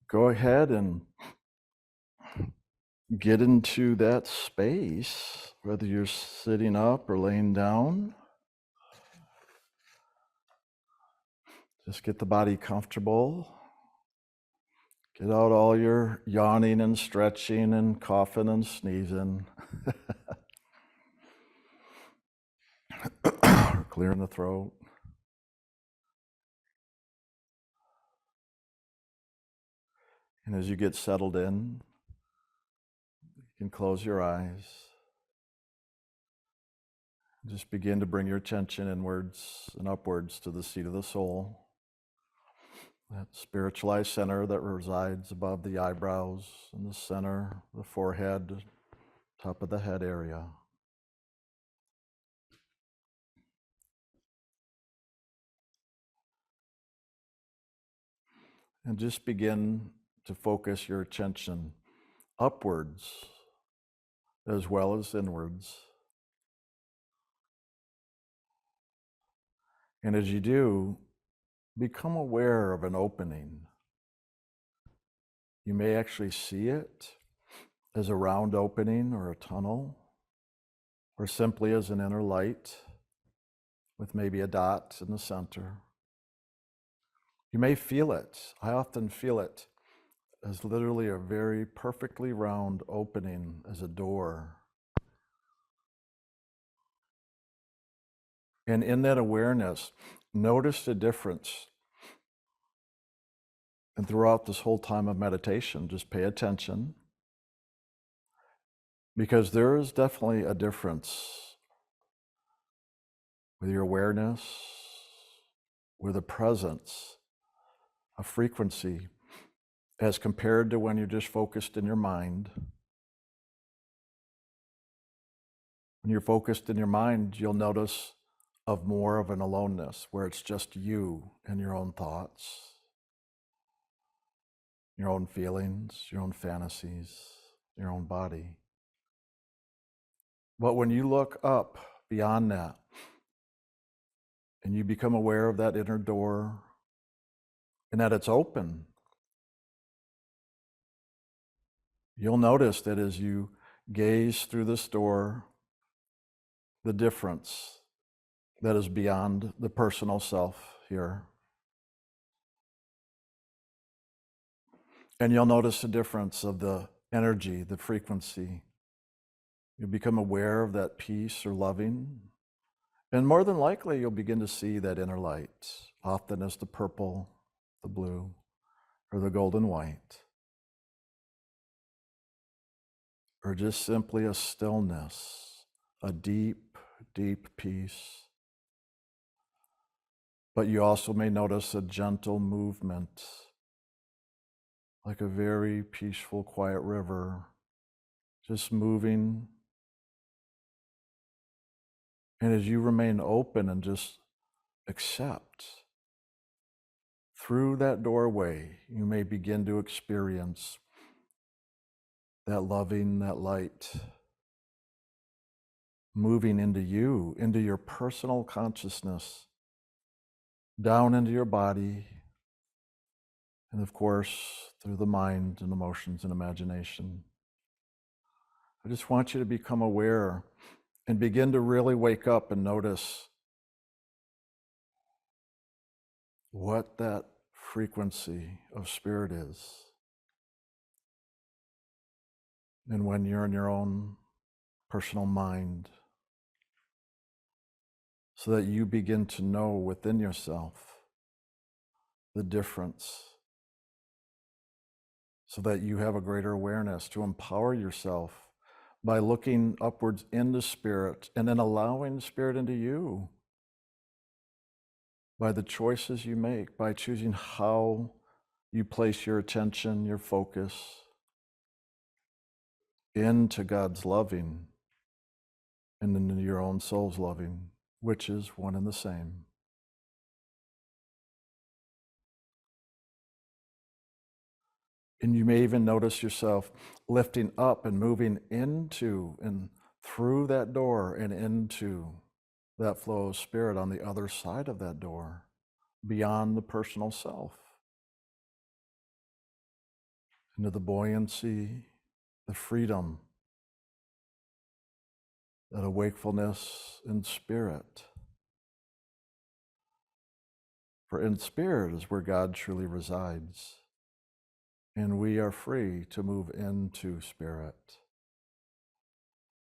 go ahead and get into that space, whether you're sitting up or laying down. Just get the body comfortable. Get out all your yawning and stretching and coughing and sneezing. Clearing the throat. And as you get settled in, you can close your eyes. Just begin to bring your attention inwards and upwards to the seat of the soul, that spiritualized center that resides above the eyebrows, in the center, the forehead, top of the head area. And just begin to focus your attention upwards as well as inwards. And as you do, become aware of an opening. You may actually see it as a round opening or a tunnel, or simply as an inner light with maybe a dot in the center. You may feel it. I often feel it as literally a very perfectly round opening as a door. And in that awareness, notice the difference. And throughout this whole time of meditation, just pay attention, because there is definitely a difference with your awareness, with a presence, a frequency, as compared to when you're just focused in your mind. When you're focused in your mind, you'll notice of more of an aloneness, where it's just you and your own thoughts, your own feelings, your own fantasies, your own body. But when you look up beyond that, and you become aware of that inner door, and that it's open, you'll notice that as you gaze through this door, the difference that is beyond the personal self here. And you'll notice the difference of the energy, the frequency. You'll become aware of that peace or loving. And more than likely, you'll begin to see that inner light, often as the purple, the blue, or the golden white, or just simply a stillness, a deep, deep peace. But you also may notice a gentle movement, like a very peaceful, quiet river, just moving. And as you remain open and just accept, through that doorway, you may begin to experience that loving, that light, moving into you, into your personal consciousness, down into your body, and of course, through the mind and emotions and imagination. I just want you to become aware and begin to really wake up and notice what that frequency of spirit is. And when you're in your own personal mind, so that you begin to know within yourself the difference, so that you have a greater awareness to empower yourself by looking upwards into spirit and then allowing spirit into you by the choices you make, by choosing how you place your attention, your focus into God's loving and into your own soul's loving, which is one and the same. And you may even notice yourself lifting up and moving into and through that door and into that flow of spirit on the other side of that door, beyond the personal self. into the buoyancy, the freedom, that a wakefulness in spirit. For in spirit is where God truly resides, and we are free to move into spirit,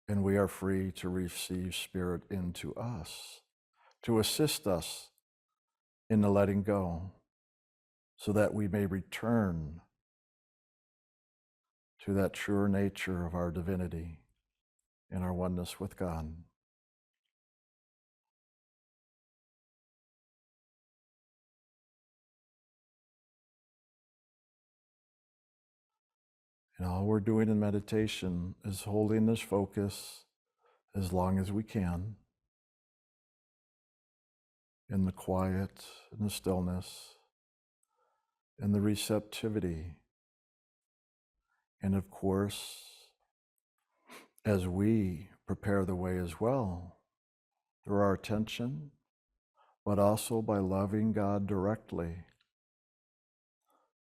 and we are free to receive spirit into us, to assist us in the letting go, so that we may return to that truer nature of our divinity and our oneness with God. And all we're doing in meditation is holding this focus as long as we can in the quiet, in the stillness, in the receptivity. And of course, as we prepare the way as well, through our attention, but also by loving God directly.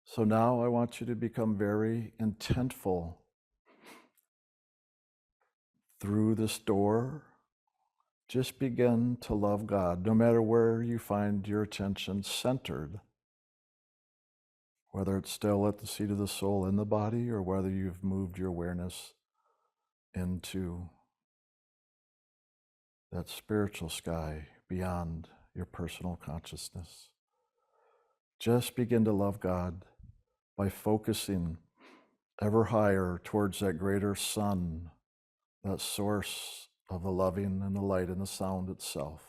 So now I want you to become very intentful through this door. Just begin to love God, no matter where you find your attention centered, whether it's still at the seat of the soul in the body or whether you've moved your awareness into that spiritual sky beyond your personal consciousness. Just begin to love God by focusing ever higher towards that greater sun, that source of the loving and the light and the sound itself.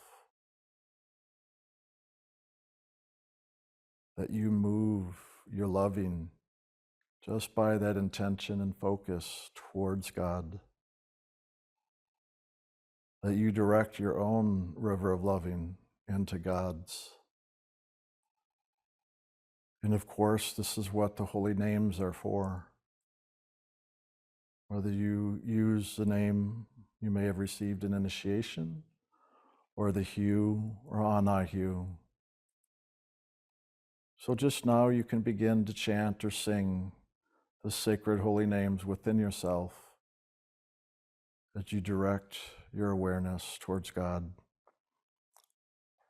That you move your loving just by that intention and focus towards God. That you direct your own river of loving into God's. And of course, this is what the holy names are for. Whether you use the name you may have received in initiation, or the Hu or Anahu. So just now you can begin to chant or sing the sacred holy names within yourself as you direct your awareness towards God.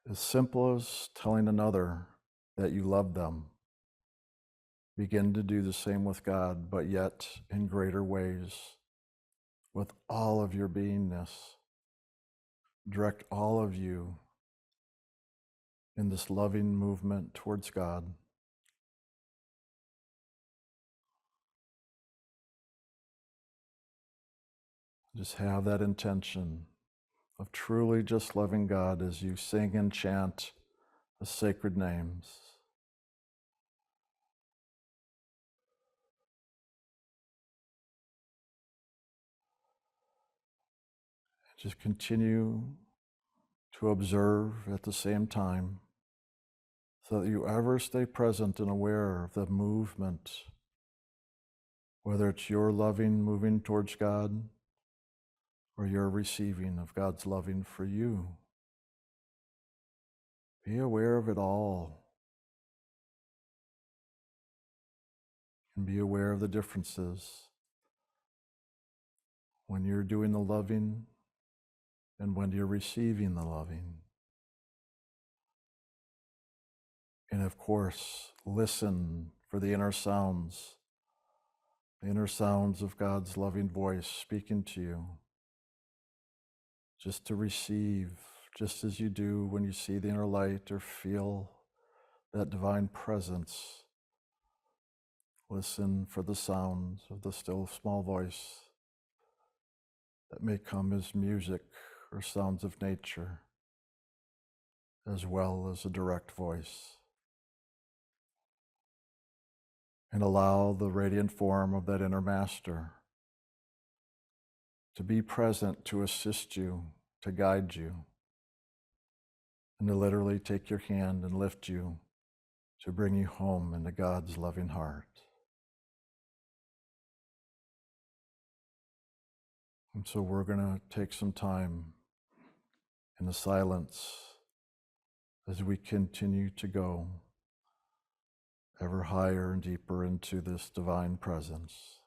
As simple as telling another that you love them. Begin to do the same with God, but yet in greater ways, with all of your beingness. Direct all of you in this loving movement towards God. Just have that intention of truly just loving God as you sing and chant the sacred names. Just continue to observe at the same time so that you ever stay present and aware of the movement, whether it's your loving moving towards God or your receiving of God's loving for you. Be aware of it all and be aware of the differences when you're doing the loving and when you're receiving the loving. And of course, listen for the inner sounds of God's loving voice speaking to you. Just to receive, just as you do when you see the inner light or feel that divine presence. Listen for the sounds of the still small voice that may come as music or sounds of nature, as well as a direct voice. And allow the radiant form of that inner master to be present to assist you, to guide you, and to literally take your hand and lift you to bring you home into God's loving heart. And so we're going to take some time in the silence as we continue to go ever higher and deeper into this divine presence.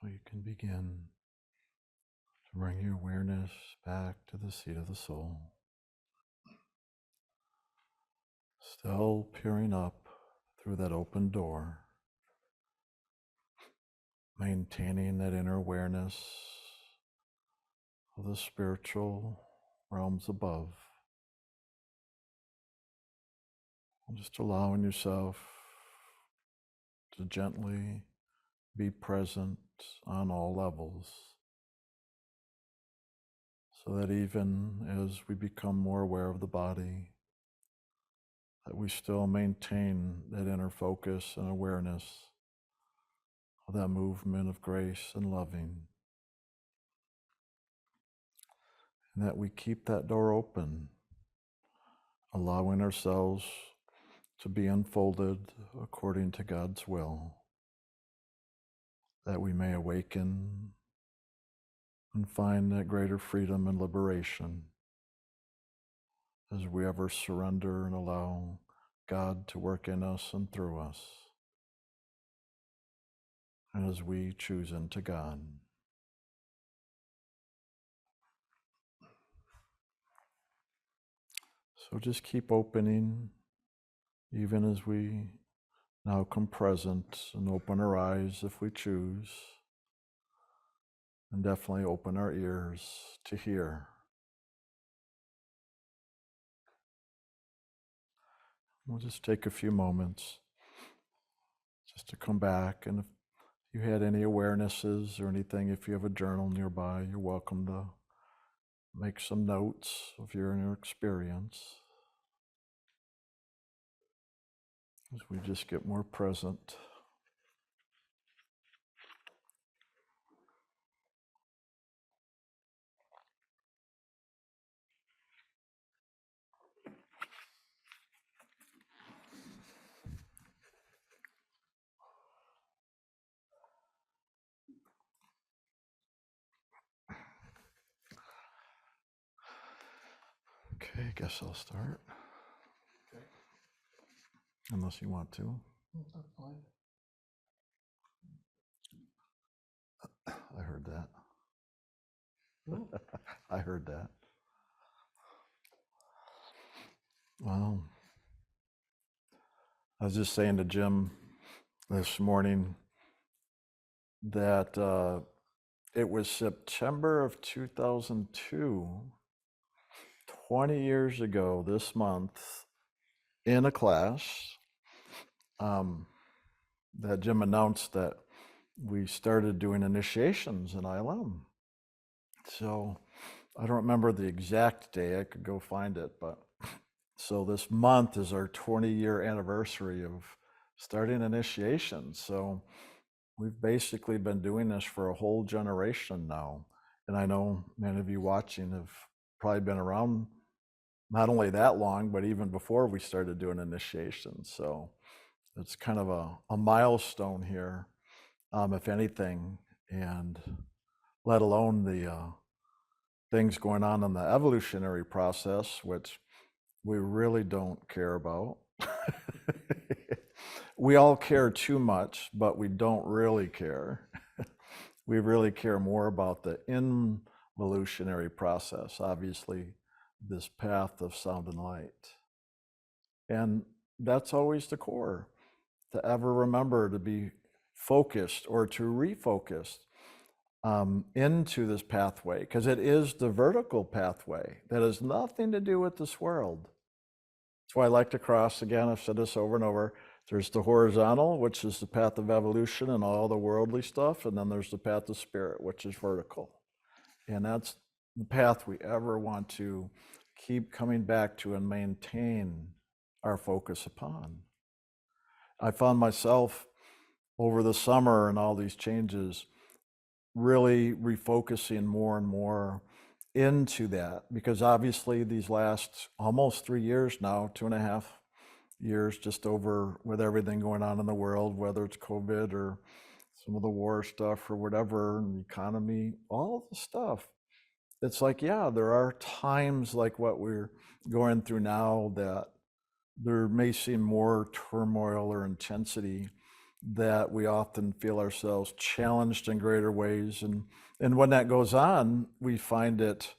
So you can begin to bring your awareness back to the seat of the soul. Still peering up through that open door, maintaining that inner awareness of the spiritual realms above. And just allowing yourself to gently be present on all levels, so that even as we become more aware of the body, that we still maintain that inner focus and awareness of that movement of grace and loving, and that we keep that door open, allowing ourselves to be unfolded according to God's will, that we may awaken and find that greater freedom and liberation as we ever surrender and allow God to work in us and through us, and as we choose into God. So just keep opening, even as we now come present, and open our eyes if we choose, and definitely open our ears to hear. We'll just take a few moments just to come back, and if you had any awarenesses or anything, if you have a journal nearby, you're welcome to make some notes of your inner experience as we just get more present. Okay, I guess I'll start. Okay. Unless you want to. That's fine. I heard that. No. I heard that. Wow. I was just saying to Jim this morning that it was September of 2002, 20 years ago this month, in a class, that Jim announced that we started doing initiations in ILM. So I don't remember the exact day, I could go find it, but so this month is our 20-year anniversary of starting initiation. So we've basically been doing this for a whole generation now. And I know many of you watching have probably been around not only that long, but even before we started doing initiation. So it's kind of a milestone here, if anything, and let alone the things going on in the evolutionary process, which we really don't care about. We all care too much, but we don't really care. We really care more about the involutionary process, obviously, this path of sound and light. And that's always the core, to ever remember to be focused or to refocus into this pathway, because it is the vertical pathway that has nothing to do with this world. That's why I like to cross, again, I've said this over and over, there's the horizontal, which is the path of evolution and all the worldly stuff, and then there's the path of spirit, which is vertical. And that's the path we ever want to keep coming back to and maintain our focus upon. I found myself over the summer and all these changes really refocusing more and more into that, because obviously these last almost 3 years now, 2.5 years just over, with everything going on in the world, whether it's COVID or some of the war stuff or whatever, and the economy, all the stuff. It's like, yeah, there are times like what we're going through now that there may seem more turmoil or intensity, that we often feel ourselves challenged in greater ways. And when that goes on, we find it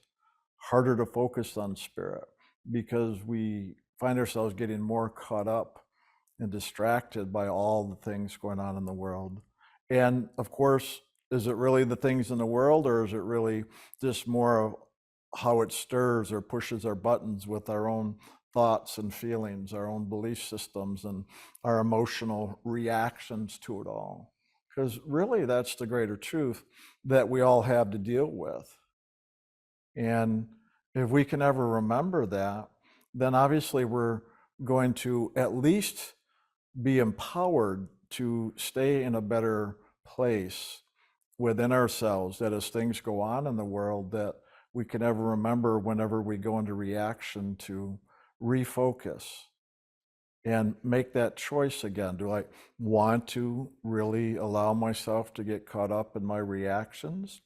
harder to focus on spirit because we find ourselves getting more caught up and distracted by all the things going on in the world. And of course, is it really the things in the world, or is it really just more of how it stirs or pushes our buttons with our own thoughts and feelings, our own belief systems, and our emotional reactions to it all? Because really, that's the greater truth that we all have to deal with. And if we can ever remember that, then obviously we're going to at least be empowered to stay in a better place within ourselves, that as things go on in the world, that we can ever remember whenever we go into reaction to refocus and make that choice again. Do I want to really allow myself to get caught up in my reactions,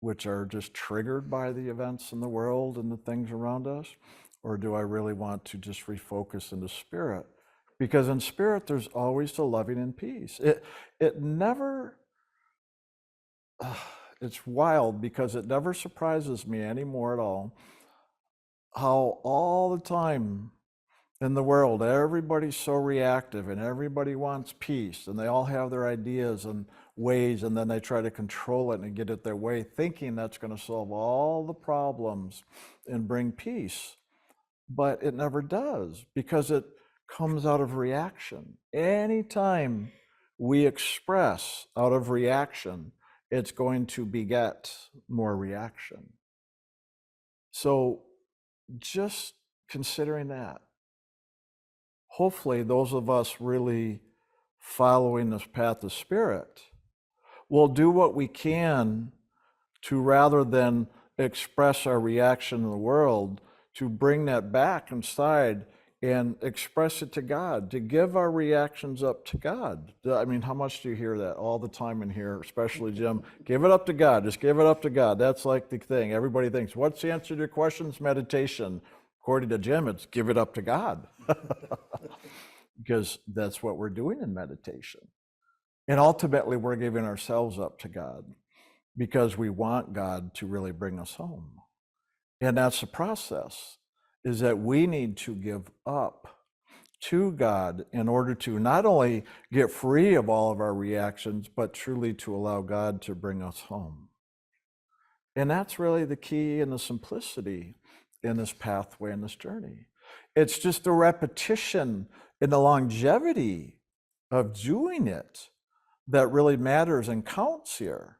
which are just triggered by the events in the world and the things around us? Or do I really want to just refocus into spirit? Because in spirit, there's always the loving and peace. It never, it's wild because it never surprises me anymore at all how all the time in the world, everybody's so reactive and everybody wants peace and they all have their ideas and ways, and then they try to control it and get it their way, thinking that's going to solve all the problems and bring peace. But it never does, because it comes out of reaction. Anytime we express out of reaction, it's going to beget more reaction. So just considering that, hopefully those of us really following this path of spirit will do what we can to, rather than express our reaction in the world, to bring that back inside and express it to God, to give our reactions up to God. I mean, how much do you hear that all the time in here, especially Jim? Give it up to God, just give it up to God. That's like the thing. Everybody thinks, what's the answer to your questions? Meditation. According to Jim, it's give it up to God. Because that's what we're doing in meditation. And ultimately, we're giving ourselves up to God because we want God to really bring us home. And that's the process, is that we need to give up to God in order to not only get free of all of our reactions, but truly to allow God to bring us home. And that's really the key and the simplicity in this pathway and this journey. It's just the repetition and the longevity of doing it that really matters and counts here.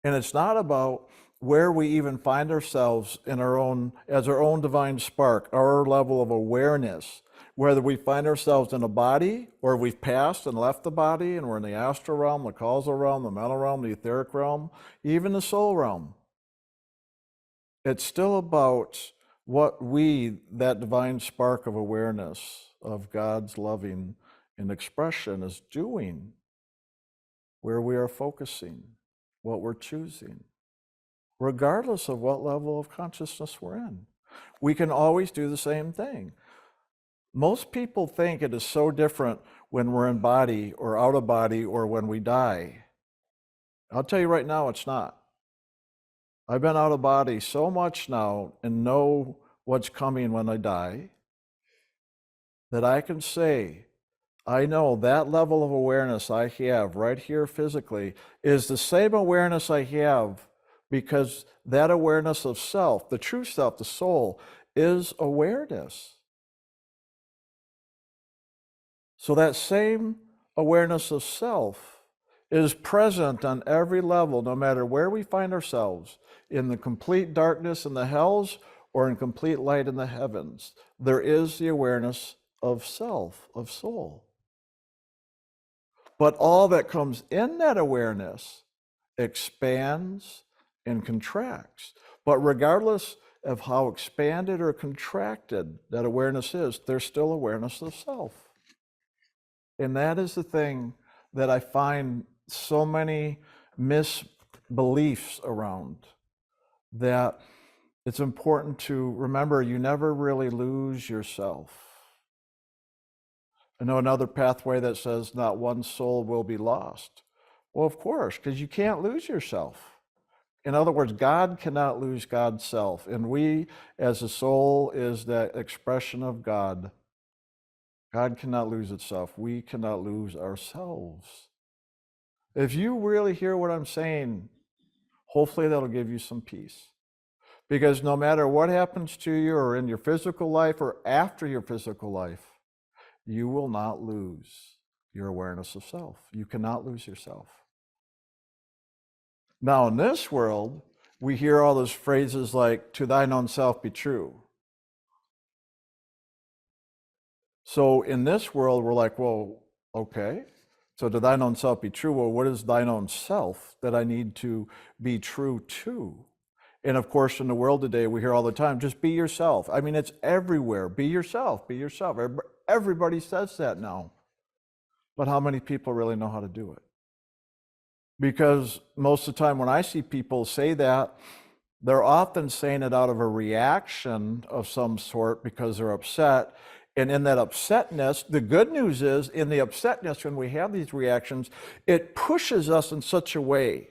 And it's not about where we even find ourselves in our own, as our own divine spark, our level of awareness, whether we find ourselves in a body or we've passed and left the body and we're in the astral realm, the causal realm, the mental realm, the etheric realm, even the soul realm. It's still about what we, that divine spark of awareness of God's loving and expression, is doing, where we are focusing, what we're choosing, regardless of what level of consciousness we're in. We can always do the same thing. Most people think it is so different when we're in body or out of body or when we die. I'll tell you right now, it's not. I've been out of body so much now and know what's coming when I die that I can say, I know that level of awareness I have right here physically is the same awareness I have, because that awareness of self, the true self, the soul, is awareness. So that same awareness of self is present on every level, no matter where we find ourselves, in the complete darkness in the hells or in complete light in the heavens. There is the awareness of self, of soul. But all that comes in that awareness expands and contracts. But regardless of how expanded or contracted that awareness is, there's still awareness of self. And that is the thing that I find so many misbeliefs around, that it's important to remember you never really lose yourself I know another pathway that says not one soul will be lost. Well, of course, because you can't lose yourself. In other words, God cannot lose God's self. And we, as a soul, is that expression of God. God cannot lose itself. We cannot lose ourselves. If you really hear what I'm saying, hopefully that'll give you some peace. Because no matter what happens to you or in your physical life or after your physical life, you will not lose your awareness of self. You cannot lose yourself. Now, in this world, we hear all those phrases like, to thine own self be true. So in this world, we're like, well, okay. So to thine own self be true. Well, what is thine own self that I need to be true to? And of course, in the world today, we hear all the time, just be yourself. I mean, it's everywhere. Be yourself, be yourself. Everybody says that now. But how many people really know how to do it? Because most of the time when I see people say that, they're often saying it out of a reaction of some sort because they're upset. And in that upsetness, the good news is, in the upsetness, when we have these reactions, it pushes us in such a way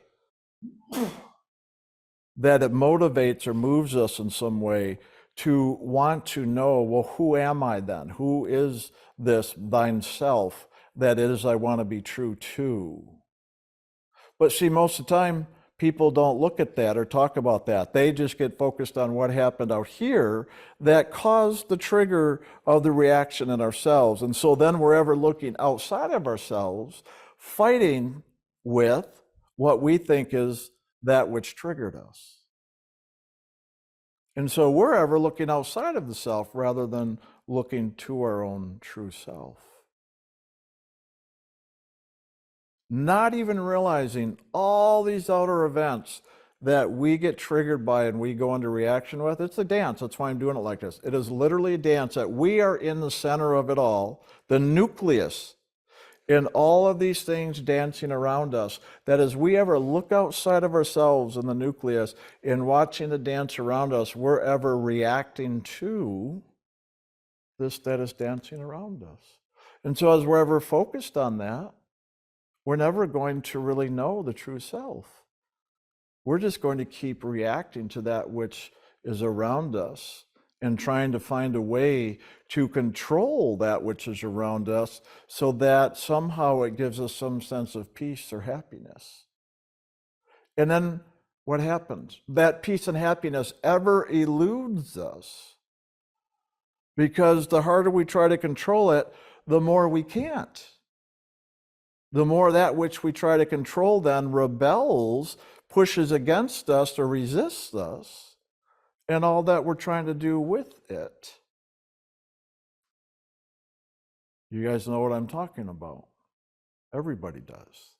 that it motivates or moves us in some way to want to know, well, who am I then? Who is this thine self that is I want to be true to? But see, most of the time, people don't look at that or talk about that. They just get focused on what happened out here that caused the trigger of the reaction in ourselves. And so then we're ever looking outside of ourselves, fighting with what we think is that which triggered us. And so we're ever looking outside of the self rather than looking to our own true self. Not even realizing all these outer events that we get triggered by and we go into reaction with. It's a dance. That's why I'm doing it like this. It is literally a dance that we are in the center of it all, the nucleus, in all of these things dancing around us. That as we ever look outside of ourselves in the nucleus and watching the dance around us, we're ever reacting to this that is dancing around us. And so as we're ever focused on that, we're never going to really know the true self. We're just going to keep reacting to that which is around us and trying to find a way to control that which is around us so that somehow it gives us some sense of peace or happiness. And then what happens? That peace and happiness ever eludes us because the harder we try to control it, the more we can't. The more that which we try to control then rebels, pushes against us or resists us, and all that we're trying to do with it. You guys know what I'm talking about. Everybody does.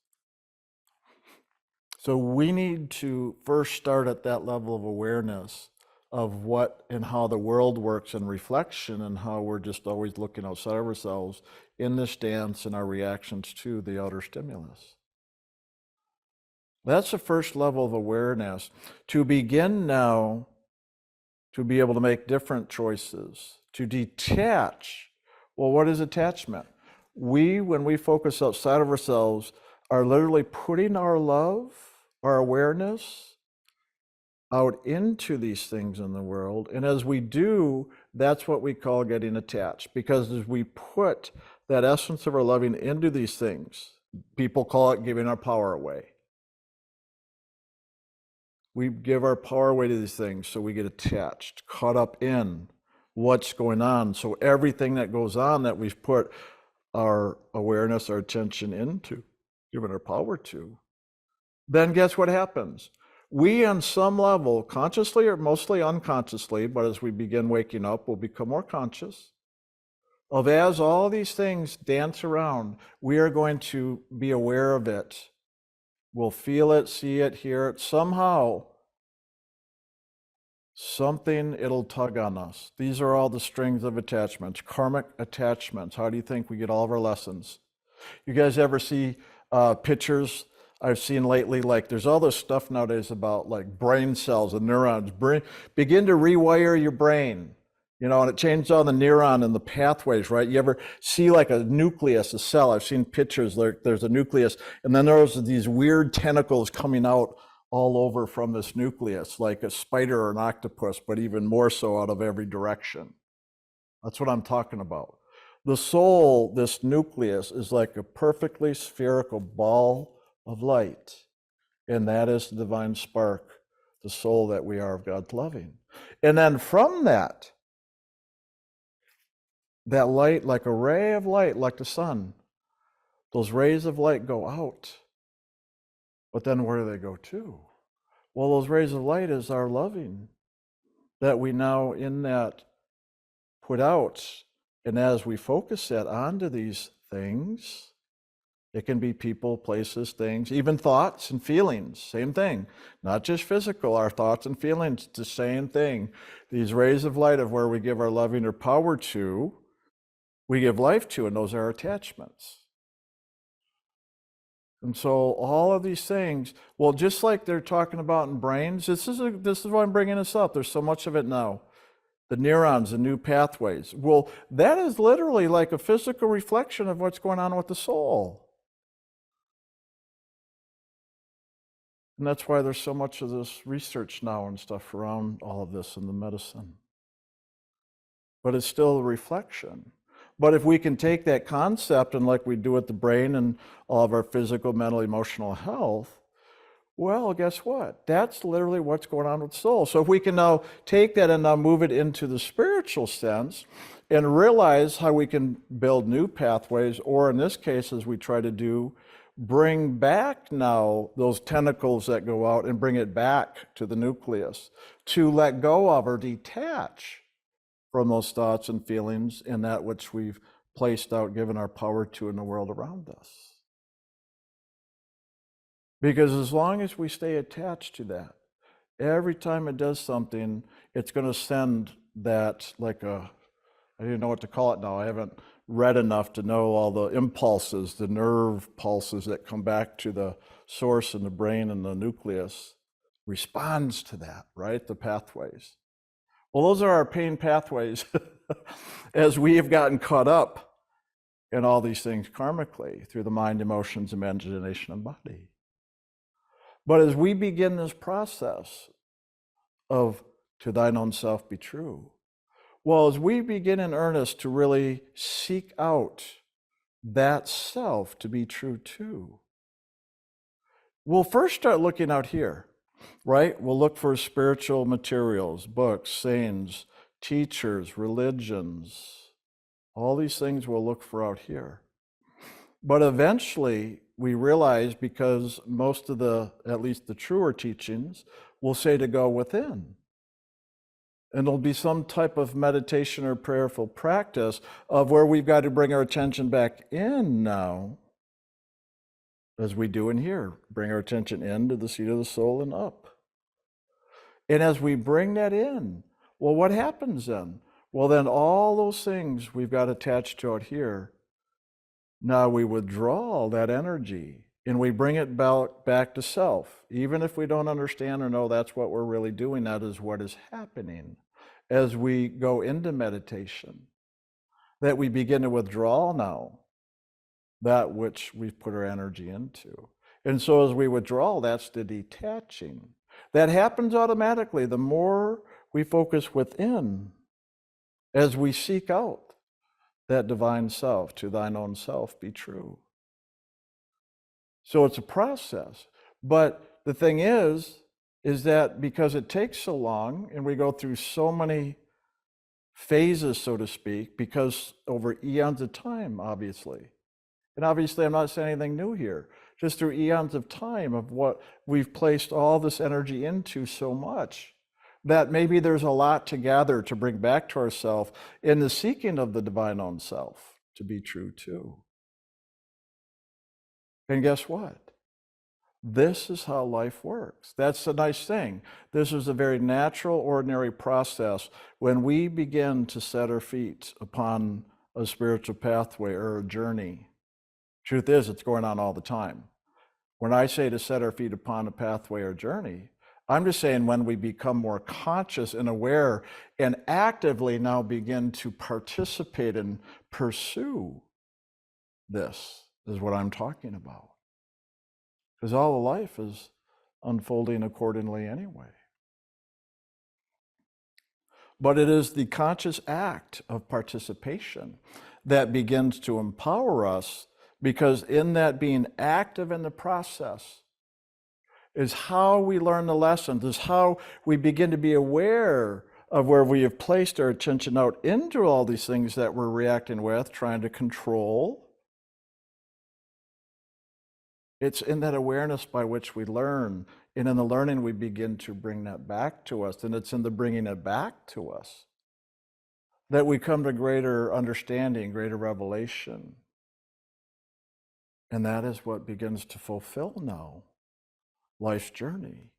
So we need to first start at that level of awareness of what and how the world works in reflection and how we're just always looking outside of ourselves in this dance and our reactions to the outer stimulus. That's the first level of awareness. To begin now to be able to make different choices, to detach. Well, what is attachment? We, when we focus outside of ourselves, are literally putting our love, our awareness, out into these things in the world. And as we do, that's what we call getting attached. Because as we put that essence of our loving into these things, people call it giving our power away. We give our power away to these things, so we get attached, caught up in what's going on. So everything that goes on that we've put our awareness, our attention into, given our power to, then guess what happens? We, on some level, consciously or mostly unconsciously, but as we begin waking up, we'll become more conscious of as all these things dance around, we are going to be aware of it. We'll feel it, see it, hear it. Somehow, it'll tug on us. These are all the strings of attachments, karmic attachments. How do you think we get all of our lessons? You guys ever see pictures I've seen lately, like there's all this stuff nowadays about like brain cells and neurons. Begin to rewire your brain. And it changed all the neuron and the pathways, right? You ever see like a nucleus, a cell? I've seen pictures, there's a nucleus, and then there's these weird tentacles coming out all over from this nucleus, like a spider or an octopus, but even more so out of every direction. That's what I'm talking about. The soul, this nucleus, is like a perfectly spherical ball of light, and that is the divine spark, the soul that we are of God's loving. And then from that light, like a ray of light, like the sun, those rays of light go out. But then where do they go to? Well, those rays of light is our loving that we now in that put out. And as we focus that onto these things, it can be people, places, things, even thoughts and feelings, same thing. Not just physical, our thoughts and feelings, the same thing. These rays of light of where we give our loving or power to, we give life to, and those are our attachments. And so all of these things, well, just like they're talking about in brains, this is why I'm bringing this up. There's so much of it now. The neurons, the new pathways. Well, that is literally like a physical reflection of what's going on with the soul. And that's why there's so much of this research now and stuff around all of this in the medicine. But it's still a reflection. But if we can take that concept and like we do with the brain and all of our physical, mental, emotional health, well, guess what? That's literally what's going on with the soul. So if we can now take that and now move it into the spiritual sense and realize how we can build new pathways, or in this case, as we try to do, bring back now those tentacles that go out and bring it back to the nucleus, to let go of or detach from those thoughts and feelings and that which we've placed out, given our power to in the world around us. Because as long as we stay attached to that, every time it does something, it's going to send that like I don't even know what to call it now. I haven't read enough to know all the impulses, the nerve pulses that come back to the source in the brain and the nucleus responds to that, right? The pathways. Well, those are our pain pathways as we have gotten caught up in all these things karmically through the mind, emotions, imagination, and body. But as we begin this process of to thine own self be true, well, as we begin in earnest to really seek out that self to be true too, we'll first start looking out here. Right? We'll look for spiritual materials, books, sayings, teachers, religions. All these things we'll look for out here. But eventually we realize, because most of at least the truer teachings, will say to go within. And there'll be some type of meditation or prayerful practice of where we've got to bring our attention back in now, as we do in here, bring our attention into the seat of the soul and up. And as we bring that in, well, what happens then? Well, then all those things we've got attached to out here, now we withdraw that energy and we bring it back to self. Even if we don't understand or know that's what we're really doing, that is what is happening as we go into meditation, that we begin to withdraw now that which we've put our energy into. And so as we withdraw, that's the detaching. That happens automatically the more we focus within, as we seek out that divine self, to thine own self be true. So it's a process. But the thing is that because it takes so long and we go through so many phases, so to speak, because over eons of time, obviously. And obviously I'm not saying anything new here, just through eons of time of what we've placed all this energy into so much, that maybe there's a lot to gather to bring back to ourselves in the seeking of the divine own self to be true too. And guess what? This is how life works. That's the nice thing. This is a very natural, ordinary process when we begin to set our feet upon a spiritual pathway or a journey. Truth is, it's going on all the time. When I say to set our feet upon a pathway or journey, I'm just saying when we become more conscious and aware and actively now begin to participate and pursue this is what I'm talking about. Because all of life is unfolding accordingly anyway. But it is the conscious act of participation that begins to empower us, because in that being active in the process is how we learn the lessons, is how we begin to be aware of where we have placed our attention out into all these things that we're reacting with, trying to control. It's in that awareness by which we learn, and in the learning we begin to bring that back to us, and it's in the bringing it back to us that we come to greater understanding, greater revelation. And that is what begins to fulfill now life's journey.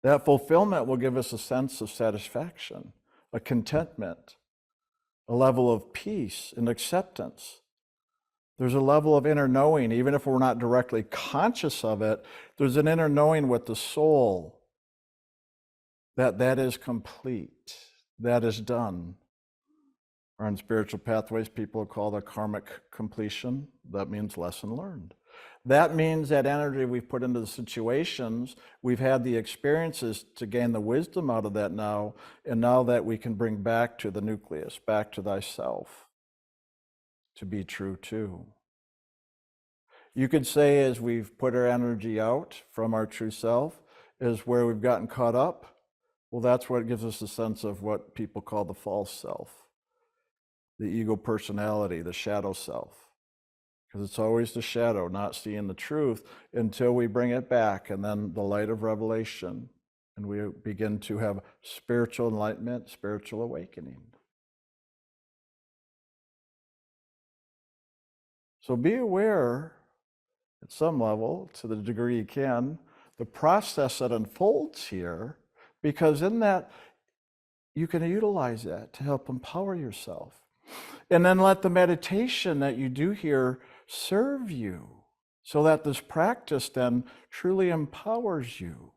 That fulfillment will give us a sense of satisfaction, a contentment, a level of peace and acceptance. There's a level of inner knowing, even if we're not directly conscious of it, there's an inner knowing with the soul that that is complete, that is done. Or in spiritual pathways, people call that karmic completion. That means lesson learned. That means that energy we've put into the situations, we've had the experiences to gain the wisdom out of that now, and now that we can bring back to the nucleus, back to thyself, to be true too. You could say as we've put our energy out from our true self, is where we've gotten caught up. Well, that's what gives us a sense of what people call the false self. The ego personality, the shadow self. Because it's always the shadow, not seeing the truth until we bring it back, and then the light of revelation, and we begin to have spiritual enlightenment, spiritual awakening. So be aware at some level, to the degree you can, the process that unfolds here, because in that you can utilize that to help empower yourself. And then let the meditation that you do here serve you, so that this practice then truly empowers you.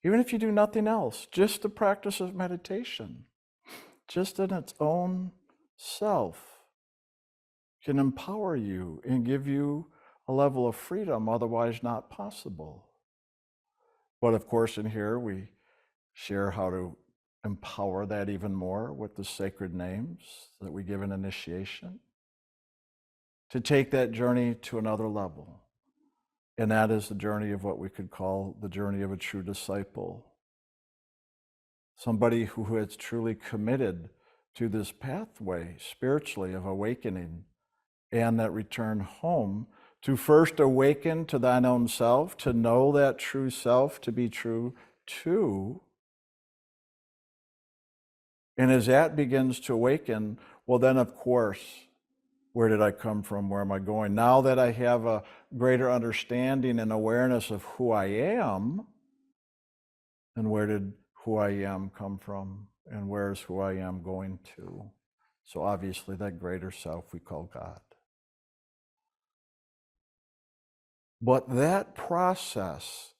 Even if you do nothing else, just the practice of meditation, just in its own self, can empower you and give you a level of freedom otherwise not possible. But of course, in here we share how to empower that even more with the sacred names that we give in initiation, to take that journey to another level. And that is the journey of what we could call the journey of a true disciple. Somebody who has truly committed to this pathway spiritually of awakening, and that return home to first awaken to thine own self, to know that true self to be true too. And as that begins to awaken, well then of course, where did I come from? Where am I going? Now that I have a greater understanding and awareness of who I am, and where did who I am come from? And where's who I am going to? So obviously that greater self we call God. But that process,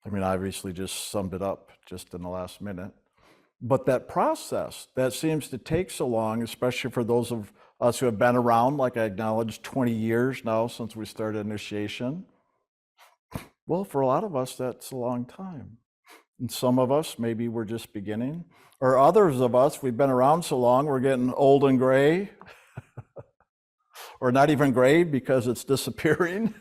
I mean, I obviously just summed it up just in the last minute. But that process that seems to take so long, especially for those of us who have been around, like I acknowledged, 20 years now since we started initiation. Well, for a lot of us, that's a long time. And some of us, maybe we're just beginning. Or others of us, we've been around so long, we're getting old and gray. Or not even gray because it's disappearing.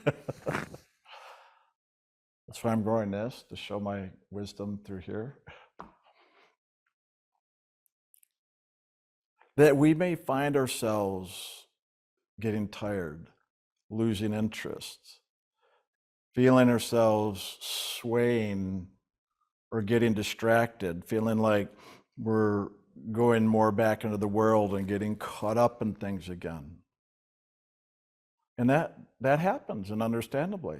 That's why I'm growing this, to show my wisdom through here. That we may find ourselves getting tired, losing interest, feeling ourselves swaying or getting distracted, feeling like we're going more back into the world and getting caught up in things again. And that happens, and understandably.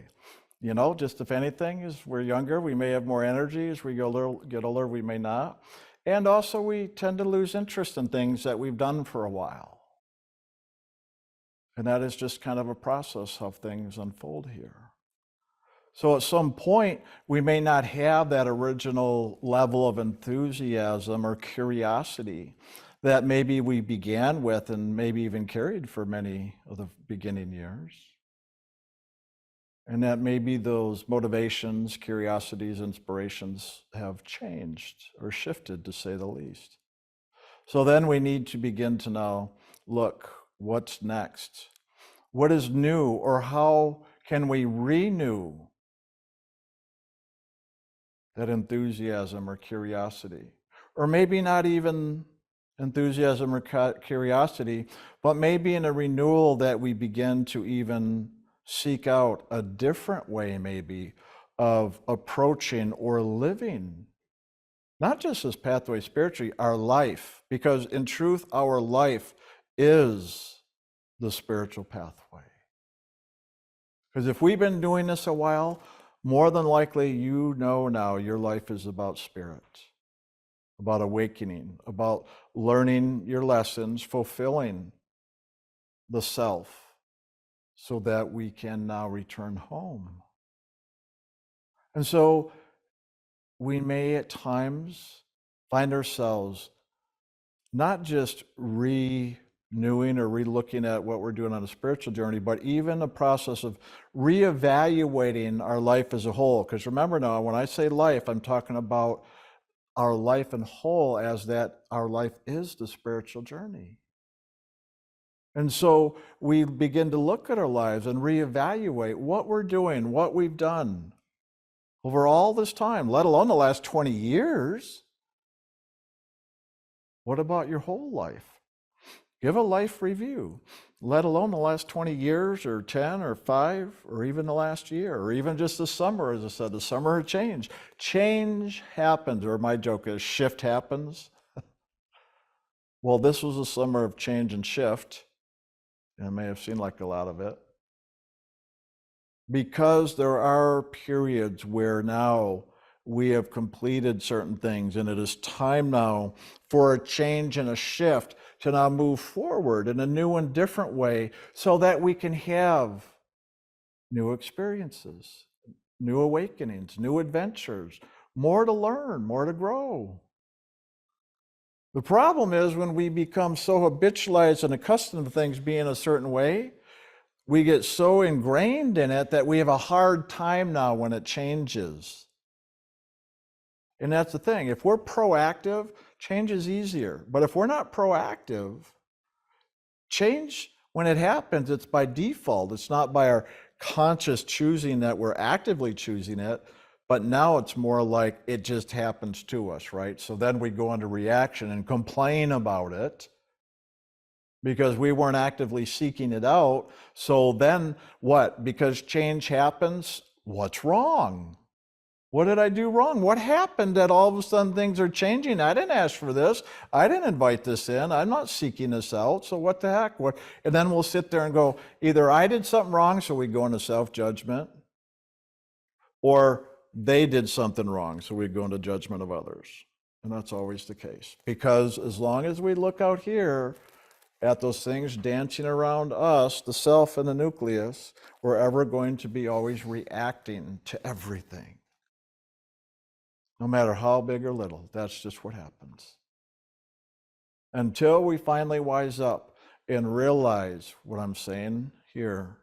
You know, just if anything, as we're younger, we may have more energy. As we get older, we may not. And also we tend to lose interest in things that we've done for a while. And that is just kind of a process how things unfold here. So at some point, we may not have that original level of enthusiasm or curiosity that maybe we began with and maybe even carried for many of the beginning years. And that maybe those motivations, curiosities, inspirations have changed or shifted, to say the least. So then we need to begin to now look, what's next? What is new, or how can we renew that enthusiasm or curiosity? Or maybe not even enthusiasm or curiosity, but maybe in a renewal that we begin to even seek out a different way, maybe, of approaching or living, not just this pathway spiritually, our life, because in truth, our life is the spiritual pathway. Because if we've been doing this a while, more than likely, you know now your life is about spirit, about awakening, about learning your lessons, fulfilling the self, so that we can now return home. And so we may at times find ourselves not just renewing or re-looking at what we're doing on a spiritual journey, but even a process of reevaluating our life as a whole. Because remember now, when I say life, I'm talking about our life in whole, as that our life is the spiritual journey. And so we begin to look at our lives and reevaluate what we're doing, what we've done over all this time, let alone the last 20 years. What about your whole life? Give a life review, let alone the last 20 years or 10 or 5 or even the last year or even just the summer. As I said, the summer of change. Change happens, or my joke is shift happens. Well, this was a summer of change and shift. And it may have seemed like a lot of it, because there are periods where now we have completed certain things, and it is time now for a change and a shift to now move forward in a new and different way, so that we can have new experiences, new awakenings, new adventures, more to learn, more to grow. The problem is when we become so habitualized and accustomed to things being a certain way, we get so ingrained in it that we have a hard time now when it changes. And that's the thing. If we're proactive, change is easier. But if we're not proactive, change, when it happens, it's by default. It's not by our conscious choosing that we're actively choosing it. But now it's more like it just happens to us, right? So then we go into reaction and complain about it because we weren't actively seeking it out. So then what? Because change happens, what's wrong? What did I do wrong? What happened that all of a sudden things are changing? I didn't ask for this. I didn't invite this in. I'm not seeking this out. So what the heck? And then we'll sit there and go, either I did something wrong, so we go into self-judgment, or they did something wrong, so we go into judgment of others. And that's always the case. Because as long as we look out here at those things dancing around us, the self and the nucleus, we're ever going to be always reacting to everything. No matter how big or little, that's just what happens. Until we finally wise up and realize what I'm saying here,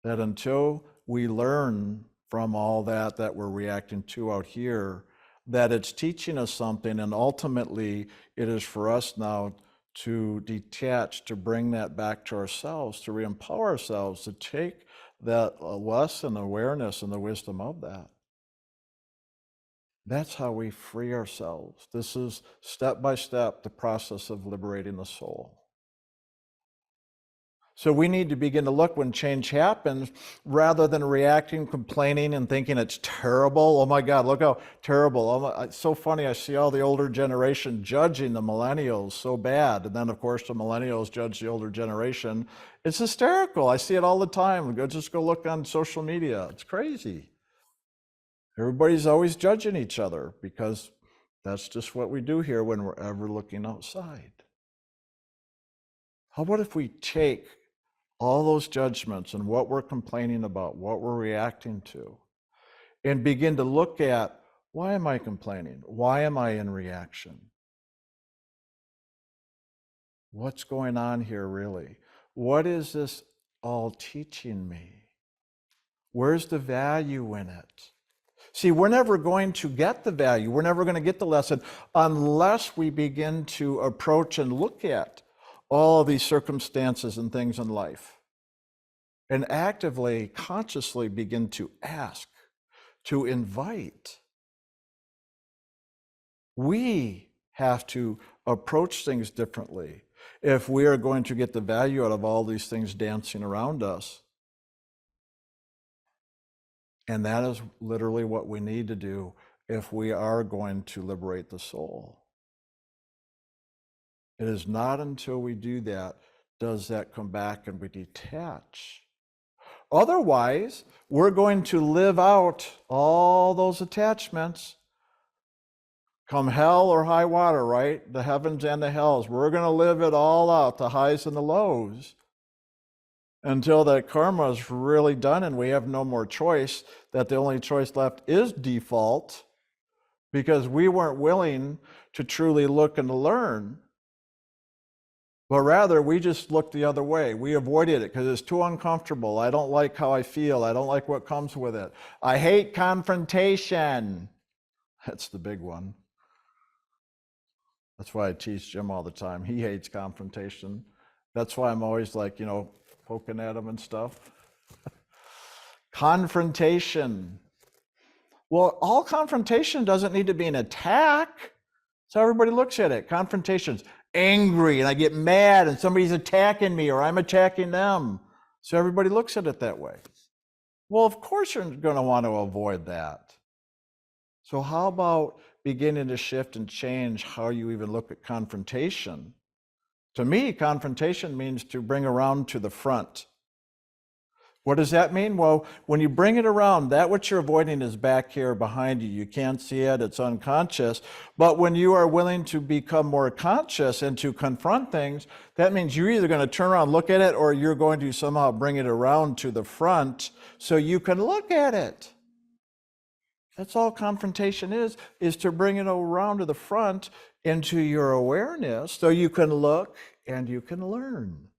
that until we learn from all that we're reacting to out here, that it's teaching us something, and ultimately it is for us now to detach, to bring that back to ourselves, to re-empower ourselves, to take that lesson, awareness, and the wisdom of that. That's how we free ourselves. This is step by step the process of liberating the soul. So we need to begin to look when change happens, rather than reacting, complaining, and thinking it's terrible. Oh my God, look how terrible. Oh my, it's so funny, I see all the older generation judging the millennials so bad. And then of course the millennials judge the older generation. It's hysterical. I see it all the time. Just go look on social media. It's crazy. Everybody's always judging each other, because that's just what we do here when we're ever looking outside. How about if we take all those judgments and what we're complaining about, what we're reacting to, and begin to look at, why am I complaining? Why am I in reaction? What's going on here really? What is this all teaching me? Where's the value in it? See, we're never going to get the value. We're never going to get the lesson unless we begin to approach and look at all of these circumstances and things in life and actively, consciously begin to ask, to invite. We have to approach things differently if we are going to get the value out of all these things dancing around us. And that is literally what we need to do if we are going to liberate the soul. It is not until we do that does that come back and we detach. Otherwise, we're going to live out all those attachments. Come hell or high water, right? The heavens and the hells. We're going to live it all out, the highs and the lows, until that karma is really done and we have no more choice, that the only choice left is default, because we weren't willing to truly look and to learn, but rather we just looked the other way. We avoided it because it's too uncomfortable. I don't like how I feel. I don't like what comes with it. I hate confrontation. That's the big one. That's why I teach Jim all the time. He hates confrontation. That's why I'm always like, poking at him and stuff. Confrontation. Well, all confrontation doesn't need to be an attack. So everybody looks at it. Confrontation's angry and I get mad and somebody's attacking me or I'm attacking them. So everybody looks at it that way. Well, of course you're going to want to avoid that. So how about beginning to shift and change how you even look at confrontation? To me, confrontation means to bring around to the front. What does that mean? Well, when you bring it around, that which you're avoiding is back here behind you. You can't see it, it's unconscious. But when you are willing to become more conscious and to confront things, that means you're either going to turn around, look at it, or you're going to somehow bring it around to the front so you can look at it. That's all confrontation is to bring it around to the front into your awareness so you can look and you can learn.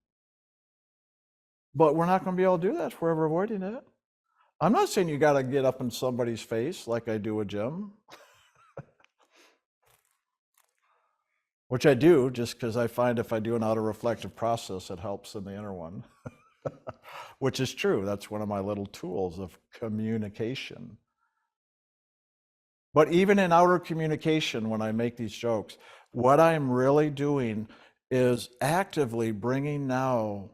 But we're not going to be able to do that if we're ever avoiding it. I'm not saying you got to get up in somebody's face like I do with Jim, which I do just because I find if I do an auto-reflective process, it helps in the inner one, which is true. That's one of my little tools of communication. But even in outer communication, when I make these jokes, what I'm really doing is actively bringing now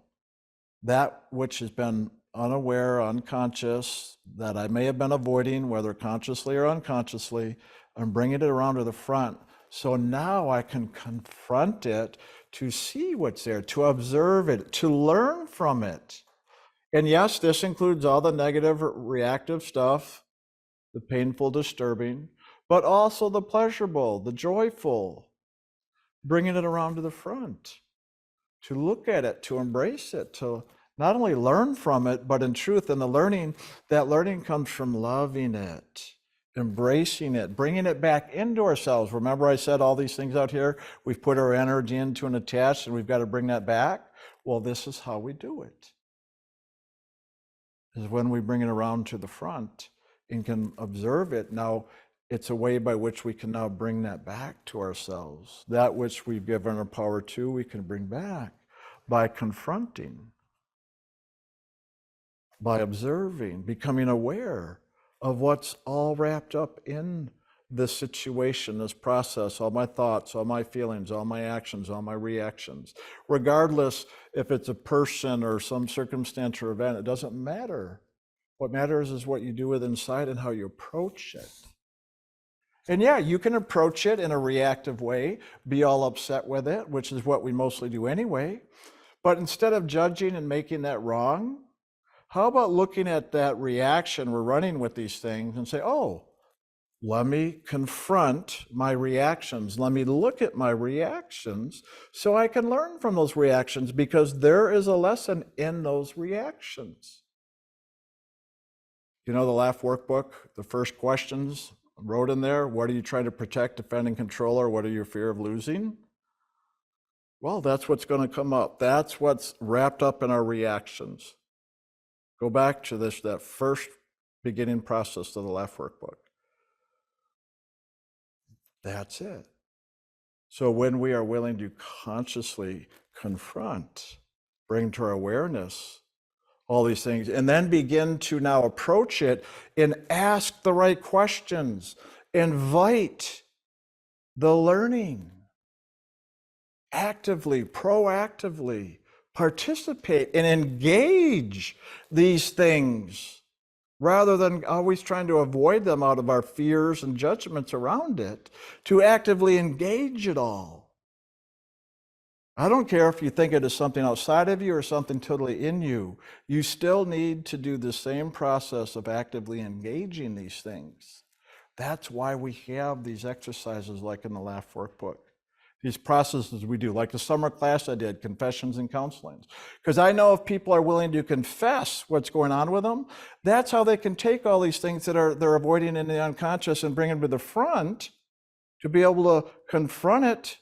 that which has been unaware, unconscious, that I may have been avoiding, whether consciously or unconsciously, I'm bringing it around to the front. So now I can confront it to see what's there, to observe it, to learn from it. And yes, this includes all the negative, reactive stuff, the painful, disturbing, but also the pleasurable, the joyful, bringing it around to the front, to look at it, to embrace it, to not only learn from it, but in truth, in the learning, that learning comes from loving it, embracing it, bringing it back into ourselves. Remember I said all these things out here, we've put our energy into and attached, and we've got to bring that back? Well, this is how we do it, is when we bring it around to the front and can observe it. Now, it's a way by which we can now bring that back to ourselves. That which we've given our power to, we can bring back by confronting, by observing, becoming aware of what's all wrapped up in this situation, this process, all my thoughts, all my feelings, all my actions, all my reactions. Regardless if it's a person or some circumstance or event, it doesn't matter. What matters is what you do with inside and how you approach it. And yeah, you can approach it in a reactive way, be all upset with it, which is what we mostly do anyway. But instead of judging and making that wrong, how about looking at that reaction we're running with these things and say, oh, let me confront my reactions. Let me look at my reactions so I can learn from those reactions, because there is a lesson in those reactions. You know, the Laugh Workbook, the first questions wrote in there, what are you trying to protect, defend, and control, or what are your fear of losing? Well, that's what's going to come up. That's what's wrapped up in our reactions. Go back to that first beginning process of the Laugh Workbook. That's it. So when we are willing to consciously confront, bring to our awareness all these things, and then begin to now approach it and ask the right questions, invite the learning, actively, proactively participate and engage these things, rather than always trying to avoid them out of our fears and judgments around it, to actively engage it all. I don't care if you think it is something outside of you or something totally in you, you still need to do the same process of actively engaging these things. That's why we have these exercises like in the Laugh Workbook. These processes we do, like the summer class I did, confessions and counselings. Because I know if people are willing to confess what's going on with them, that's how they can take all these things that they're avoiding in the unconscious and bring them to the front. To be able to confront it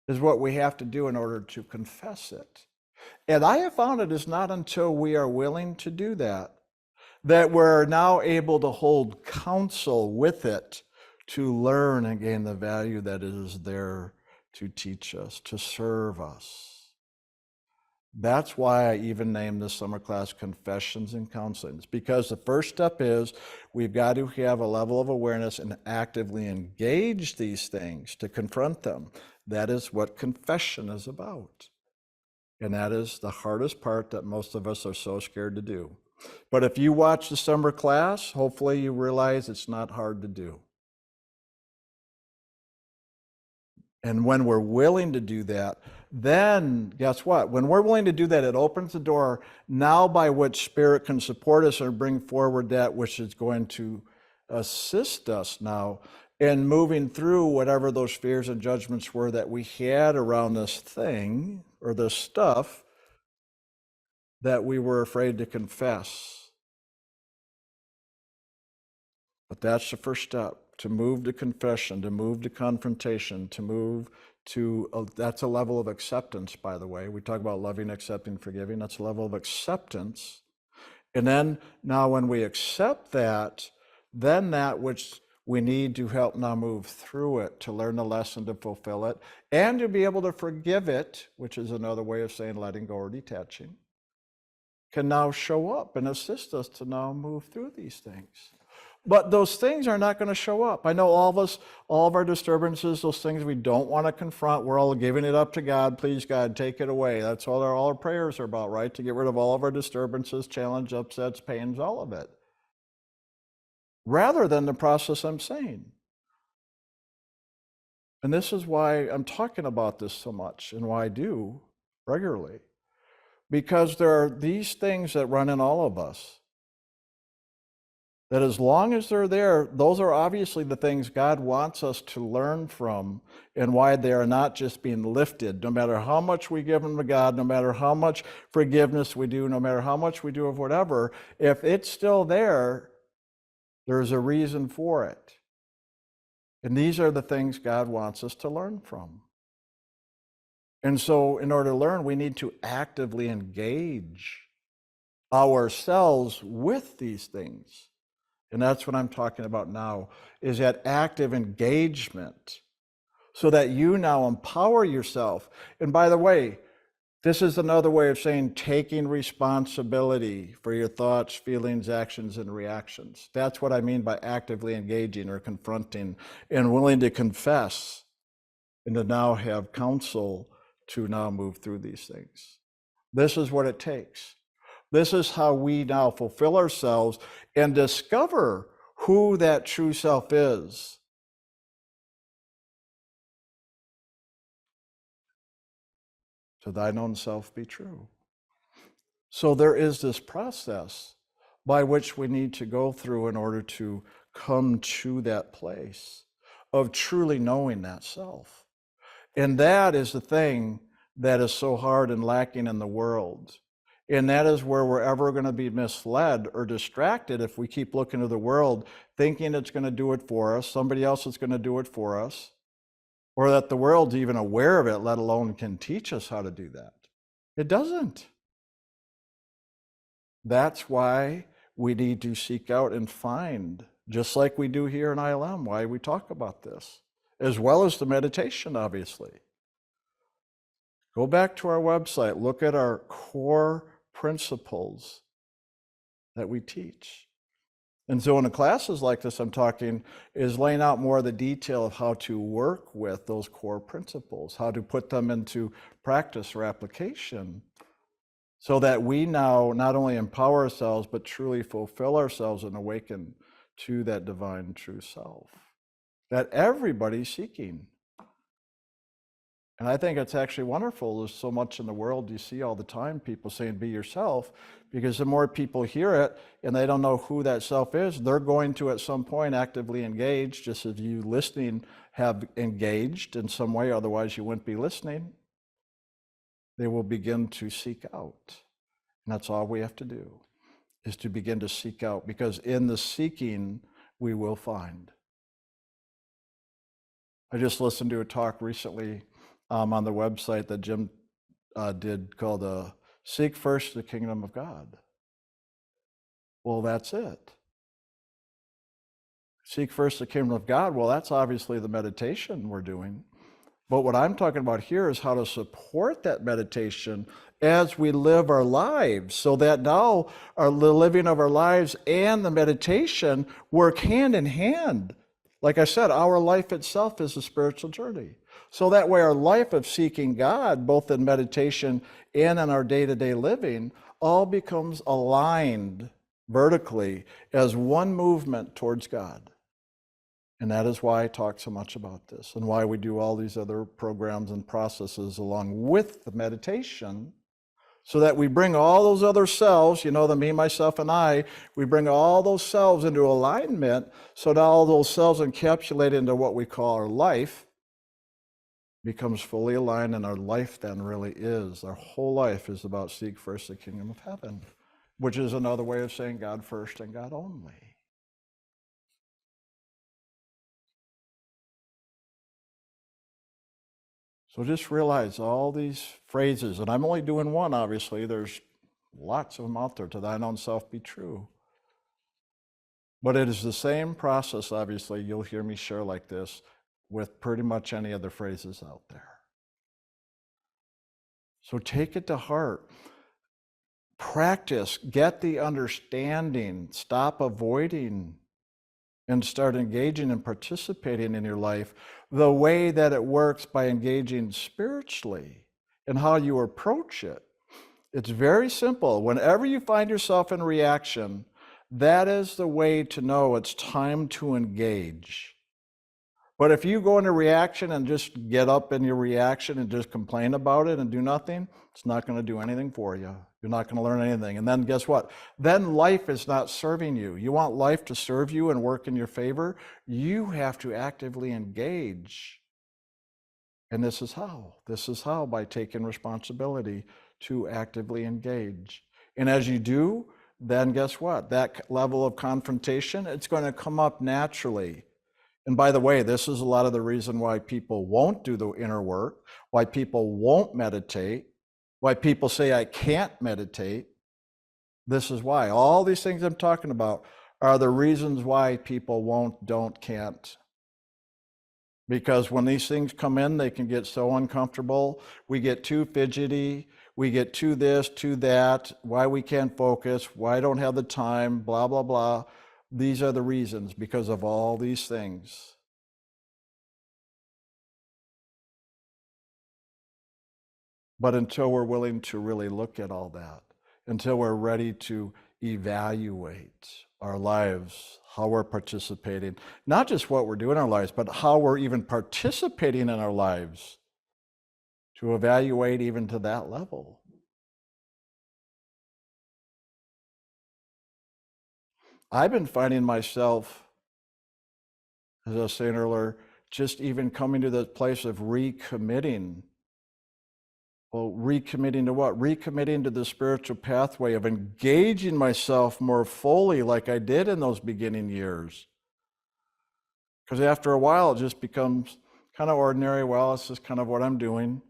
is what we have to do in order to confess it. And I have found it is not until we are willing to do that we're now able to hold counsel with it, to learn and gain the value that it is there to teach us, to serve us. That's why I even named this summer class Confessions and Counselings, because the first step is we've got to have a level of awareness and actively engage these things to confront them. That is what confession is about. And that is the hardest part that most of us are so scared to do. But if you watch the summer class, hopefully you realize it's not hard to do. And when we're willing to do that, then guess what? When we're willing to do that, it opens the door now by which Spirit can support us and bring forward that which is going to assist us now in moving through whatever those fears and judgments were that we had around this thing or this stuff that we were afraid to confess. But that's the first step, to move to confession, to move to confrontation, to move to, that's a level of acceptance, by the way. We talk about loving, accepting, forgiving. That's a level of acceptance. And then now when we accept that, then that which we need to help now move through it, to learn the lesson, to fulfill it, and to be able to forgive it, which is another way of saying letting go or detaching, can now show up and assist us to now move through these things. But those things are not going to show up. I know all of us, all of our disturbances, those things we don't want to confront, we're all giving it up to God. Please, God, take it away. That's all our prayers are about, right? To get rid of all of our disturbances, challenge, upsets, pains, all of it. Rather than the process I'm saying. And this is why I'm talking about this so much, and why I do regularly. Because there are these things that run in all of us, that as long as they're there, those are obviously the things God wants us to learn from, and why they are not just being lifted. No matter how much we give them to God, no matter how much forgiveness we do, no matter how much we do of whatever, if it's still there, there's a reason for it. And these are the things God wants us to learn from. And so in order to learn, we need to actively engage ourselves with these things. And that's what I'm talking about now, is that active engagement, so that you now empower yourself. And by the way, this is another way of saying taking responsibility for your thoughts, feelings, actions, and reactions. That's what I mean by actively engaging or confronting and willing to confess and to now have counsel to now move through these things. This is what it takes. This is how we now fulfill ourselves and discover who that true self is. To thine own self be true. So there is this process by which we need to go through in order to come to that place of truly knowing that self. And that is the thing that is so hard and lacking in the world. And that is where we're ever going to be misled or distracted if we keep looking to the world, thinking it's going to do it for us, somebody else is going to do it for us, or that the world's even aware of it, let alone can teach us how to do that. It doesn't. That's why we need to seek out and find, just like we do here in ILM, why we talk about this, as well as the meditation, obviously. Go back to our website, look at our core principles that we teach. And so in the classes like this I'm talking is laying out more of the detail of how to work with those core principles, how to put them into practice or application, so that we now not only empower ourselves, but truly fulfill ourselves and awaken to that divine true self that everybody's seeking. And I think it's actually wonderful. There's so much in the world you see all the time, people saying, be yourself, because the more people hear it and they don't know who that self is, they're going to at some point actively engage, just as you listening have engaged in some way, otherwise you wouldn't be listening. They will begin to seek out. And that's all we have to do, is to begin to seek out, because in the seeking, we will find. I just listened to a talk recently on the website that Jim did called Seek First the Kingdom of God. Well, that's it. Seek first the kingdom of God. Well, that's obviously the meditation we're doing. But what I'm talking about here is how to support that meditation as we live our lives, so that now the living of our lives and the meditation work hand in hand. Like I said, our life itself is a spiritual journey. So that way our life of seeking God, both in meditation and in our day-to-day living, all becomes aligned vertically as one movement towards God. And that is why I talk so much about this, and why we do all these other programs and processes along with the meditation, so that we bring all those other selves, the me, myself, and I, we bring all those selves into alignment, so that all those selves encapsulate into what we call our life becomes fully aligned, and our life then really is. Our whole life is about seek first the kingdom of heaven, which is another way of saying God first and God only. So just realize all these phrases, and I'm only doing one, obviously. There's lots of them out there. To thine own self be true. But it is the same process, obviously. You'll hear me share like this with pretty much any other phrases out there. So take it to heart. Practice, get the understanding, stop avoiding, and start engaging and participating in your life the way that it works by engaging spiritually and how you approach it. It's very simple. Whenever you find yourself in reaction, that is the way to know it's time to engage. But if you go into reaction and just get up in your reaction and just complain about it and do nothing, it's not going to do anything for you. You're not going to learn anything. And then guess what? Then life is not serving you. You want life to serve you and work in your favor? You have to actively engage. And this is how. This is how, by taking responsibility to actively engage. And as you do, then guess what? That level of confrontation, it's going to come up naturally. And by the way, this is a lot of the reason why people won't do the inner work, why people won't meditate, why people say, I can't meditate. This is why. All these things I'm talking about are the reasons why people won't, don't, can't. Because when these things come in, they can get so uncomfortable. We get too fidgety. We get too this, too that. Why we can't focus, why I don't have the time, blah, blah, blah. These are the reasons, because of all these things. But until we're willing to really look at all that, until we're ready to evaluate our lives, how we're participating, not just what we're doing in our lives, but how we're even participating in our lives, to evaluate even to that level. I've been finding myself As I was saying earlier, just even coming to the place of recommitting. Well, recommitting to what? Recommitting to the spiritual pathway of engaging myself more fully like I did in those beginning years. Because after a while, it just becomes kind of ordinary. Well, it's just kind of what I'm doing.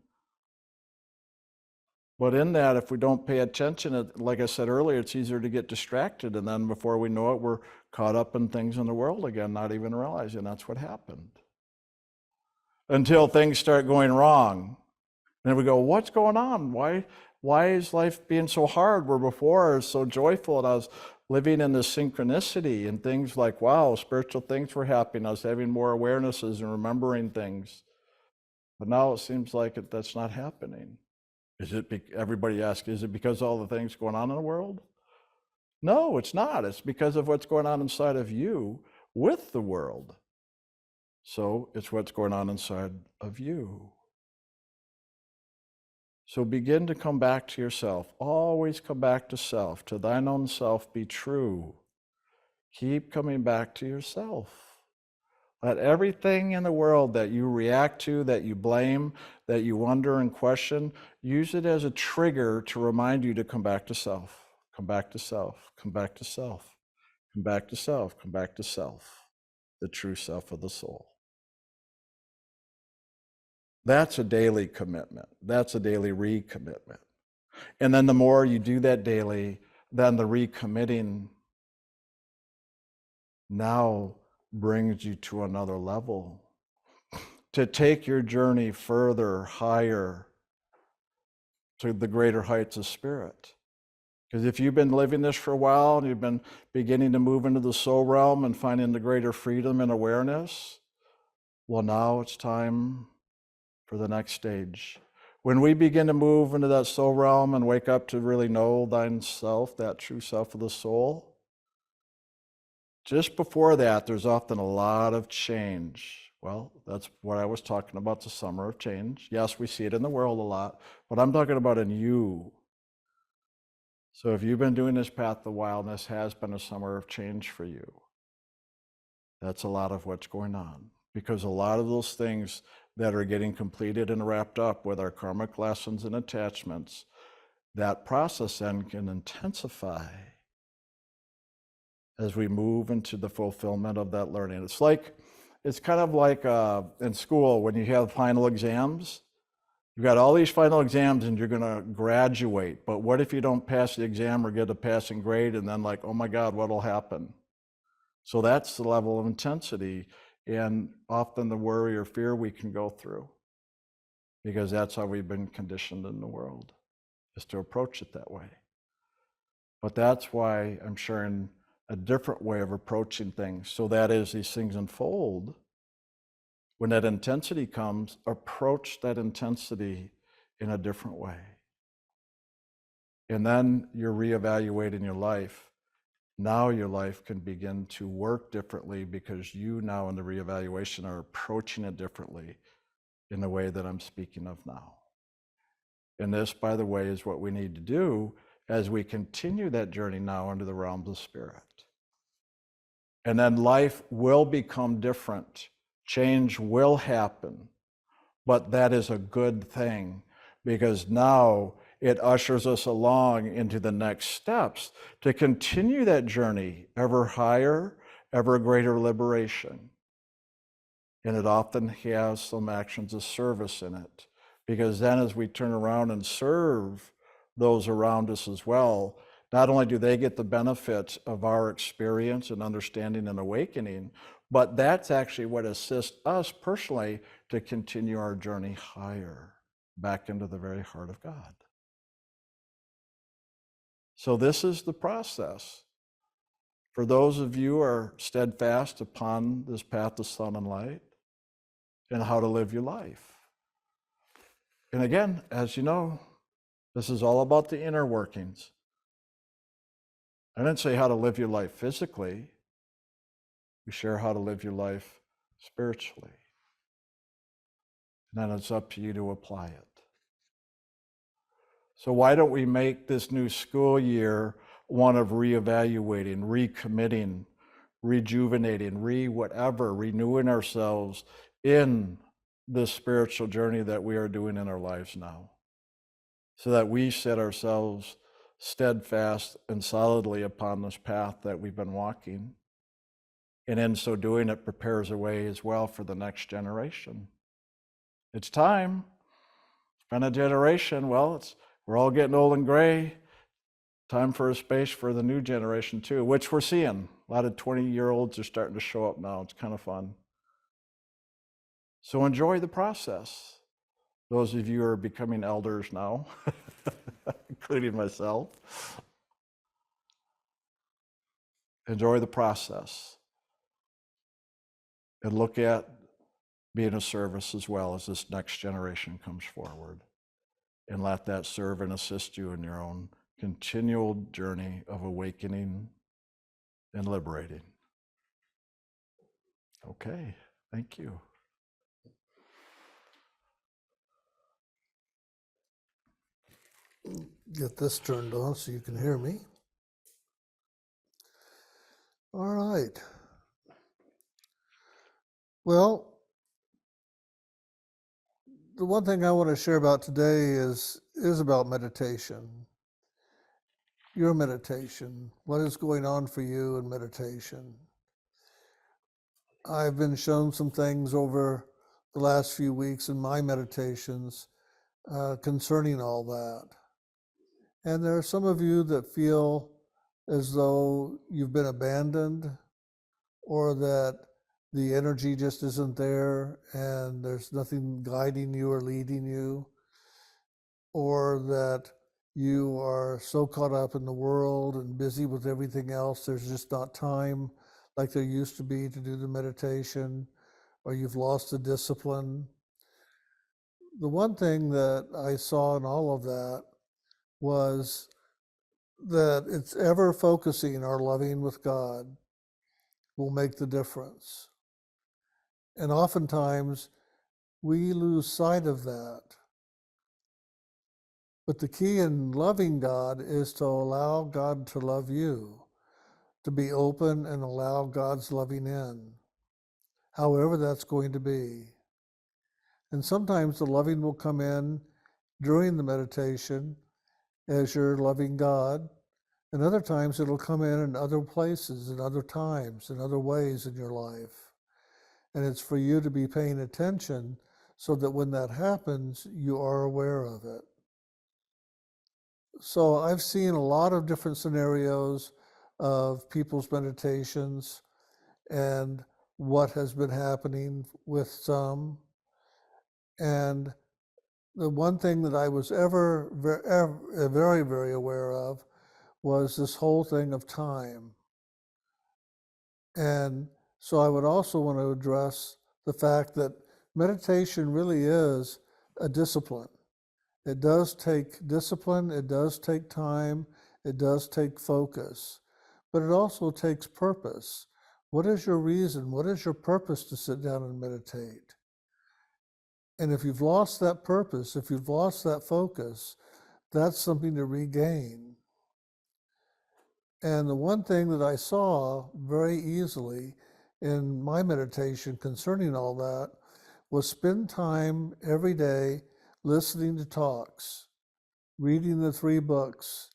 But in that, if we don't pay attention, like I said earlier, it's easier to get distracted. And then before we know it, we're caught up in things in the world again, not even realizing that's what happened. Until things start going wrong. And we go, what's going on? Why is life being so hard? Where before I was so joyful and I was living in this synchronicity and things like, wow, spiritual things were happening. I was having more awarenesses and remembering things. But now it seems like that's not happening. Everybody asks, is it because of all the things going on in the world? No, it's not. It's because of what's going on inside of you with the world. So it's what's going on inside of you. So begin to come back to yourself. Always come back to self. To thine own self be true. Keep coming back to yourself. Let everything in the world that you react to, that you blame, that you wonder and question, use it as a trigger to remind you to come back to self. Come back to self. Come back to self. Come back to self. Come back to self. The true self of the soul. That's a daily commitment. That's a daily recommitment. And then the more you do that daily, then the recommitting now brings you to another level, to take your journey further, higher, to the greater heights of spirit. Because if you've been living this for a while and you've been beginning to move into the soul realm and finding the greater freedom and awareness, well, now it's time for the next stage. When we begin to move into that soul realm and wake up to really know thine self, that true self of the soul, just before that, there's often a lot of change. Well, that's what I was talking about, the summer of change. Yes, we see it in the world a lot, but I'm talking about in you. So if you've been doing this path a while, and this has been a summer of change for you, that's a lot of what's going on. Because a lot of those things that are getting completed and wrapped up with our karmic lessons and attachments, that process then can intensify as we move into the fulfillment of that learning. It's kind of like in school when you have final exams. You've got all these final exams and you're going to graduate, but what if you don't pass the exam or get a passing grade and then like, oh my God, what'll happen? So that's the level of intensity and often the worry or fear we can go through, because that's how we've been conditioned in the world, is to approach it that way. But that's why I'm sharing a different way of approaching things. So that as these things unfold, when that intensity comes, approach that intensity in a different way. And then you're reevaluating your life. Now your life can begin to work differently because you now in the reevaluation are approaching it differently in the way that I'm speaking of now. And this, by the way, is what we need to do as we continue that journey now into the realms of spirit. And then life will become different. Change will happen. But that is a good thing, because now it ushers us along into the next steps to continue that journey ever higher, ever greater liberation. And it often has some actions of service in it, because then as we turn around and serve those around us as well, not only do they get the benefit of our experience and understanding and awakening, but that's actually what assists us personally to continue our journey higher, back into the very heart of God. So this is the process. For those of you who are steadfast upon this path of sun and light and how to live your life. And again, as you know, this is all about the inner workings. I didn't say how to live your life physically. We share how to live your life spiritually. And then it's up to you to apply it. So why don't we make this new school year one of reevaluating, recommitting, rejuvenating, renewing ourselves in this spiritual journey that we are doing in our lives now, so that we set ourselves steadfast and solidly upon this path that we've been walking. And in so doing, it prepares a way as well for the next generation. It's time. It's been a generation. Well, we're all getting old and gray. Time for a space for the new generation too, which we're seeing. A lot of 20-year-olds are starting to show up now. It's kind of fun. So enjoy the process. Those of you who are becoming elders now, including myself, enjoy the process. And look at being of service as well as this next generation comes forward. And let that serve and assist you in your own continual journey of awakening and liberating. Okay, thank you. Get this turned on so you can hear me. All right. Well, the one thing I want to share about today is about meditation. Your meditation. What is going on for you in meditation? I've been shown some things over the last few weeks in my meditations concerning all that. And there are some of you that feel as though you've been abandoned, or that the energy just isn't there and there's nothing guiding you or leading you, or that you are so caught up in the world and busy with everything else, there's just not time like there used to be to do the meditation, or you've lost the discipline. The one thing that I saw in all of that was that it's ever focusing our loving with God will make the difference. And oftentimes we lose sight of that. But the key in loving God is to allow God to love you, to be open and allow God's loving in, however that's going to be. And sometimes the loving will come in during the meditation as you're loving God, and other times it'll come in other places, in other times, in other ways in your life. And it's for you to be paying attention so that when that happens, you are aware of it. So I've seen a lot of different scenarios of people's meditations and what has been happening with some. And the one thing that I was ever very, very aware of was this whole thing of time. And so I would also want to address the fact that meditation really is a discipline. It does take discipline, it does take time, it does take focus, but it also takes purpose. What is your reason? What is your purpose to sit down and meditate? And if you've lost that purpose, if you've lost that focus, that's something to regain. And the one thing that I saw very easily in my meditation concerning all that was spend time every day listening to talks, reading the 3 books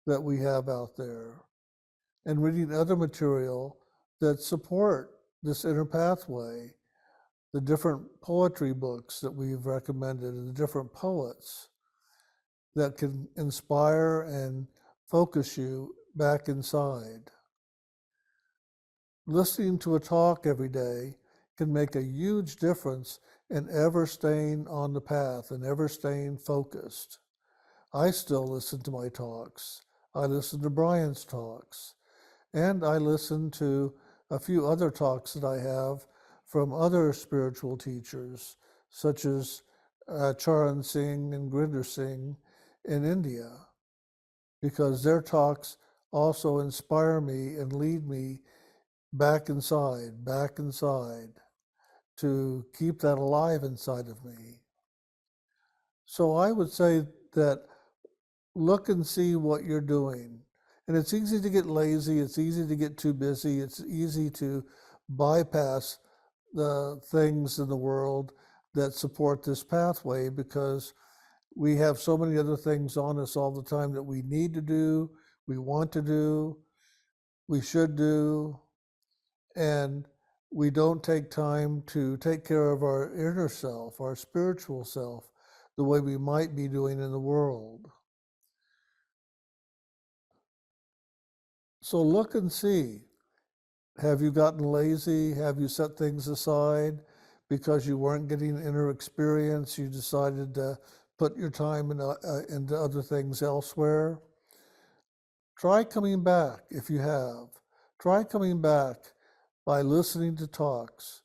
that we have out there, and reading other material that support this inner pathway, the different poetry books that we've recommended and the different poets that can inspire and focus you back inside. Listening to a talk every day can make a huge difference in ever staying on the path and ever staying focused. I still listen to my talks. I listen to Brian's talks. And I listen to a few other talks that I have from other spiritual teachers, such as Charan Singh and Grinder Singh in India, because their talks also inspire me and lead me back inside, to keep that alive inside of me. So I would say that look and see what you're doing. And it's easy to get lazy, it's easy to get too busy, it's easy to bypass the things in the world that support this pathway because we have so many other things on us all the time that we need to do, we want to do, we should do, and we don't take time to take care of our inner self, our spiritual self, the way we might be doing in the world. So look and see. Have you gotten lazy? Have you set things aside because you weren't getting inner experience? You decided to put your time into other things elsewhere? Try coming back if you have. Try coming back by listening to talks,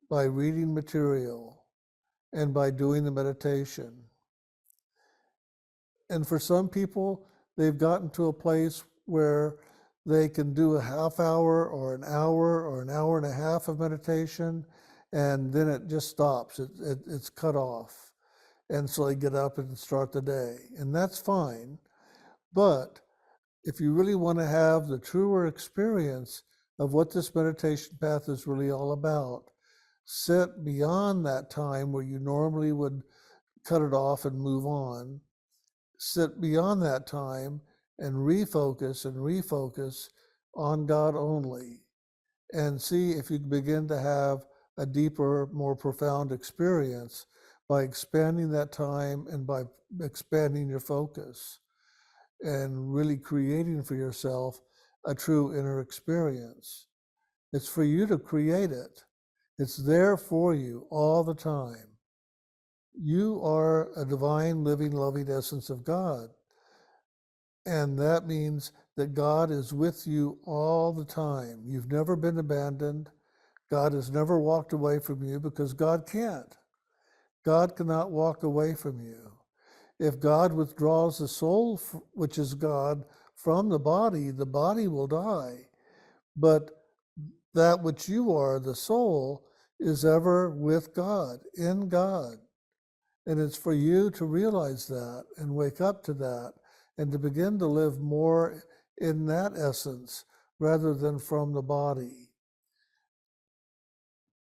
by reading material, and by doing the meditation. And for some people, they've gotten to a place where they can do a half hour or an hour and a half of meditation, and then it just stops. It's cut off. And so they get up and start the day. And that's fine. But if you really want to have the truer experience of what this meditation path is really all about, sit beyond that time where you normally would cut it off and move on. Sit beyond that time and refocus on God only, and see if you can begin to have a deeper, more profound experience by expanding that time and by expanding your focus and really creating for yourself a true inner experience. It's for you to create it. It's there for you all the time. You are a divine, living, loving essence of God. And that means that God is with you all the time. You've never been abandoned. God has never walked away from you because God can't. God cannot walk away from you. If God withdraws the soul, which is God, from the body will die. But that which you are, the soul, is ever with God, in God. And it's for you to realize that and wake up to that and to begin to live more in that essence rather than from the body.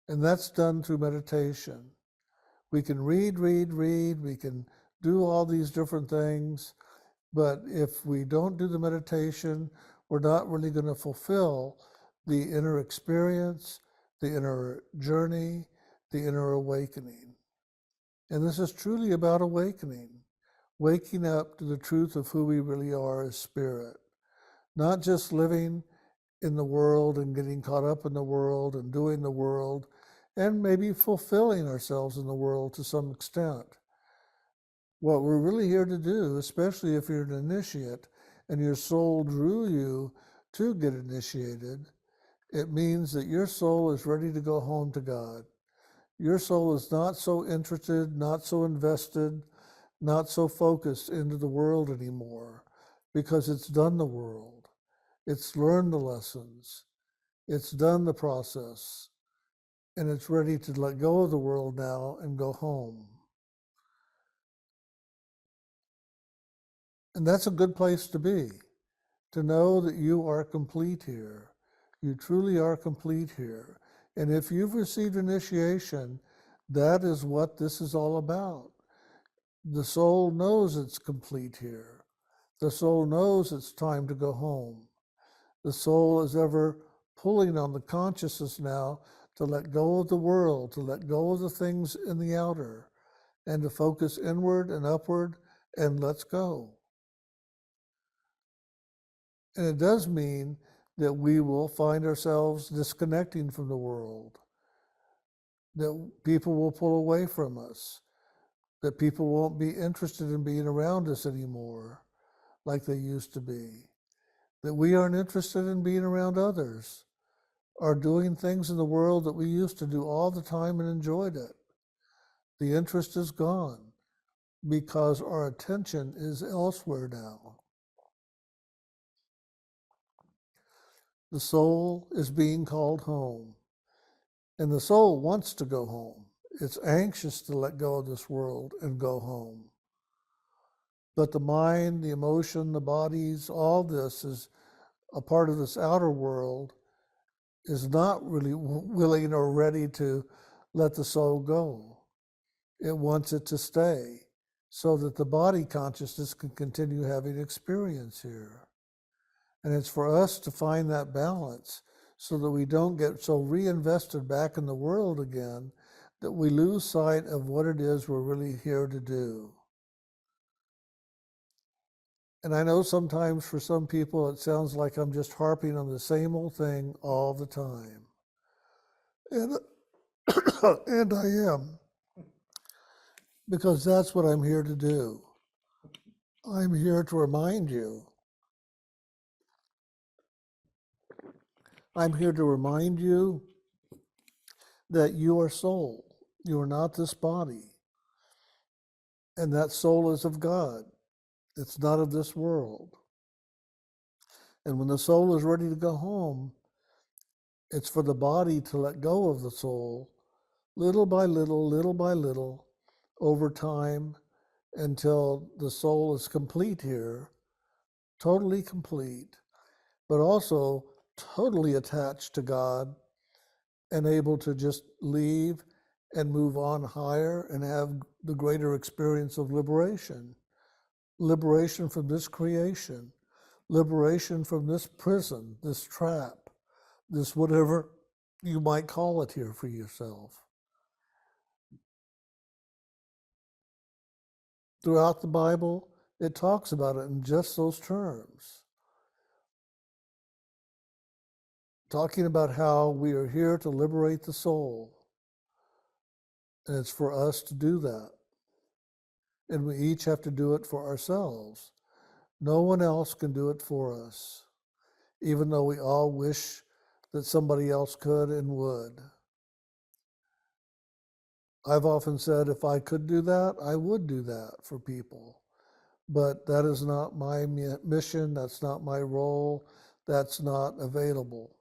And that's done through meditation. We can read, we can do all these different things, but if we don't do the meditation, we're not really going to fulfill the inner experience, the inner journey, the inner awakening. And this is truly about awakening, waking up to the truth of who we really are as spirit, not just living in the world and getting caught up in the world and doing the world and maybe fulfilling ourselves in the world to some extent. What we're really here to do, especially if you're an initiate and your soul drew you to get initiated, it means that your soul is ready to go home to God. Your soul is not so interested, not so invested, not so focused into the world anymore because it's done the world. It's learned the lessons. It's done the process. And it's ready to let go of the world now and go home. And that's a good place to be, to know that you are complete here. You truly are complete here. And if you've received initiation, that is what this is all about. The soul knows it's complete here. The soul knows it's time to go home. The soul is ever pulling on the consciousness now to let go of the world, to let go of the things in the outer, and to focus inward and upward and let's go. And it does mean that we will find ourselves disconnecting from the world, that people will pull away from us, that people won't be interested in being around us anymore like they used to be, that we aren't interested in being around others or doing things in the world that we used to do all the time and enjoyed it. The interest is gone because our attention is elsewhere now. The soul is being called home, and the soul wants to go home. It's anxious to let go of this world and go home. But the mind, the emotion, the bodies, all this is a part of this outer world, is not really willing or ready to let the soul go. It wants it to stay so that the body consciousness can continue having experience here. And it's for us to find that balance so that we don't get so reinvested back in the world again that we lose sight of what it is we're really here to do. And I know sometimes for some people it sounds like I'm just harping on the same old thing all the time. And, and I am, because that's what I'm here to do. I'm here to remind you. I'm here to remind you that you are soul. You are not this body. And that soul is of God. It's not of this world. And when the soul is ready to go home, it's for the body to let go of the soul little by little, over time, until the soul is complete here, totally complete, but also totally attached to God and able to just leave and move on higher and have the greater experience of liberation. Liberation from this creation, liberation from this prison, this trap, this whatever you might call it here for yourself. Throughout the Bible, it talks about it in just those terms. Talking about how we are here to liberate the soul. And it's for us to do that. And we each have to do it for ourselves. No one else can do it for us, even though we all wish that somebody else could and would. I've often said if I could do that, I would do that for people. But that is not my mission, that's not my role, that's not available.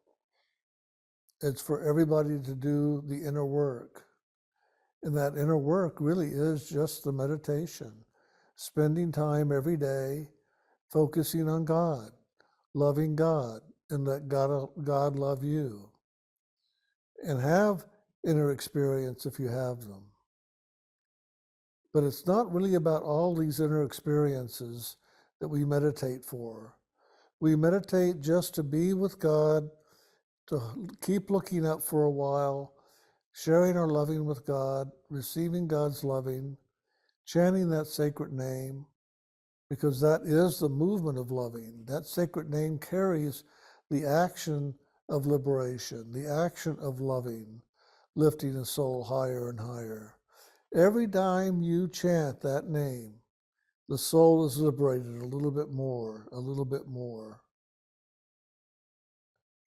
It's for everybody to do the inner work. And that inner work really is just the meditation, spending time every day focusing on God, loving God, and let God love you. And have inner experience if you have them. But it's not really about all these inner experiences that we meditate for. We meditate just to be with God, to keep looking up for a while, sharing our loving with God, receiving God's loving, chanting that sacred name, because that is the movement of loving. That sacred name carries the action of liberation, the action of loving, lifting a soul higher and higher. Every time you chant that name, the soul is liberated a little bit more, a little bit more.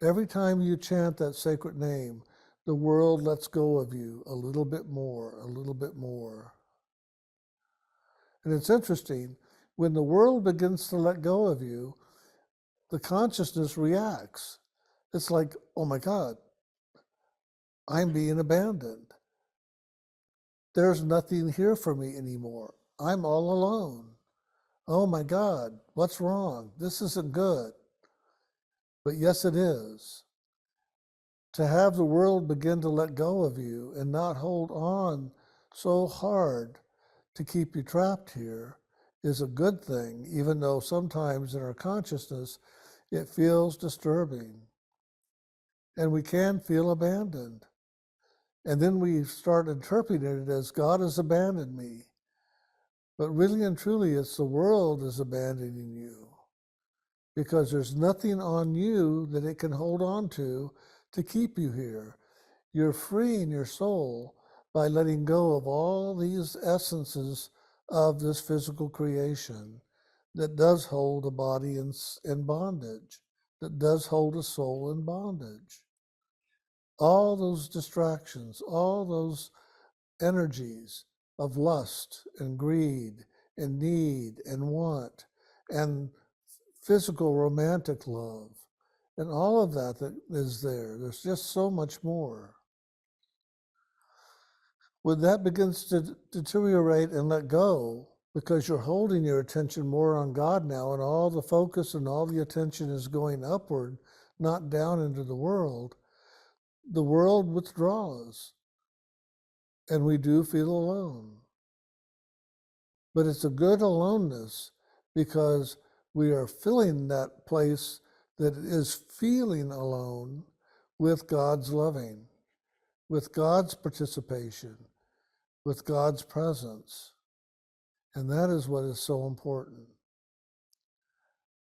Every time you chant that sacred name, the world lets go of you a little bit more, a little bit more. And it's interesting, when the world begins to let go of you, the consciousness reacts. It's like, oh my God, I'm being abandoned. There's nothing here for me anymore. I'm all alone. Oh my God, what's wrong? This isn't good. But yes, it is. To have the world begin to let go of you and not hold on so hard to keep you trapped here is a good thing, even though sometimes in our consciousness it feels disturbing. And we can feel abandoned. And then we start interpreting it as God has abandoned me. But really and truly, it's the world is abandoning you, because there's nothing on you that it can hold on to keep you here. You're freeing your soul by letting go of all these essences of this physical creation that does hold a body in bondage, that does hold a soul in bondage. All those distractions, all those energies of lust and greed and need and want and physical romantic love and all of that is there. There's just so much more. When that begins to deteriorate and let go, because you're holding your attention more on God now, and all the focus and all the attention is going upward, not down into the world withdraws, and we do feel alone. But it's a good aloneness because we are filling that place that is feeling alone with God's loving, with God's participation, with God's presence. And that is what is so important.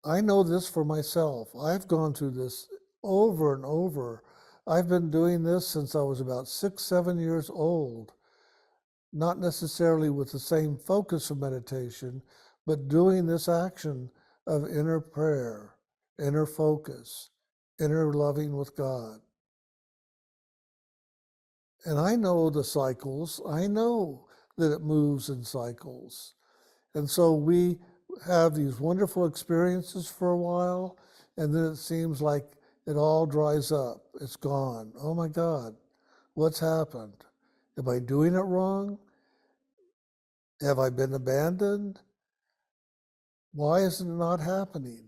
I know this for myself. I've gone through this over and over. I've been doing this since I was about 6, 7 years old. Not necessarily with the same focus of meditation, but doing this action of inner prayer, inner focus, inner loving with God. And I know the cycles. I know that it moves in cycles. And so we have these wonderful experiences for a while, and then it seems like it all dries up. It's gone. Oh my God, what's happened? Am I doing it wrong? Have I been abandoned? Why is it not happening?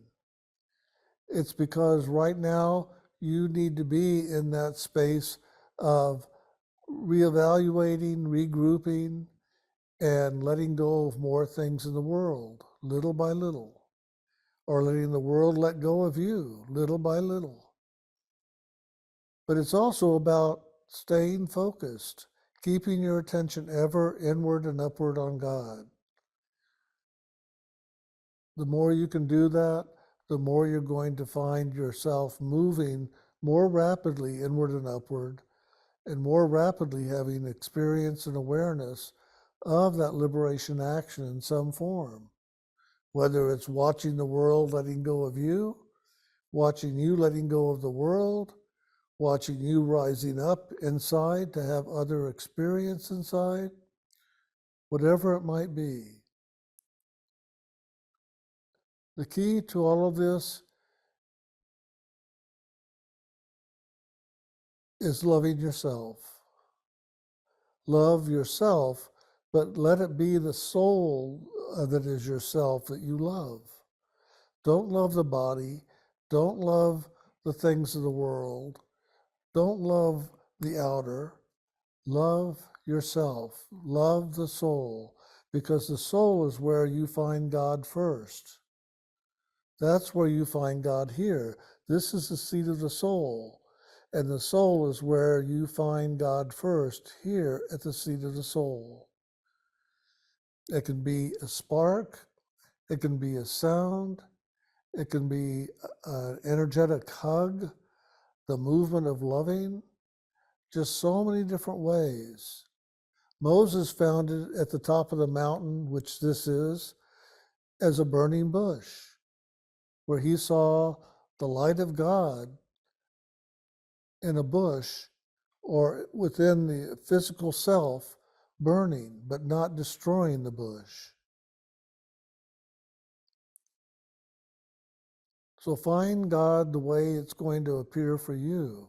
It's because right now you need to be in that space of reevaluating, regrouping, and letting go of more things in the world, little by little, or letting the world let go of you, little by little. But it's also about staying focused, keeping your attention ever inward and upward on God. The more you can do that, the more you're going to find yourself moving more rapidly inward and upward, and more rapidly having experience and awareness of that liberation action in some form. Whether it's watching the world letting go of you, watching you letting go of the world, watching you rising up inside to have other experience inside, whatever it might be. The key to all of this is loving yourself. Love yourself, but let it be the soul that is yourself that you love. Don't love the body. Don't love the things of the world. Don't love the outer. Love yourself. Love the soul, because the soul is where you find God first. That's where you find God here. This is the seat of the soul. And the soul is where you find God first, here at the seat of the soul. It can be a spark. It can be a sound. It can be an energetic hug, the movement of loving, just so many different ways. Moses found it at the top of the mountain, which this is, as a burning bush, where he saw the light of God in a bush or within the physical self burning, but not destroying the bush. So find God the way it's going to appear for you.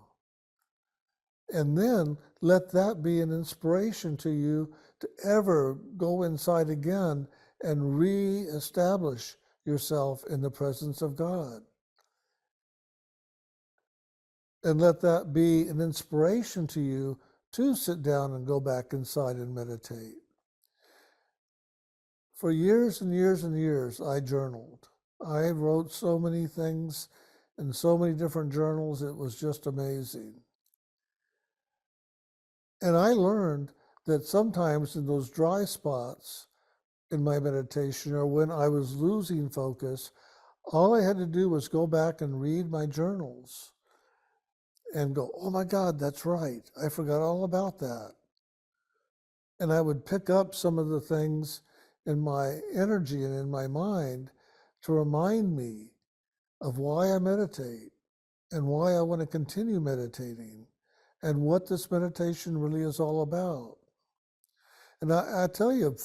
And then let that be an inspiration to you to ever go inside again and re-establish yourself in the presence of God. And let that be an inspiration to you to sit down and go back inside and meditate. For years and years and years, I journaled. I wrote so many things in so many different journals, it was just amazing. And I learned that sometimes in those dry spots in my meditation, or when I was losing focus, all I had to do was go back and read my journals and go, oh my God, that's right. I forgot all about that. And I would pick up some of the things in my energy and in my mind to remind me of why I meditate and why I want to continue meditating and what this meditation really is all about. And I tell you,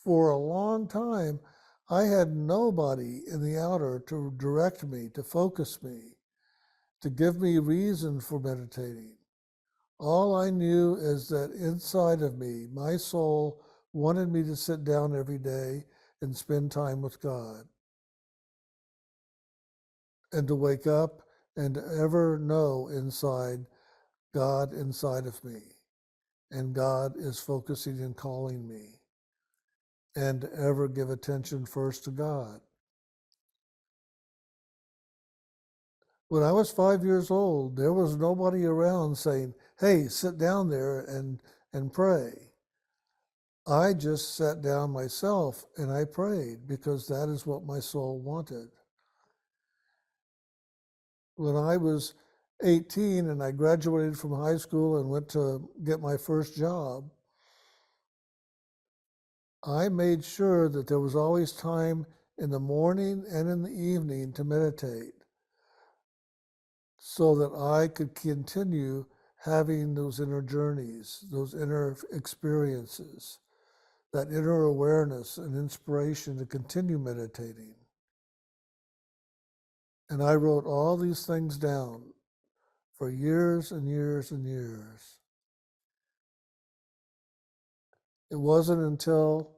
for a long time, I had nobody in the outer to direct me, to focus me, to give me reason for meditating. All I knew is that inside of me, my soul wanted me to sit down every day and spend time with God. And to wake up and to ever know inside God inside of me. And God is focusing and calling me. And to ever give attention first to God. When I was 5 years old, there was nobody around saying, hey, sit down there and pray. I just sat down myself and I prayed because that is what my soul wanted. When I was 18 and I graduated from high school and went to get my first job, I made sure that there was always time in the morning and in the evening to meditate so that I could continue having those inner journeys, those inner experiences, that inner awareness and inspiration to continue meditating. And I wrote all these things down for years and years and years. It wasn't until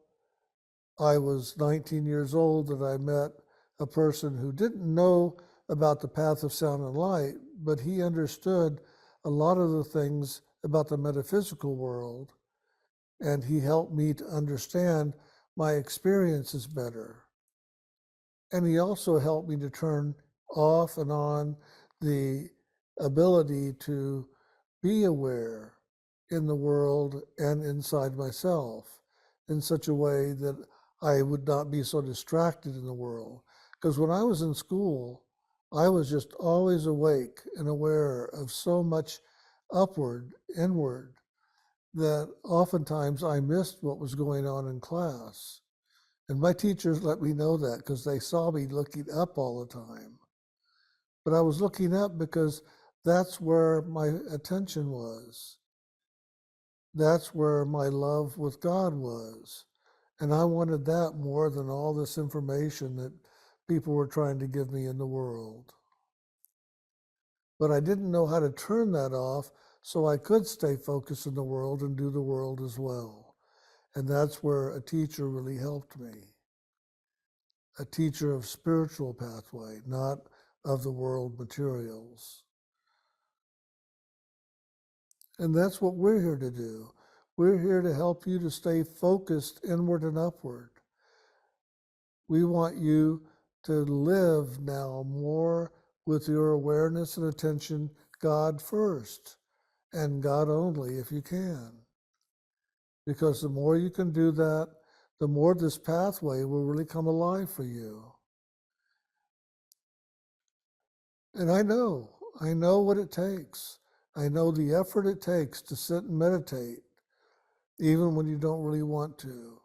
I was 19 years old that I met a person who didn't know about the path of sound and light, but he understood a lot of the things about the metaphysical world, and he helped me to understand my experiences better. And he also helped me to turn off and on the ability to be aware in the world and inside myself in such a way that I would not be so distracted in the world. Because when I was in school, I was just always awake and aware of so much upward, inward, that oftentimes I missed what was going on in class. And my teachers let me know that because they saw me looking up all the time. But I was looking up because that's where my attention was. That's where my love with God was. And I wanted that more than all this information that people were trying to give me in the world. But I didn't know how to turn that off so I could stay focused in the world and do the world as well. And that's where a teacher really helped me. A teacher of spiritual pathway, not of the world materials. And that's what we're here to do. We're here to help you to stay focused inward and upward. We want you to live now more with your awareness and attention God first, and God only if you can. Because the more you can do that, the more this pathway will really come alive for you. And I know what it takes. I know the effort it takes to sit and meditate, even when you don't really want to,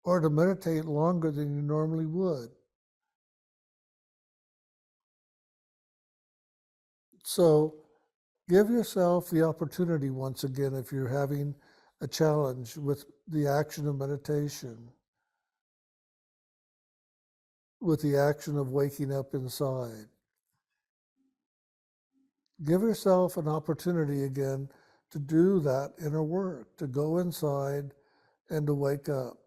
or to meditate longer than you normally would. So give yourself the opportunity once again, if you're having a challenge with the action of meditation, with the action of waking up inside. Give yourself an opportunity again to do that inner work, to go inside and to wake up.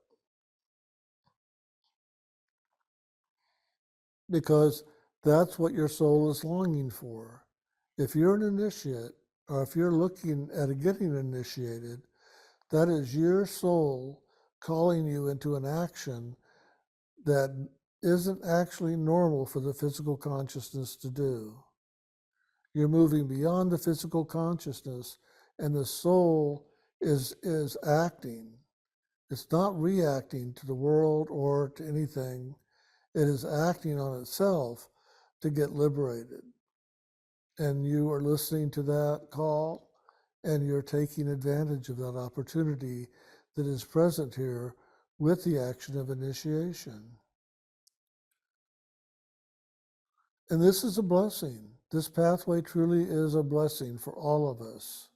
Because that's what your soul is longing for. If you're an initiate, or if you're looking at getting initiated, that is your soul calling you into an action that isn't actually normal for the physical consciousness to do. You're moving beyond the physical consciousness, and the soul is acting. It's not reacting to the world or to anything. It is acting on itself to get liberated. And you are listening to that call, and you're taking advantage of that opportunity that is present here with the action of initiation. And this is a blessing. This pathway truly is a blessing for all of us.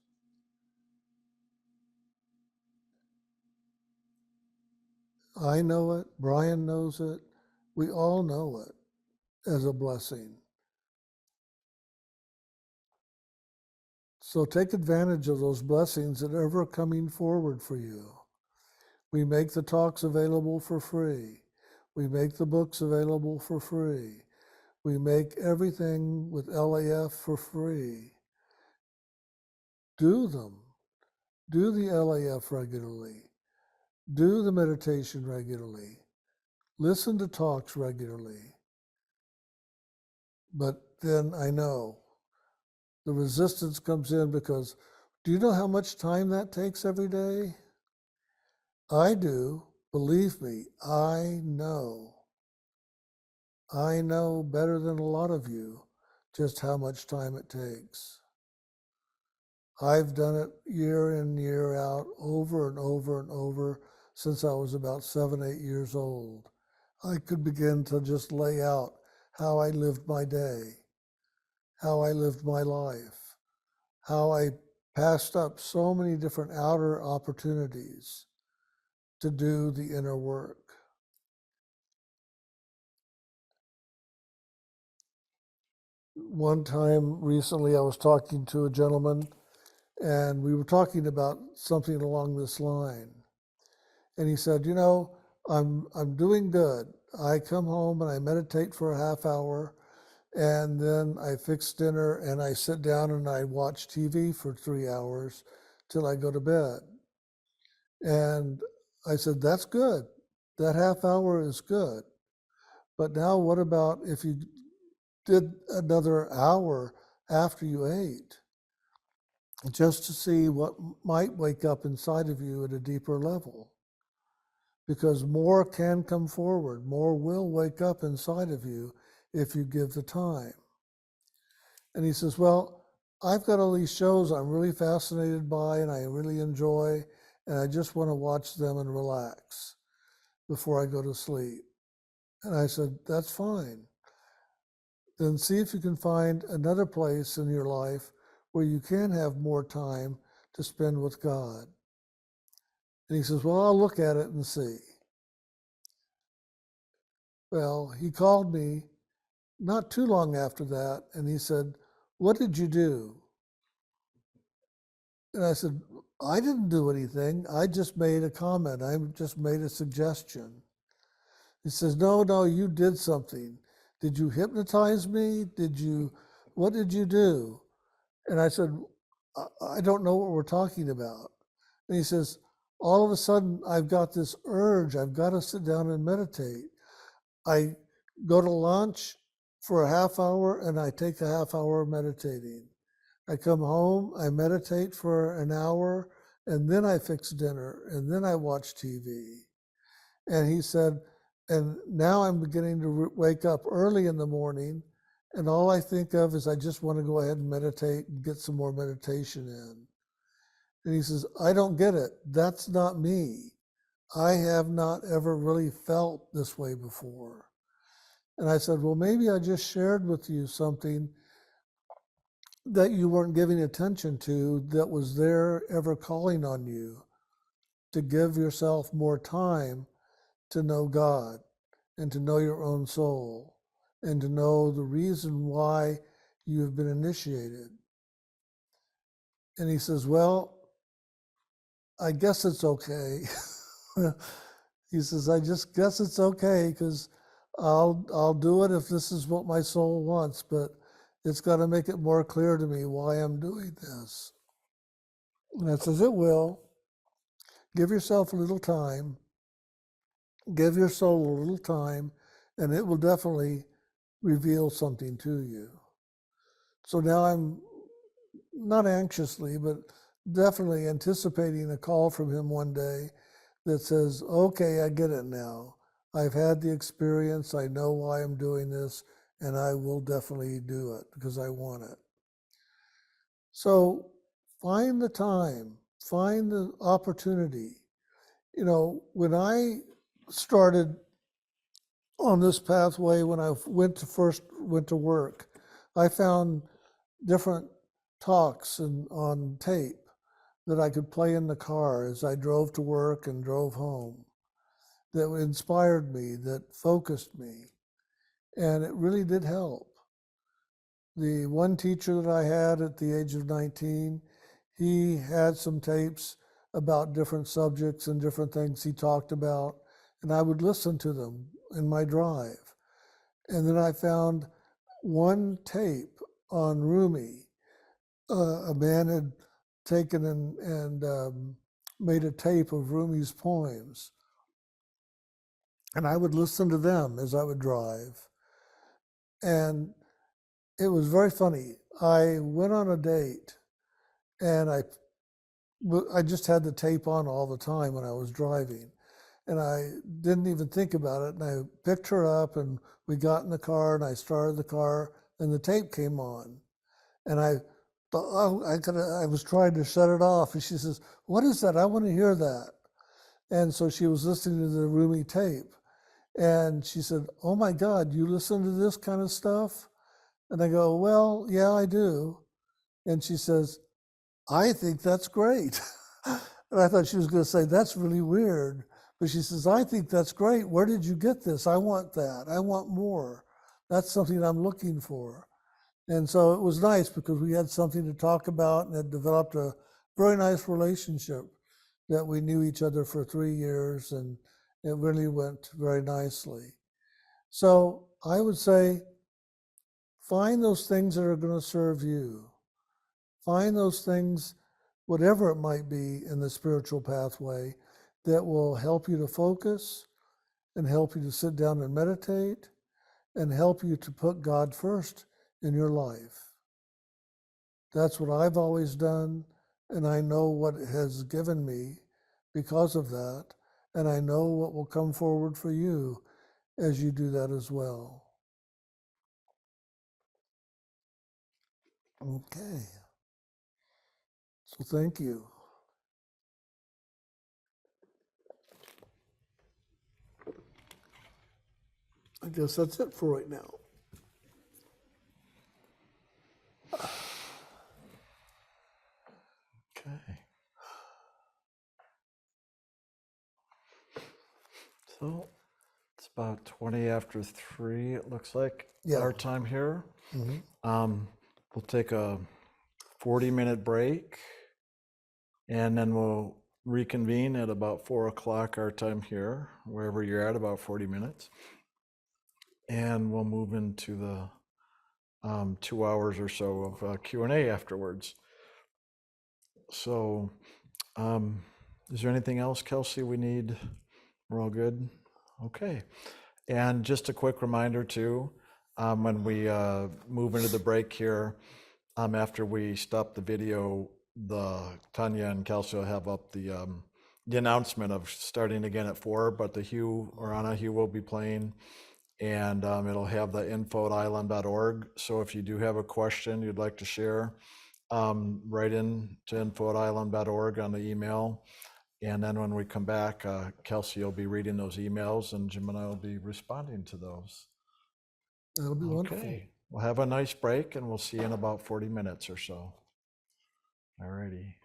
I know it, Brian knows it, we all know it as a blessing. So take advantage of those blessings that are ever coming forward for you. We make the talks available for free. We make the books available for free. We make everything with LAF for free. Do them. Do the LAF regularly. Do the meditation regularly. Listen to talks regularly. But then I know the resistance comes in because do you know how much time that takes every day? I do. Believe me, I know. I know better than a lot of you just how much time it takes. I've done it year in, year out, over and over and over since I was about 7, 8 years old. I could begin to just lay out how I lived my day, how I lived my life, how I passed up so many different outer opportunities to do the inner work. One time recently, I was talking to a gentleman, and we were talking about something along this line. And he said, you know, I'm doing good. I come home and I meditate for a half hour, and then I fix dinner and I sit down and I watch TV for 3 hours till I go to bed. And I said, that's good. That half hour is good. But now what about if you did another hour after you ate, just to see what might wake up inside of you at a deeper level? Because more can come forward, more will wake up inside of you if you give the time. And he says, well, I've got all these shows I'm really fascinated by and I really enjoy, and I just want to watch them and relax before I go to sleep. And I said, that's fine. Then see if you can find another place in your life where you can have more time to spend with God. And he says, well, I'll look at it and see. Well, he called me not too long after that, and he said, what did you do? And I said, I didn't do anything. I just made a comment. I just made a suggestion. He says, no, you did something. Did you hypnotize me? What did you do? And I said, I don't know what we're talking about. And he says, all of a sudden, I've got this urge. I've got to sit down and meditate. I go to lunch for a half hour and I take a half hour meditating. I come home, I meditate for an hour, and then I fix dinner, and then I watch TV. And he said, and now I'm beginning to wake up early in the morning, and all I think of is I just want to go ahead and meditate and get some more meditation in. And he says, I don't get it. That's not me. I have not ever really felt this way before. And I said, well, maybe I just shared with you something that you weren't giving attention to that was there ever calling on you to give yourself more time to know God and to know your own soul and to know the reason why you have been initiated. And he says, well, I guess it's okay. He says, I just guess it's okay because I'll do it if this is what my soul wants, but it's got to make it more clear to me why I'm doing this. And I says, it will. Give yourself a little time. Give your soul a little time, and it will definitely reveal something to you. So now I'm not anxiously, but definitely anticipating a call from him one day that says, okay, I get it now. I've had the experience. I know why I'm doing this, and I will definitely do it because I want it. So find the time, find the opportunity. You know, when I started on this pathway, when I first went to work, I found different talks on tape that I could play in the car as I drove to work and drove home that inspired me, that focused me. And it really did help. The one teacher that I had at the age of 19, he had some tapes about different subjects and different things he talked about, and I would listen to them in my drive. And then I found one tape on Rumi. A man had taken and made a tape of Rumi's poems. And I would listen to them as I would drive. And it was very funny. I went on a date and I just had the tape on all the time when I was driving. And I didn't even think about it. And I picked her up and we got in the car and I started the car and the tape came on. And I thought, oh, I was trying to shut it off. And she says, "What is that? I want to hear that." And so she was listening to the Rumi tape. And she said, "Oh my God, you listen to this kind of stuff?" And I go, "Well, yeah, I do." And she says, "I think that's great." And I thought she was going to say, "That's really weird." But she says, "I think that's great. Where did you get this? I want that. I want more. That's something I'm looking for." And so it was nice because we had something to talk about and had developed a very nice relationship that we knew each other for 3 years, and it really went very nicely. So I would say, find those things that are going to serve you. Find those things, whatever it might be in the spiritual pathway, that will help you to focus and help you to sit down and meditate and help you to put God first in your life. That's what I've always done, and I know what it has given me because of that, and I know what will come forward for you as you do that as well. Okay. So thank you. I guess that's it for right now. Okay. So it's about 20 after 3, it looks like, our time here. We'll take a 40-minute break, and then we'll reconvene at about 4 o'clock our time here, wherever you're at, about 40 minutes. And we'll move into the 2 hours or so of Q&A afterwards. So is there anything else, Kelsey, we need? We're all good? Okay. And just a quick reminder too, when we move into the break here, after we stop the video, Tanya and Kelsey will have up the announcement of starting again at 4, but the Hugh will be playing, and it'll have the info@island.org. So if you do have a question you'd like to share, write in to info@island.org on the email. And then when we come back, Kelsey will be reading those emails and Jim and I will be responding to those. That'll be wonderful. Okay, we'll have a nice break and we'll see you in about 40 minutes or so. All righty.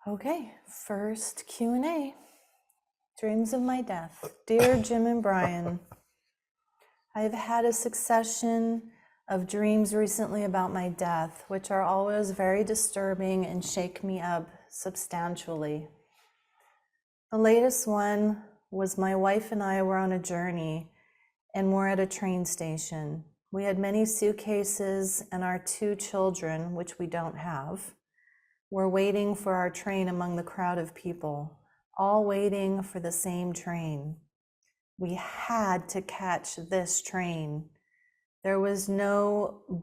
Okay, first Q&A. Dreams of my death. Dear Jim and Brian, I've had a succession of dreams recently about my death, which are always very disturbing and shake me up substantially. The latest one was my wife and I were on a journey and we're at a train station. We had many suitcases and our 2 children, which we don't have, were waiting for our train among the crowd of people, all waiting for the same train. We had to catch this train. There was no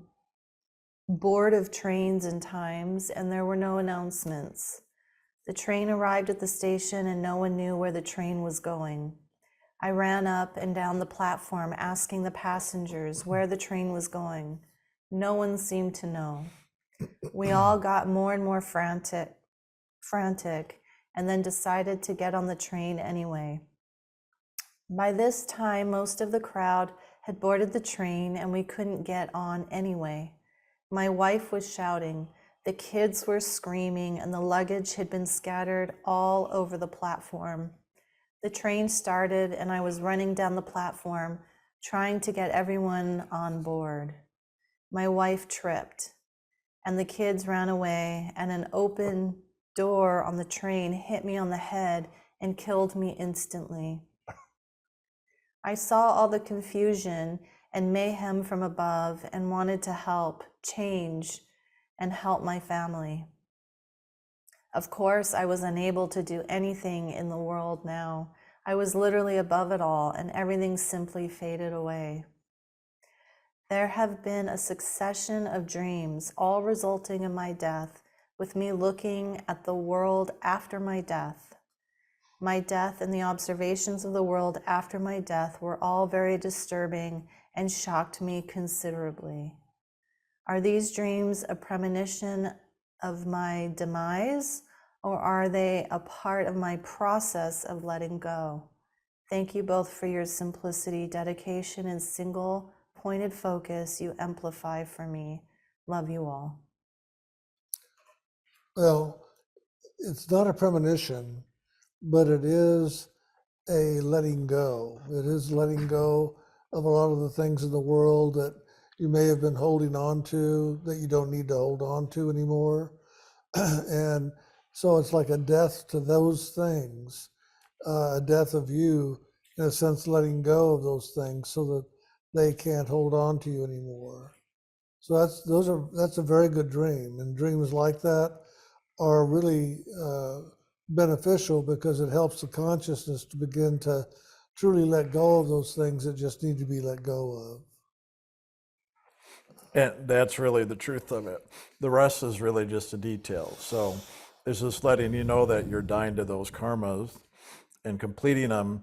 board of trains and times, and there were no announcements. The train arrived at the station and no one knew where the train was going. I ran up and down the platform asking the passengers where the train was going. No one seemed to know. We all got more and more frantic, and then decided to get on the train anyway. By this time, most of the crowd had boarded the train and we couldn't get on anyway. My wife was shouting, the kids were screaming, and the luggage had been scattered all over the platform. The train started and I was running down the platform, trying to get everyone on board. My wife tripped, and the kids ran away, and an open door on the train hit me on the head and killed me instantly. I saw all the confusion and mayhem from above and wanted to help, change, and help my family. Of course, I was unable to do anything in the world now. I was literally above it all, and everything simply faded away. There have been a succession of dreams, all resulting in my death, with me looking at the world after my death. My death and the observations of the world after my death were all very disturbing and shocked me considerably. Are these dreams a premonition of my demise, or are they a part of my process of letting go? Thank you both for your simplicity, dedication, and single-pointed focus you amplify for me. Love you all. Well, it's not a premonition, but it is a letting go. It is letting go of a lot of the things in the world that you may have been holding on to that you don't need to hold on to anymore. And so it's like a death to those things, a death of you, in a sense, letting go of those things so that they can't hold on to you anymore. So that's a very good dream, and dreams like that are really beneficial because it helps the consciousness to begin to truly let go of those things that just need to be let go of. And that's really the truth of it. The rest is really just a detail. So it's just letting you know that you're dying to those karmas and completing them.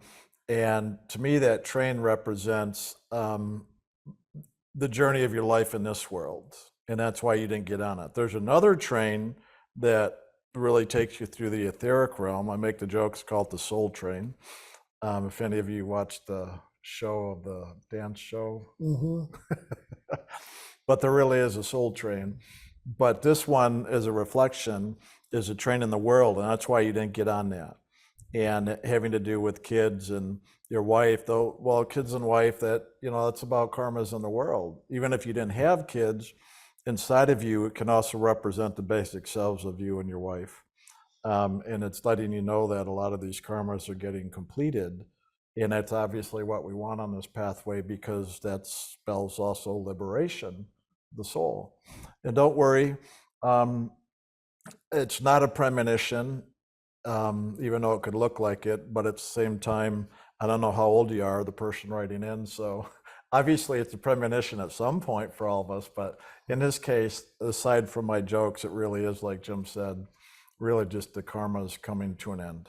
And to me, that train represents the journey of your life in this world. And that's why you didn't get on it. There's another train that really takes you through the etheric realm. I make the jokes called the soul train. If any of you watched the show of the dance show, but there really is a soul train. But this one is a reflection, is a train in the world, and that's why you didn't get on that. And having to do with kids and your wife, though, well, kids and wife, that, you know, that's about karmas in the world. Even if you didn't have kids, inside of you, it can also represent the basic selves of you and your wife. And it's letting you know that a lot of these karmas are getting completed. And that's obviously what we want on this pathway, because that spells also liberation, the soul. And don't worry, it's not a premonition, even though it could look like it, but at the same time, I don't know how old you are, the person writing in, so obviously it's a premonition at some point for all of us, but in this case, aside from my jokes, it really is, like Jim said, really just the karma is coming to an end.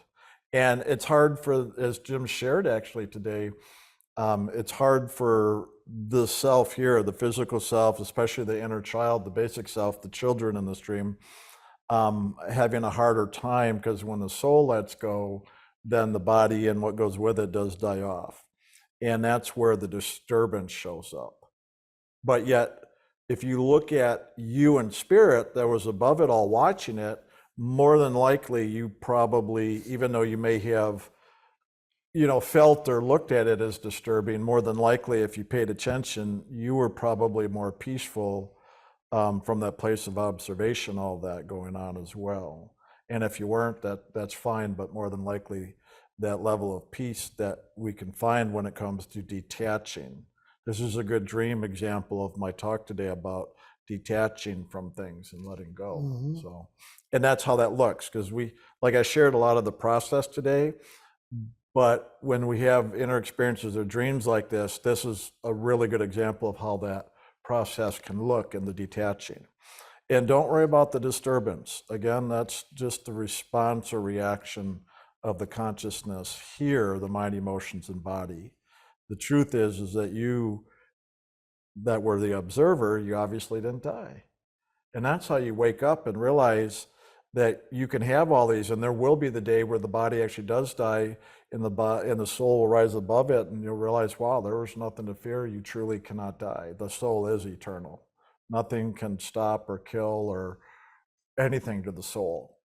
And it's hard for, as Jim shared actually today, it's hard for the self here, the physical self, especially the inner child, the basic self, the children in the stream, having a harder time, because when the soul lets go, then the body and what goes with it does die off. And that's where the disturbance shows up. But yet, if you look at you in spirit that was above it all watching it, more than likely you probably, even though you may have, you know, felt or looked at it as disturbing, more than likely if you paid attention, you were probably more peaceful from that place of observation, all that going on as well. And if you weren't, that's fine, but more than likely that level of peace that we can find when it comes to detaching. This is a good dream example of my talk today about detaching from things and letting go. So, and that's how that looks, because we, like I shared a lot of the process today, but when we have inner experiences or dreams like this is a really good example of how that process can look in the detaching. And don't worry about the disturbance. Again, that's just the response or reaction of the consciousness here, the mind, emotions, and body. The truth is that you, that were the observer, you obviously didn't die. And that's how you wake up and realize that you can have all these, and there will be the day where the body actually does die, and the soul will rise above it, and you'll realize, wow, there was nothing to fear. You truly cannot die. The soul is eternal. Nothing can stop or kill or anything to the soul.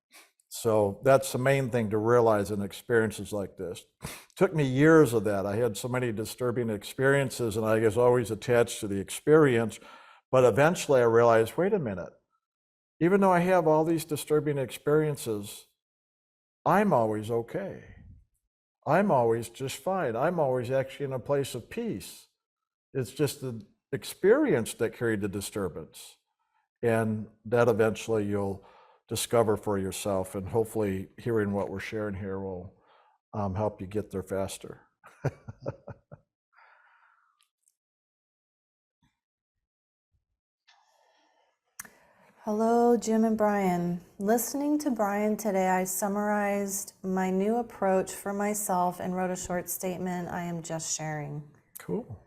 So that's the main thing to realize in experiences like this. It took me years of that. I had so many disturbing experiences, and I was always attached to the experience. But eventually I realized, wait a minute, even though I have all these disturbing experiences, I'm always okay. I'm always just fine. I'm always actually in a place of peace. It's just the experience that carried the disturbance. And that eventually you'll discover for yourself, and hopefully hearing what we're sharing here will help you get there faster. Hello, Jim and Brian. Listening to Brian today, I summarized my new approach for myself and wrote a short statement I am just sharing. Cool.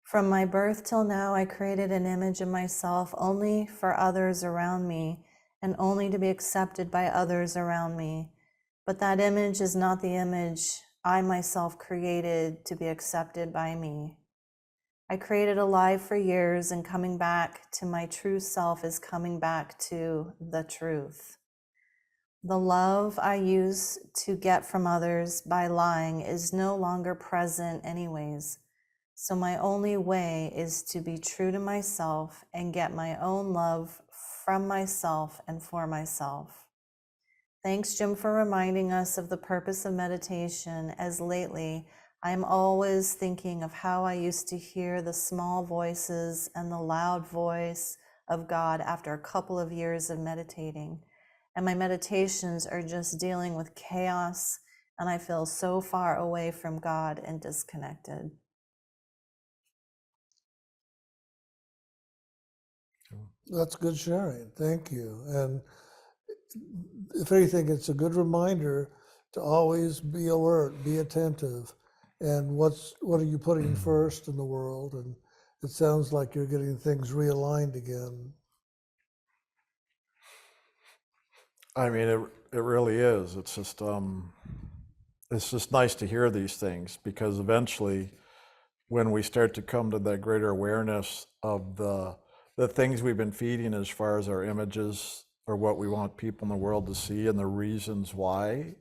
From my birth till now, I created an image of myself only for others around me and only to be accepted by others around me. But that image is not the image I myself created to be accepted by me. I created a lie for years, and coming back to my true self is coming back to the truth. The love I used to get from others by lying is no longer present anyways. So my only way is to be true to myself and get my own love from myself and for myself. Thanks, Jim, for reminding us of the purpose of meditation, as lately I'm always thinking of how I used to hear the small voices and the loud voice of God after a couple of years of meditating. And my meditations are just dealing with chaos, and I feel so far away from God and disconnected. That's good sharing. Thank you. And if anything, it's a good reminder to always be alert, be attentive, and what are you putting first in the world? And it sounds like you're getting things realigned again. I mean, it really is. It's just nice to hear these things, because eventually, when we start to come to that greater awareness of the things we've been feeding as far as our images or what we want people in the world to see and the reasons why,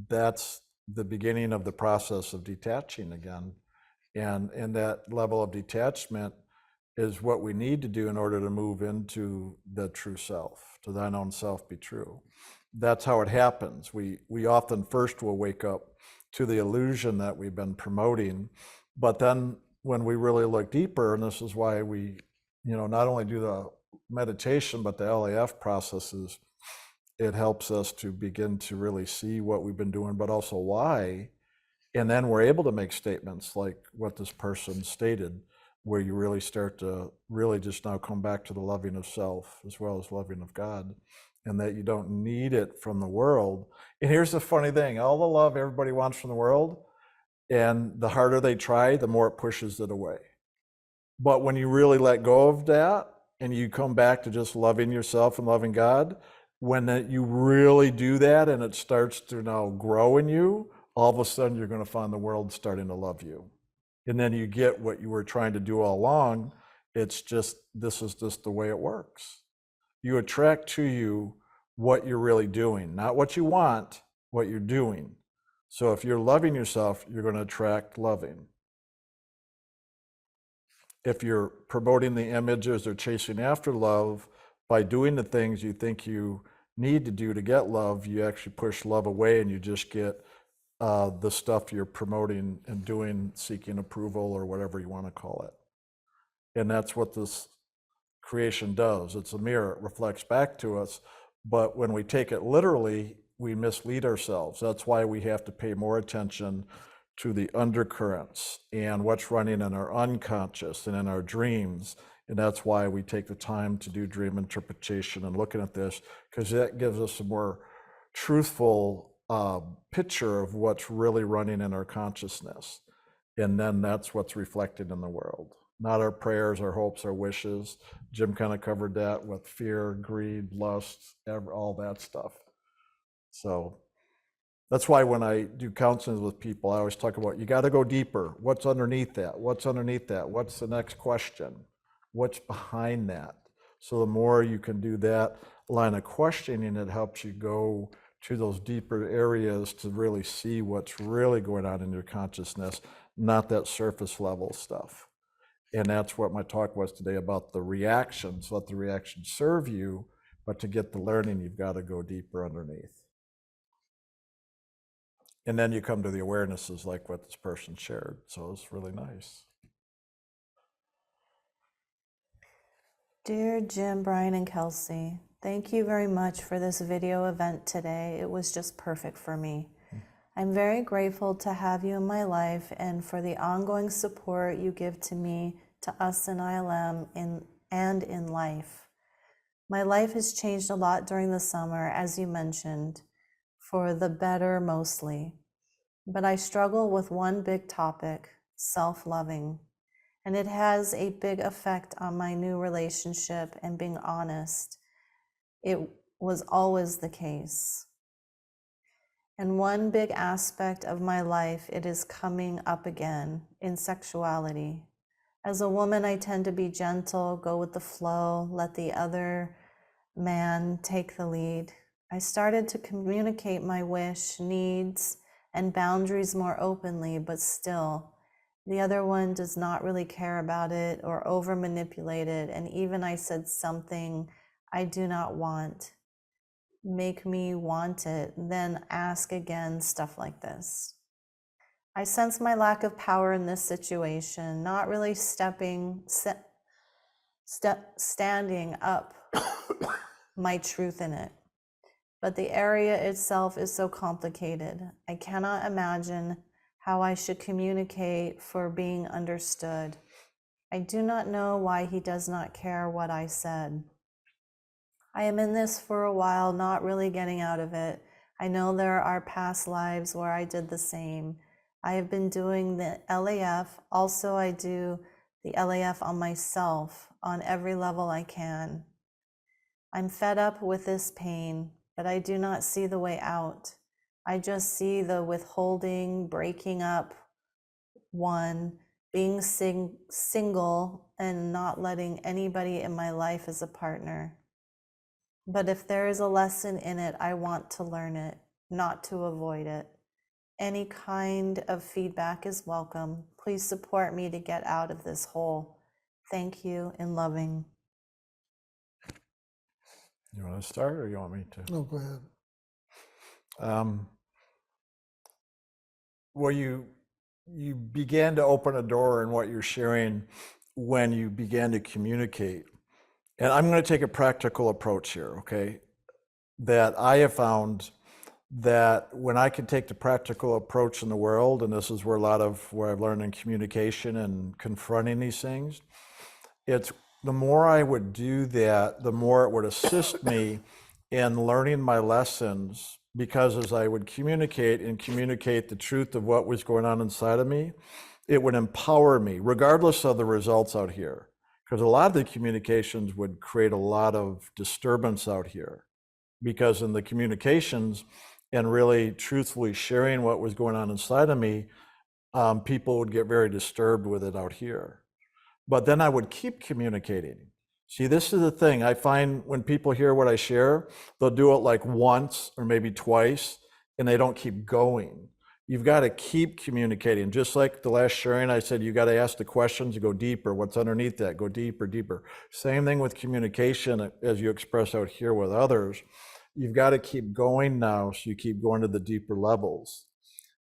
that's the beginning of the process of detaching again. And that level of detachment is what we need to do in order to move into the true self, to thine own self be true. That's how it happens. We often first will wake up to the illusion that we've been promoting, but then when we really look deeper, and this is why we, not only do the meditation, but the LAF processes, it helps us to begin to really see what we've been doing, but also why. And then we're able to make statements like what this person stated, where you really start to really just now come back to the loving of self as well as loving of God, and that you don't need it from the world. And here's the funny thing, all the love everybody wants from the world, and the harder they try, the more it pushes it away. But when you really let go of that and you come back to just loving yourself and loving God, when you really do that and it starts to now grow in you, all of a sudden you're going to find the world starting to love you. And then you get what you were trying to do all along. It's just, this is just the way it works. You attract to you what you're really doing, not what you want, what you're doing. So if you're loving yourself, you're going to attract loving. If you're promoting the images or chasing after love by doing the things you think you need to do to get love, you actually push love away, and you just get the stuff you're promoting and doing, seeking approval or whatever you want to call it. And that's what this creation does. It's a mirror, it reflects back to us. But when we take it literally, we mislead ourselves. That's why we have to pay more attention to the undercurrents and what's running in our unconscious and in our dreams And that's why we take the time to do dream interpretation and looking at this, because that gives us a more truthful picture of what's really running in our consciousness. And then that's what's reflected in the world. Not our prayers, our hopes, our wishes. Jim kind of covered that with fear, greed, lust, all that stuff. So that's why when I do counseling with people, I always talk about, you got to go deeper. What's underneath that? What's underneath that? What's the next question? What's behind that? So the more you can do that line of questioning, it helps you go to those deeper areas to really see what's really going on in your consciousness, not that surface level stuff. And that's what my talk was today about the reactions. Let the reactions serve you, but to get the learning, you've got to go deeper underneath. And then you come to the awarenesses like what this person shared. So it's really nice. Dear Jim, Brian, and Kelsey, thank you very much for this video event today. It was just perfect for me. I'm very grateful to have you in my life and for the ongoing support you give to me, to us in ILM, and in life. My life has changed a lot during the summer, as you mentioned, for the better mostly. But I struggle with one big topic, self-loving. And it has a big effect on my new relationship, and being honest, it was always the case. And one big aspect of my life, it is coming up again in sexuality. As a woman, I tend to be gentle, go with the flow, let the other man take the lead. I started to communicate my wish, needs, and boundaries more openly, but still, the other one does not really care about it or over manipulate it. And even I said something I do not want, make me want it, then ask again, stuff like this. I sense my lack of power in this situation, not really standing up my truth in it. But the area itself is so complicated. I cannot imagine how I should communicate for being understood. I do not know why he does not care what I said. I am in this for a while, not really getting out of it. I know there are past lives where I did the same. I have been doing the LAF. Also, I do the LAF on myself on every level I can. I'm fed up with this pain, but I do not see the way out. I just see the withholding, breaking up, being single and not letting anybody in my life as a partner. But if there is a lesson in it, I want to learn it, not to avoid it. Any kind of feedback is welcome. Please support me to get out of this hole. Thank you, and loving. You want to start or you want me to? No, go ahead. Well, you began to open a door in what you're sharing when you began to communicate. And I'm going to take a practical approach here, okay? That I have found that when I can take the practical approach in the world, and this is where a lot of where I've learned in communication and confronting these things, it's the more I would do that, the more it would assist me in learning my lessons, because as I would communicate the truth of what was going on inside of me, it would empower me, regardless of the results out here. Because a lot of the communications would create a lot of disturbance out here. Because in the communications and really truthfully sharing what was going on inside of me, people would get very disturbed with it out here. But then I would keep communicating. See, this is the thing. I find when people hear what I share, they'll do it like once or maybe twice, and they don't keep going. You've got to keep communicating. Just like the last sharing, I said, you got to ask the questions to go deeper. What's underneath that? Go deeper, deeper. Same thing with communication as you express out here with others. You've got to keep going now, so you keep going to the deeper levels.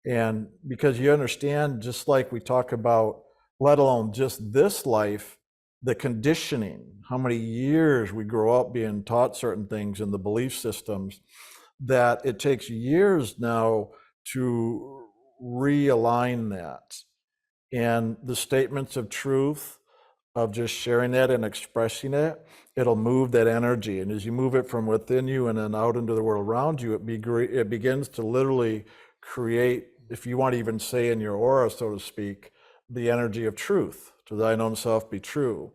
And because you understand, just like we talk about, let alone just this life, the conditioning, how many years we grow up being taught certain things in the belief systems, that it takes years now to realign that. And the statements of truth of just sharing that and expressing it, it'll move that energy. And as you move it from within you and then out into the world around you, it begins to literally create, if you want to even say in your aura, so to speak, the energy of truth. To thine own self be true.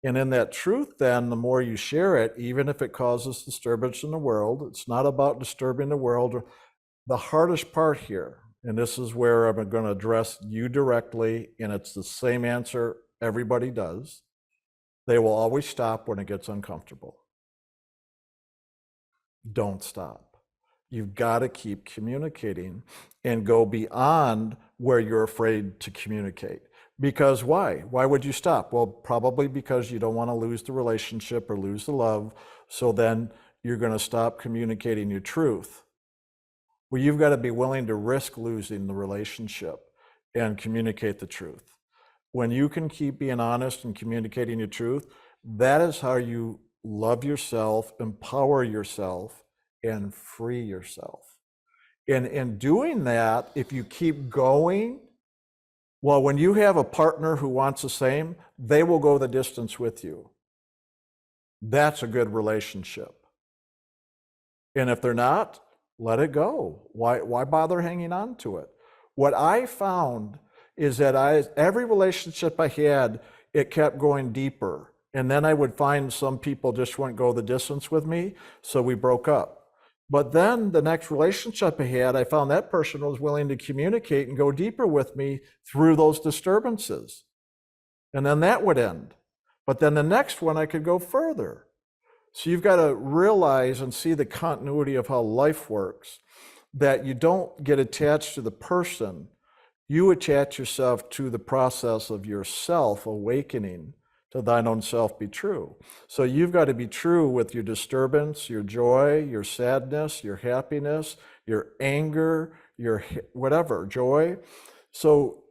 And in that truth, then, the more you share it, even if it causes disturbance in the world, it's not about disturbing the world. The hardest part here, and this is where I'm going to address you directly, and it's the same answer everybody does. They will always stop when it gets uncomfortable. Don't stop. You've got to keep communicating and go beyond where you're afraid to communicate. Because why? Why would you stop? Well, probably because you don't want to lose the relationship or lose the love. So then you're going to stop communicating your truth. Well, you've got to be willing to risk losing the relationship and communicate the truth. When you can keep being honest and communicating your truth, that is how you love yourself, empower yourself, and free yourself. And in doing that, if you keep going, well, when you have a partner who wants the same, they will go the distance with you. That's a good relationship. And if they're not, let it go. Why bother hanging on to it? What I found is that every relationship I had, it kept going deeper. And then I would find some people just wouldn't go the distance with me, so we broke up. But then the next relationship I had, I found that person was willing to communicate and go deeper with me through those disturbances. And then that would end. But then the next one, I could go further. So you've got to realize and see the continuity of how life works, that you don't get attached to the person. You attach yourself to the process of yourself awakening to thine own self be true. So you've got to be true with your disturbance, your joy, your sadness, your happiness, your anger, your whatever, joy. So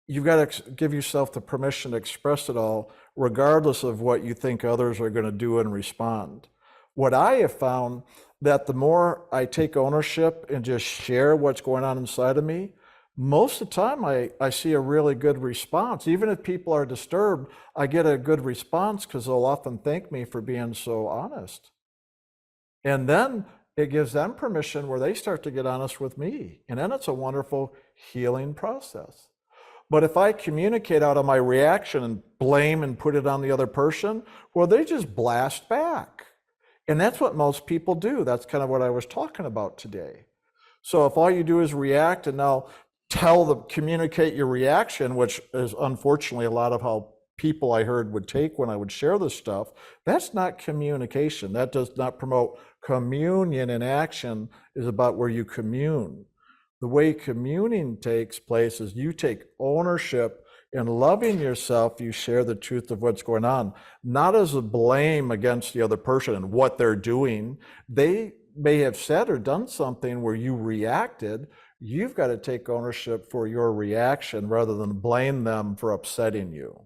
you've got to give yourself the permission to express it all, regardless of what you think others are going to do and respond. What I have found, that the more I take ownership and just share what's going on inside of me, most of the time I see a really good response. Even if people are disturbed, I get a good response because they'll often thank me for being so honest. And then it gives them permission where they start to get honest with me. And then it's a wonderful healing process. But if I communicate out of my reaction and blame and put it on the other person, well, they just blast back. And that's what most people do. That's kind of what I was talking about today. So if all you do is react and now communicate your reaction, which is unfortunately a lot of how people I heard would take when I would share this stuff, that's not communication. That does not promote communion. In action is about where you commune. The way communing takes place is you take ownership and loving yourself, you share the truth of what's going on, not as a blame against the other person and what they're doing. They may have said or done something where you reacted. You've got to take ownership for your reaction rather than blame them for upsetting you.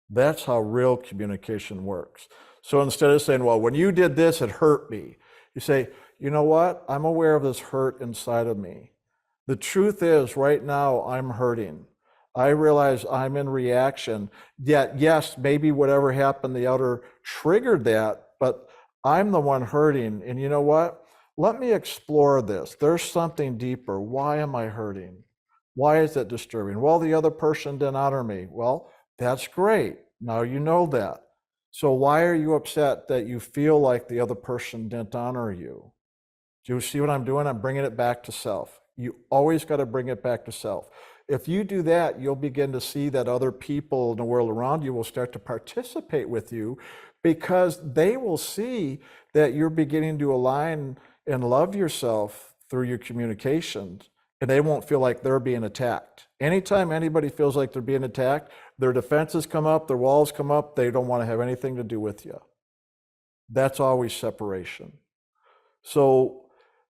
That's how real communication works. So instead of saying, well, when you did this, it hurt me, you say, you know what? I'm aware of this hurt inside of me. The truth is, right now, I'm hurting. I realize I'm in reaction. Yet, yes, maybe whatever happened, the other triggered that, but I'm the one hurting. And you know what? Let me explore this. There's something deeper. Why am I hurting? Why is it disturbing? Well, the other person didn't honor me. Well, that's great. Now you know that. So why are you upset that you feel like the other person didn't honor you? Do you see what I'm doing? I'm bringing it back to self. You always got to bring it back to self. If you do that, you'll begin to see that other people in the world around you will start to participate with you, because they will see that you're beginning to align and love yourself through your communications, and they won't feel like they're being attacked. Anytime anybody feels like they're being attacked, their defenses come up, their walls come up, they don't want to have anything to do with you. That's always separation. So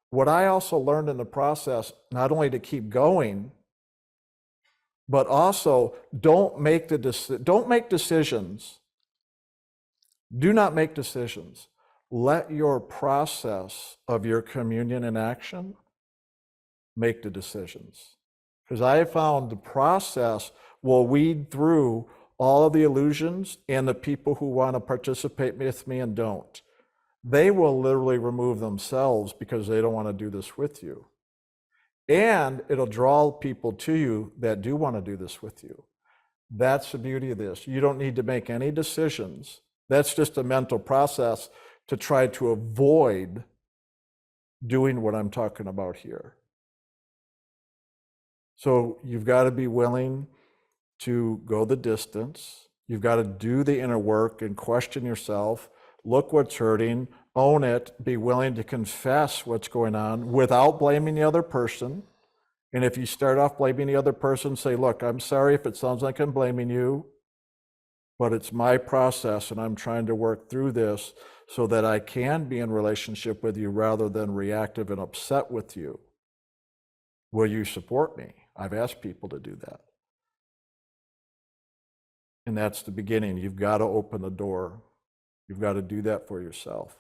what I also learned in the process, not only to keep going, but also don't make decisions. Do not make decisions. Let your process of your communion in action make the decisions. Because I have found the process will weed through all of the illusions and the people who want to participate with me and don't. They will literally remove themselves because they don't want to do this with you. And it'll draw people to you that do want to do this with you. That's the beauty of this. You don't need to make any decisions. That's just a mental process to try to avoid doing what I'm talking about here. So you've got to be willing to go the distance. You've got to do the inner work and question yourself. Look what's hurting, own it, be willing to confess what's going on without blaming the other person. And if you start off blaming the other person, say, look, I'm sorry if it sounds like I'm blaming you, but it's my process and I'm trying to work through this so that I can be in relationship with you rather than reactive and upset with you. Will you support me? I've asked people to do that. And that's the beginning. You've got to open the door. You've got to do that for yourself.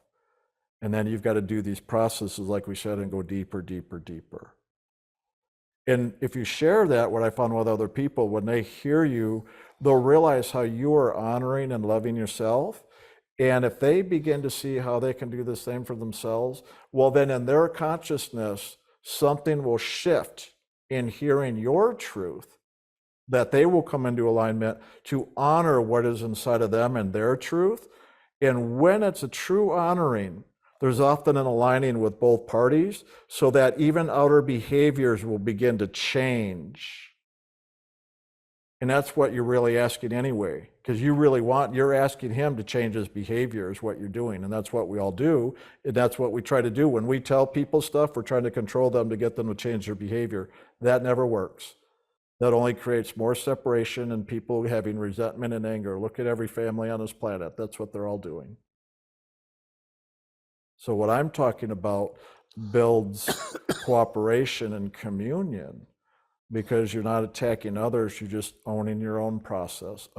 And then you've got to do these processes, like we said, and go deeper, deeper, deeper. And if you share that, what I found with other people, when they hear you, they'll realize how you are honoring and loving yourself. And if they begin to see how they can do the same for themselves, well, then in their consciousness, something will shift in hearing your truth, that they will come into alignment to honor what is inside of them and their truth. And when it's a true honoring, there's often an aligning with both parties so that even outer behaviors will begin to change. And that's what you're really asking anyway, because you're asking him to change his behavior is what you're doing. And that's what we all do. And that's what we try to do. When we tell people stuff, we're trying to control them to get them to change their behavior. That never works. That only creates more separation and people having resentment and anger. Look at every family on this planet. That's what they're all doing. So what I'm talking about builds cooperation and communion, because you're not attacking others, you're just owning your own process,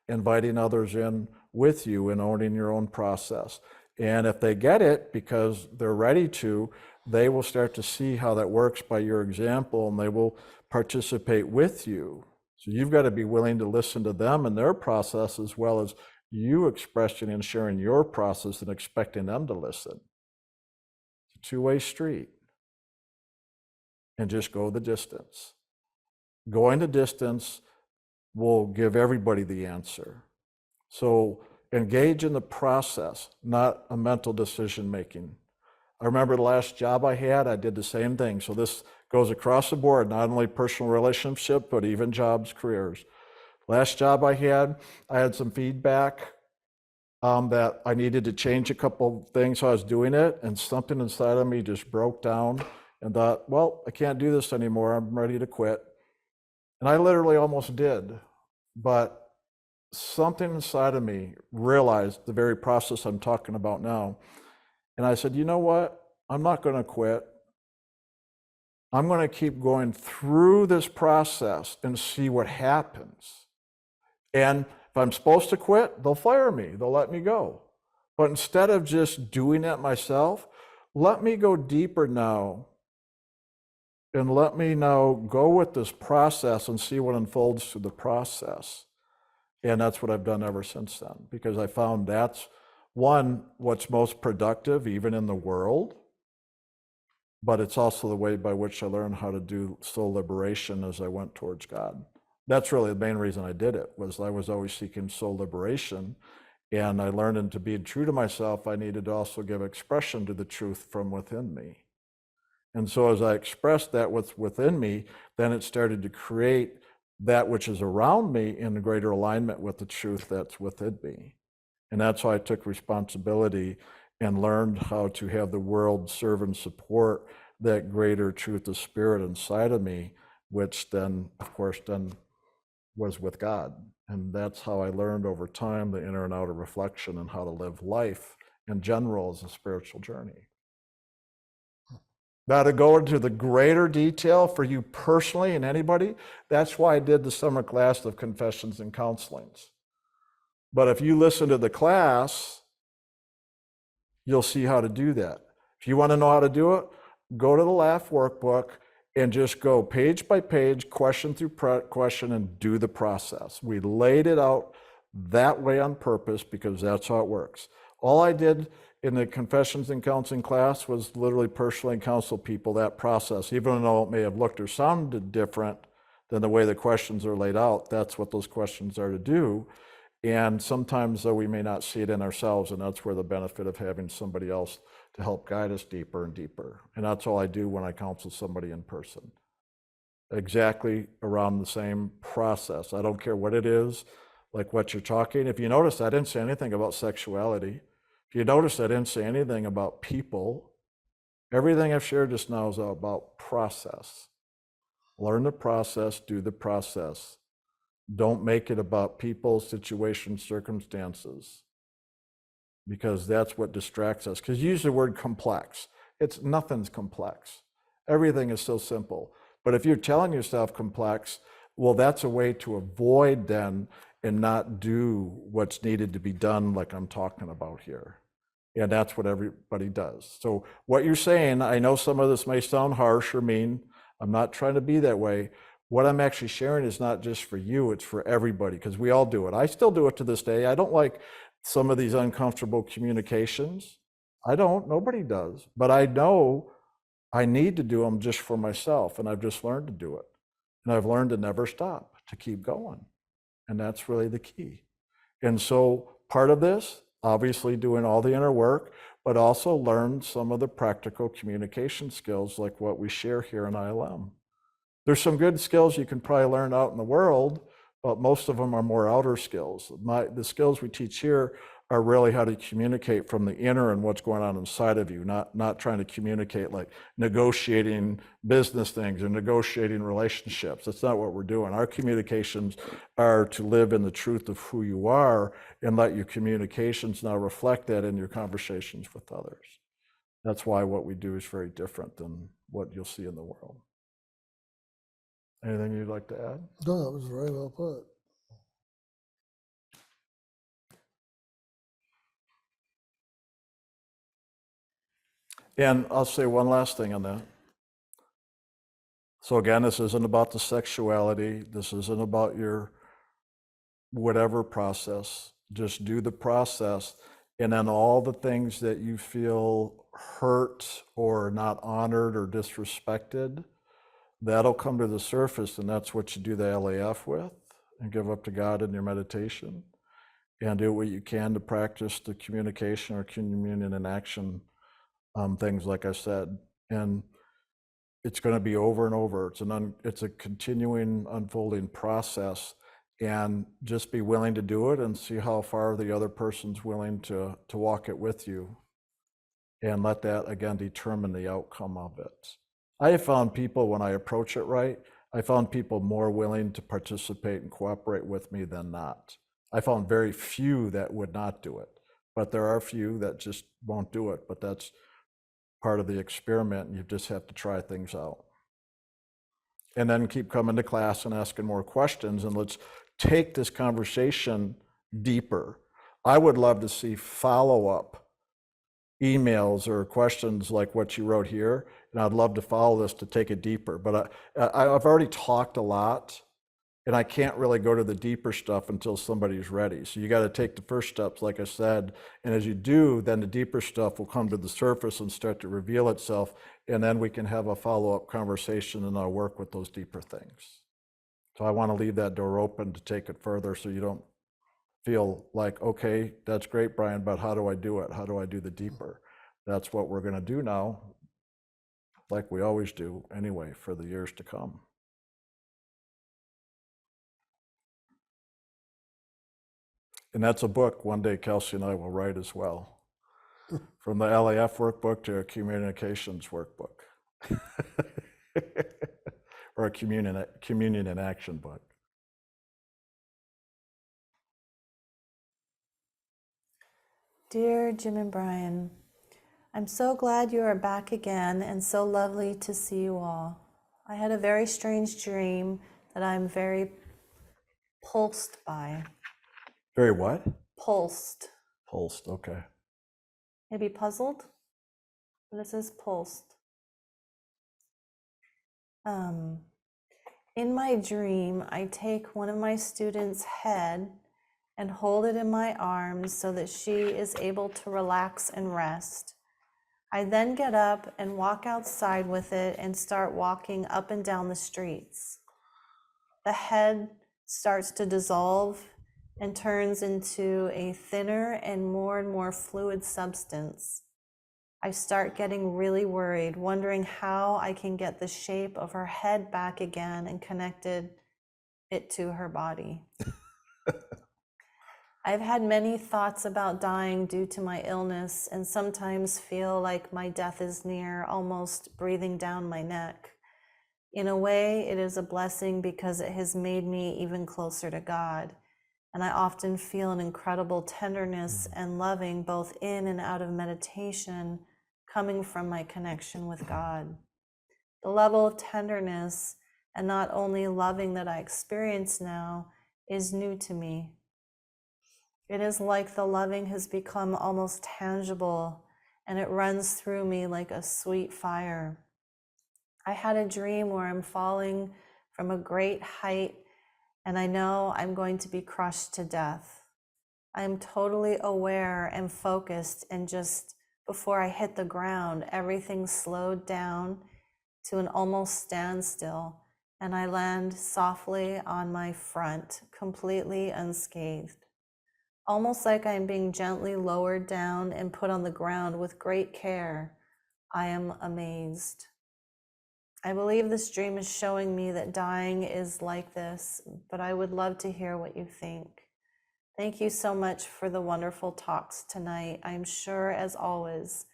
inviting others in with you and owning your own process. And if they get it because they're ready to, they will start to see how that works by your example, and they will participate with you. So you've got to be willing to listen to them and their process, as well as you expressing and sharing your process and expecting them to listen. It's a two-way street. And just go the distance. Going the distance will give everybody the answer. So engage in the process, not a mental decision making. I remember the last job I had, I did the same thing. So this goes across the board, not only personal relationship, but even jobs, careers. Last job I had some feedback that I needed to change a couple things, so I was doing it, and something inside of me just broke down and thought, well, I can't do this anymore, I'm ready to quit. And I literally almost did, but something inside of me realized the very process I'm talking about now. And I said, you know what? I'm not going to quit. I'm going to keep going through this process and see what happens. And if I'm supposed to quit, they'll fire me. They'll let me go. But instead of just doing it myself, let me go deeper now. And let me now go with this process and see what unfolds through the process. And that's what I've done ever since then, because I found that's one, what's most productive even in the world, but it's also the way by which I learned how to do soul liberation as I went towards God. That's really the main reason I did it, was I was always seeking soul liberation, and I learned into being true to myself, I needed to also give expression to the truth from within me. And so as I expressed that within me, then it started to create that which is around me in greater alignment with the truth that's within me. And that's how I took responsibility and learned how to have the world serve and support that greater truth of spirit inside of me, which then, of course, then was with God. And that's how I learned over time the inner and outer reflection and how to live life in general as a spiritual journey. Now, to go into the greater detail for you personally and anybody, that's why I did the summer class of Confessions and Counselings. But if you listen to the class, you'll see how to do that. If you want to know how to do it, go to the Laugh Workbook and just go page by page, question through question, and do the process. We laid it out that way on purpose because that's how it works. All I did in the confessions and counseling class was literally personally counsel people that process, even though it may have looked or sounded different than the way the questions are laid out. That's what those questions are to do. And sometimes, though, we may not see it in ourselves, and that's where the benefit of having somebody else to help guide us deeper and deeper. And that's all I do when I counsel somebody in person. Exactly around the same process. I don't care what it is, like what you're talking. If you notice, I didn't say anything about sexuality. If you notice, I didn't say anything about people. Everything I've shared just now is about process. Learn the process, do the process. Don't make it about people, situations, circumstances, because that's what distracts us. Because you use the word complex. Nothing's complex. Everything is so simple. But if you're telling yourself complex, well, that's a way to avoid then and not do what's needed to be done, like I'm talking about here. And that's what everybody does. So what you're saying, I know some of this may sound harsh or mean. I'm not trying to be that way. What I'm actually sharing is not just for you, it's for everybody, because we all do it. I still do it to this day. I don't like some of these uncomfortable communications. I don't, nobody does. But I know I need to do them just for myself, and I've just learned to do it. And I've learned to never stop, to keep going. And that's really the key. And so part of this, obviously doing all the inner work, but also learn some of the practical communication skills like what we share here in ILM. There's some good skills you can probably learn out in the world, but most of them are more outer skills. The skills we teach here are really how to communicate from the inner and what's going on inside of you, not trying to communicate like negotiating business things or negotiating relationships. That's not what we're doing. Our communications are to live in the truth of who you are and let your communications now reflect that in your conversations with others. That's why what we do is very different than what you'll see in the world. Anything you'd like to add? No, that was very well put. And I'll say one last thing on that. So again, this isn't about the sexuality. This isn't about your whatever process. Just do the process. And then all the things that you feel hurt or not honored or disrespected, that'll come to the surface. And that's what you do the LAF with and give up to God in your meditation. And do what you can to practice the communication or communion in action things, like I said. And it's going to be over and over. It's a continuing unfolding process, and just be willing to do it and see how far the other person's willing to walk it with you, and let that again determine the outcome of it. I have found people, when I approach it right, I found people more willing to participate and cooperate with me than not. I found very few that would not do it, but there are a few that just won't do it. But that's part of the experiment, and you just have to try things out. And then keep coming to class and asking more questions, and let's take this conversation deeper. I would love to see follow-up emails or questions like what you wrote here, and I'd love to follow this to take it deeper. But I've already talked a lot, and I can't really go to the deeper stuff until somebody's ready. So you got to take the first steps, like I said, and as you do, then the deeper stuff will come to the surface and start to reveal itself, and then we can have a follow-up conversation, and I'll work with those deeper things. So I want to leave that door open to take it further, so you don't feel like, okay, that's great, Brian, but how do I do it? How do I do the deeper? That's what we're going to do now, like we always do anyway, for the years to come. And that's a book one day Kelsey and I will write as well. From the LAF workbook to a communications workbook. Or a communion in action book. Dear Jim and Brian, I'm so glad you are back again, and so lovely to see you all. I had a very strange dream that I'm very pulsed by. Very what? Pulsed. Pulsed, okay. Maybe puzzled? But it says pulsed. In my dream, I take one of my students' head and hold it in my arms so that she is able to relax and rest. I then get up and walk outside with it and start walking up and down the streets. The head starts to dissolve and turns into a thinner and more fluid substance. I start getting really worried, wondering how I can get the shape of her head back again and connected it to her body. I've had many thoughts about dying due to my illness and sometimes feel like my death is near, almost breathing down my neck. In a way, it is a blessing because it has made me even closer to God. And I often feel an incredible tenderness and loving both in and out of meditation coming from my connection with God. The level of tenderness and not only loving that I experience now is new to me. It is like the loving has become almost tangible and it runs through me like a sweet fire. I had a dream where I'm falling from a great height and I know I'm going to be crushed to death. I am totally aware and focused, and just before I hit the ground, everything slowed down to an almost standstill, and I land softly on my front, completely unscathed. Almost like I'm being gently lowered down and put on the ground with great care. I am amazed. I believe this dream is showing me that dying is like this, but I would love to hear what you think. Thank you so much for the wonderful talks tonight. I'm sure, as always,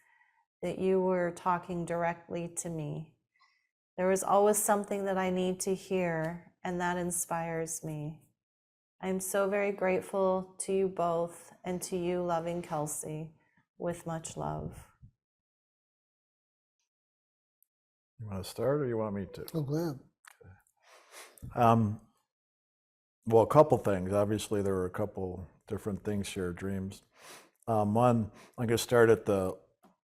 that you were talking directly to me. There is always something that I need to hear, and that inspires me. I'm so very grateful to you both and to you, loving Kelsey, with much love. You want to start or you want me to? Oh, glad. Well, a couple things. Obviously, there were a couple different things here, dreams. One, I'm going to start at the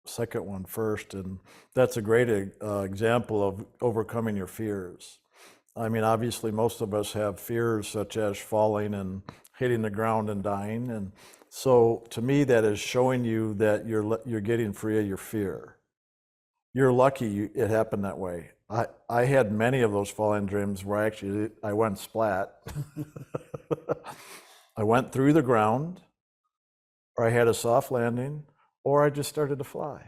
second one first, and that's a great example of overcoming your fears. I mean, obviously, most of us have fears such as falling and hitting the ground and dying, and so to me, that is showing you that you're getting free of your fear. You're lucky it happened that way. I had many of those falling dreams where I went splat. I went through the ground, or I had a soft landing, or I just started to fly.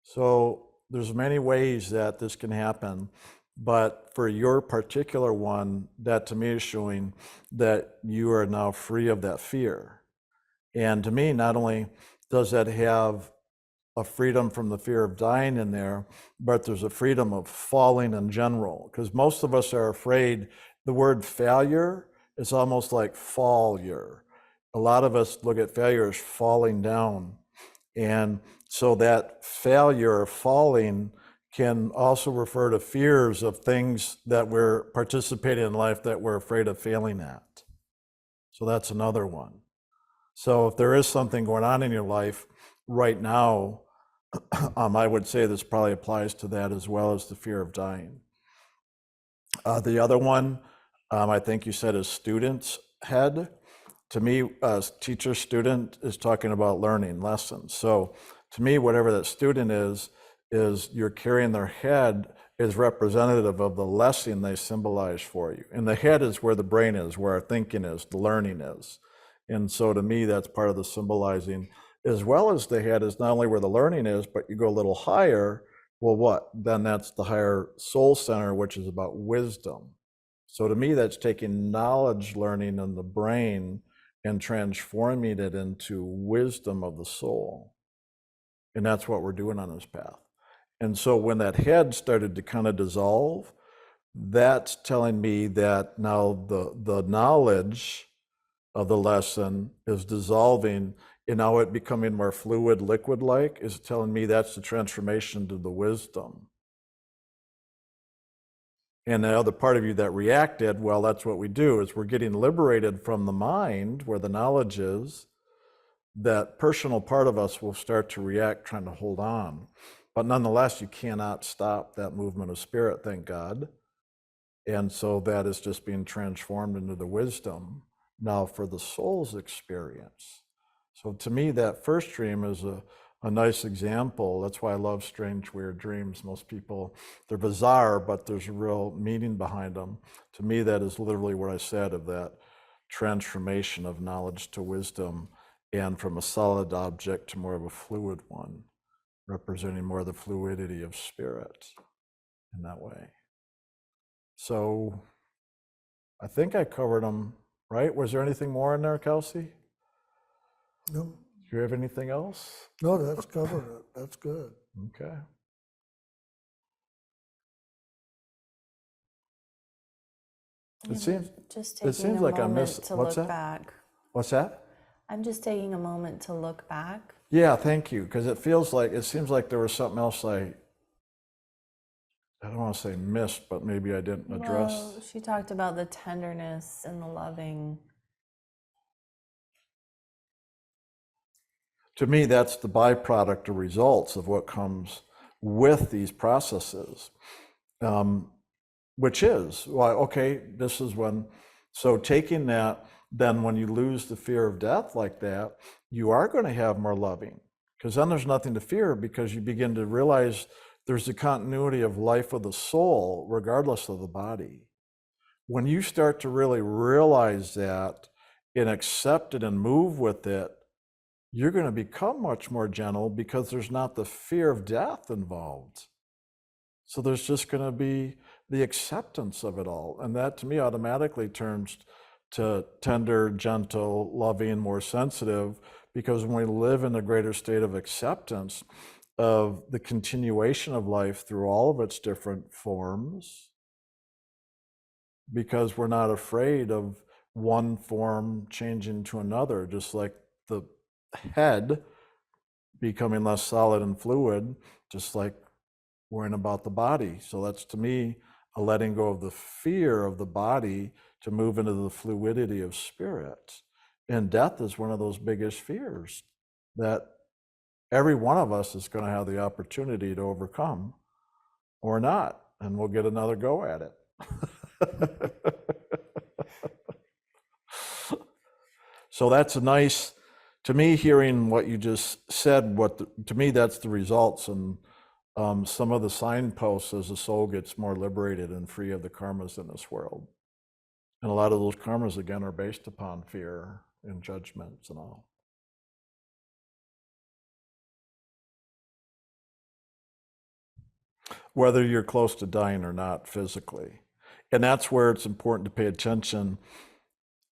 So there's many ways that this can happen, but for your particular one, that to me is showing that you are now free of that fear. And to me, not only does that have a freedom from the fear of dying in there, but there's a freedom of falling in general, because most of us are afraid. The word failure is almost like failure. A lot of us look at failure as falling down. And so that failure or falling can also refer to fears of things that we're participating in life that we're afraid of failing at. So that's another one. So if there is something going on in your life right now, I would say this probably applies to that as well as the fear of dying. The other one, I think you said is student's head. To me, teacher student is talking about learning lessons. So to me, whatever that student is you're carrying their head is representative of the lesson they symbolize for you. And the head is where the brain is, where our thinking is, the learning is. And so to me, that's part of the symbolizing, as well as the head is not only where the learning is, but you go a little higher. Well, what? Then that's the higher soul center, which is about wisdom. So to me, that's taking knowledge learning in the brain and transforming it into wisdom of the soul. And that's what we're doing on this path. And so when that head started to kind of dissolve, that's telling me that now the knowledge of the lesson is dissolving, and now it becoming more fluid, liquid-like, is telling me that's the transformation to the wisdom. And the other part of you that reacted, well, that's what we do, is we're getting liberated from the mind where the knowledge is. That personal part of us will start to react, trying to hold on. But nonetheless, you cannot stop that movement of spirit, thank God. And so that is just being transformed into the wisdom now for the soul's experience. So to me, that first dream is a nice example. That's why I love strange, weird dreams. Most people, they're bizarre, but there's a real meaning behind them. To me, that is literally what I said of that transformation of knowledge to wisdom, and from a solid object to more of a fluid one, representing more of the fluidity of spirit in that way. So I think I covered them, right? Was there anything more in there, Kelsey? No, Do you have anything else? no, that's covered it. That's good. Okay. It seems just it taking seems a like I moment missed. to What's look that? back. What's that? I'm just taking a moment to look back. Yeah, thank you. Because it seems like there was something else I don't want to say missed, but maybe I didn't address. Well, she talked about the tenderness and the loving. To me, that's the byproduct or results of what comes with these processes, which is, well, okay, this is when, so taking that, then when you lose the fear of death like that, you are going to have more loving, because then there's nothing to fear, because you begin to realize there's the continuity of life of the soul, regardless of the body. When you start to really realize that and accept it and move with it, you're going to become much more gentle, because there's not the fear of death involved. So there's just going to be the acceptance of it all. And that to me automatically turns to tender, gentle, loving, more sensitive, because when we live in a greater state of acceptance of the continuation of life through all of its different forms, because we're not afraid of one form changing to another, just like the head becoming less solid and fluid, just like worrying about the body. So that's, to me, a letting go of the fear of the body to move into the fluidity of spirit. And death is one of those biggest fears that every one of us is going to have the opportunity to overcome, or not, and we'll get another go at it. So that's a nice, to me, hearing what you just said, to me, that's the results, and some of the signposts as the soul gets more liberated and free of the karmas in this world. And a lot of those karmas, again, are based upon fear and judgments and all. Whether you're close to dying or not physically. And that's where it's important to pay attention,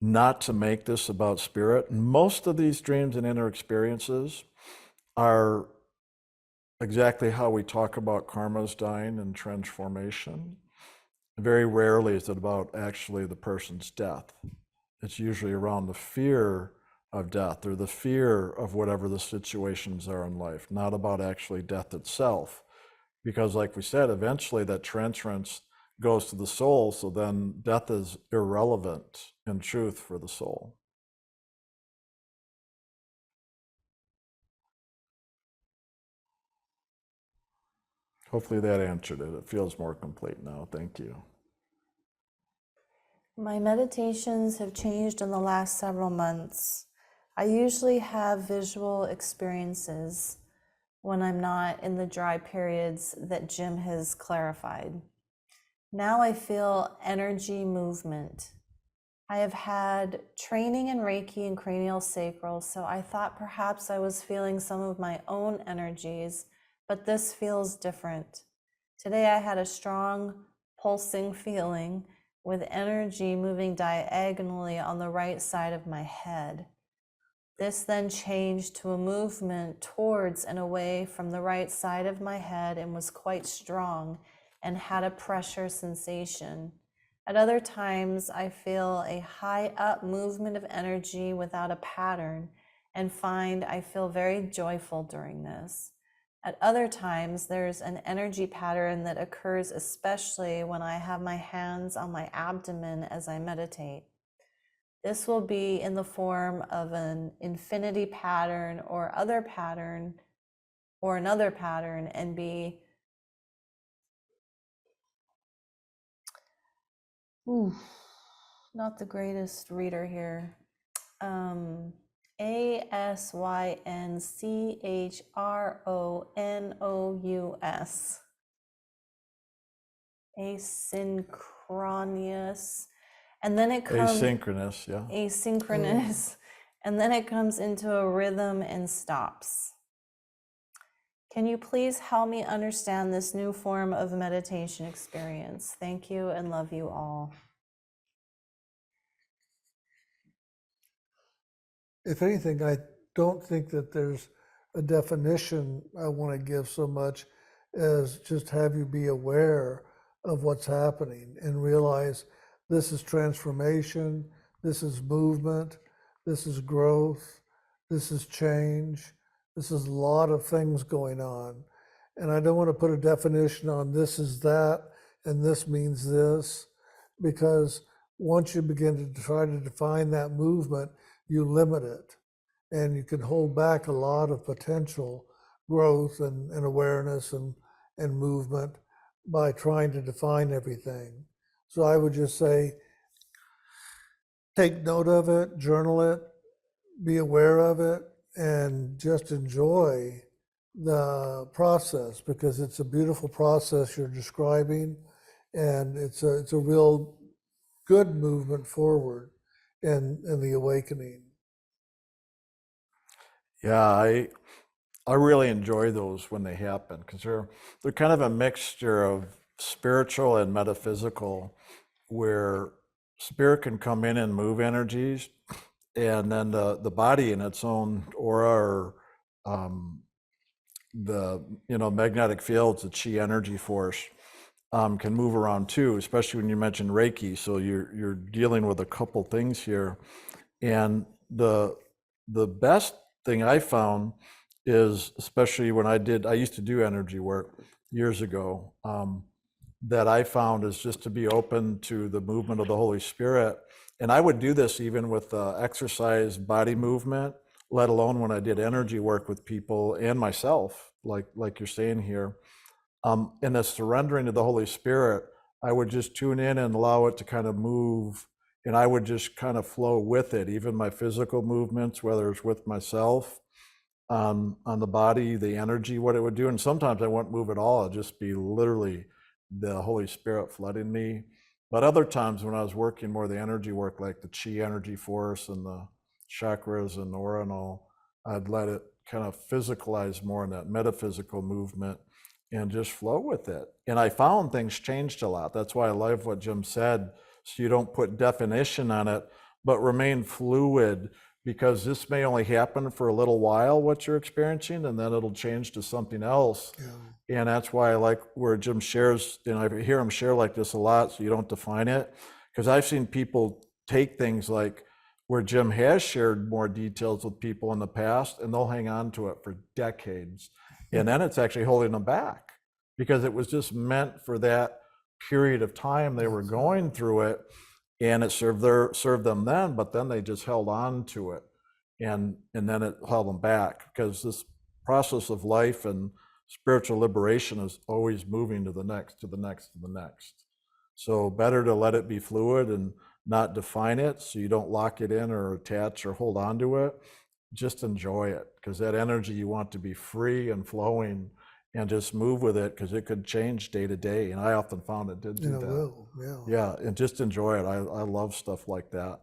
not to make this about spirit. Most of these dreams and inner experiences are exactly how we talk about karmas dying and transformation. Very rarely is it about actually the person's death. It's usually around the fear of death or the fear of whatever the situations are in life, not about actually death itself. Because like we said, eventually that transference goes to the soul, so then death is irrelevant in truth for the soul. Hopefully that answered it. It feels more complete now. Thank you. My meditations have changed in the last several months. I usually have visual experiences when I'm not in the dry periods that Jim has clarified. Now I feel energy movement. I have had training in Reiki and cranial sacral, so I thought perhaps I was feeling some of my own energies, but this feels different. Today I had a strong pulsing feeling with energy moving diagonally on the right side of my head. This then changed to a movement towards and away from the right side of my head and was quite strong and had a pressure sensation. At other times, I feel a high up movement of energy without a pattern and find I feel very joyful during this. At other times, there's an energy pattern that occurs especially when I have my hands on my abdomen as I meditate. This will be in the form of an infinity pattern or other pattern or another pattern and be not the greatest reader here. Asynchrous. Asynchronous. And then it comes Asynchronous, yeah. asynchronous. And then it comes into a rhythm and stops. Can you please help me understand this new form of meditation experience? Thank you and love you all. If anything, I don't think that there's a definition I want to give so much as just have you be aware of what's happening and realize this is transformation, this is movement, this is growth, this is change, this is a lot of things going on. And I don't want to put a definition on this is that and this means this, because once you begin to try to define that movement, you limit it and you can hold back a lot of potential growth and awareness and movement by trying to define everything. So I would just say, take note of it, journal it, be aware of it, and just enjoy the process, because it's a beautiful process you're describing, and it's a real good movement forward in the awakening. Yeah, I really enjoy those when they happen, because they're kind of a mixture of spiritual and metaphysical, where spirit can come in and move energies, and then the body in its own aura, or the magnetic fields, the chi energy force, can move around too, especially when you mentioned Reiki. So you're dealing with a couple things here, and the best thing I found is, especially when I used to do energy work years ago, that I found is just to be open to the movement of the Holy Spirit. And I would do this even with exercise, body movement, let alone when I did energy work with people and myself, like you're saying here. In the surrendering to the Holy Spirit, I would just tune in and allow it to kind of move, and I would just kind of flow with it, even my physical movements, whether it's with myself, on the body, the energy, what it would do. And sometimes I wouldn't move at all. It'd just be literally the Holy Spirit flooding me. But other times when I was working more the energy work, like the chi energy force and the chakras and aura and all, I'd let it kind of physicalize more in that metaphysical movement and just flow with it. And I found things changed a lot. That's why I love what Jim said. So you don't put definition on it, but remain fluid, because this may only happen for a little while, what you're experiencing, and then it'll change to something else. Yeah. And that's why I like where Jim shares, and I hear him share like this a lot, so you don't define it. Because I've seen people take things like where Jim has shared more details with people in the past, and they'll hang on to it for decades. And then it's actually holding them back, because it was just meant for that period of time they were going through it, and it served them then, but then they just held on to it, and then it held them back, because this process of life and spiritual liberation is always moving to the next, to the next, to the next. So better to let it be fluid and not define it, so you don't lock it in or attach or hold on to it. Just enjoy it, because that energy, you want to be free and flowing and just move with it, because it could change day to day. And I often found it did do that. Will, Yeah, and just enjoy it. I love stuff like that.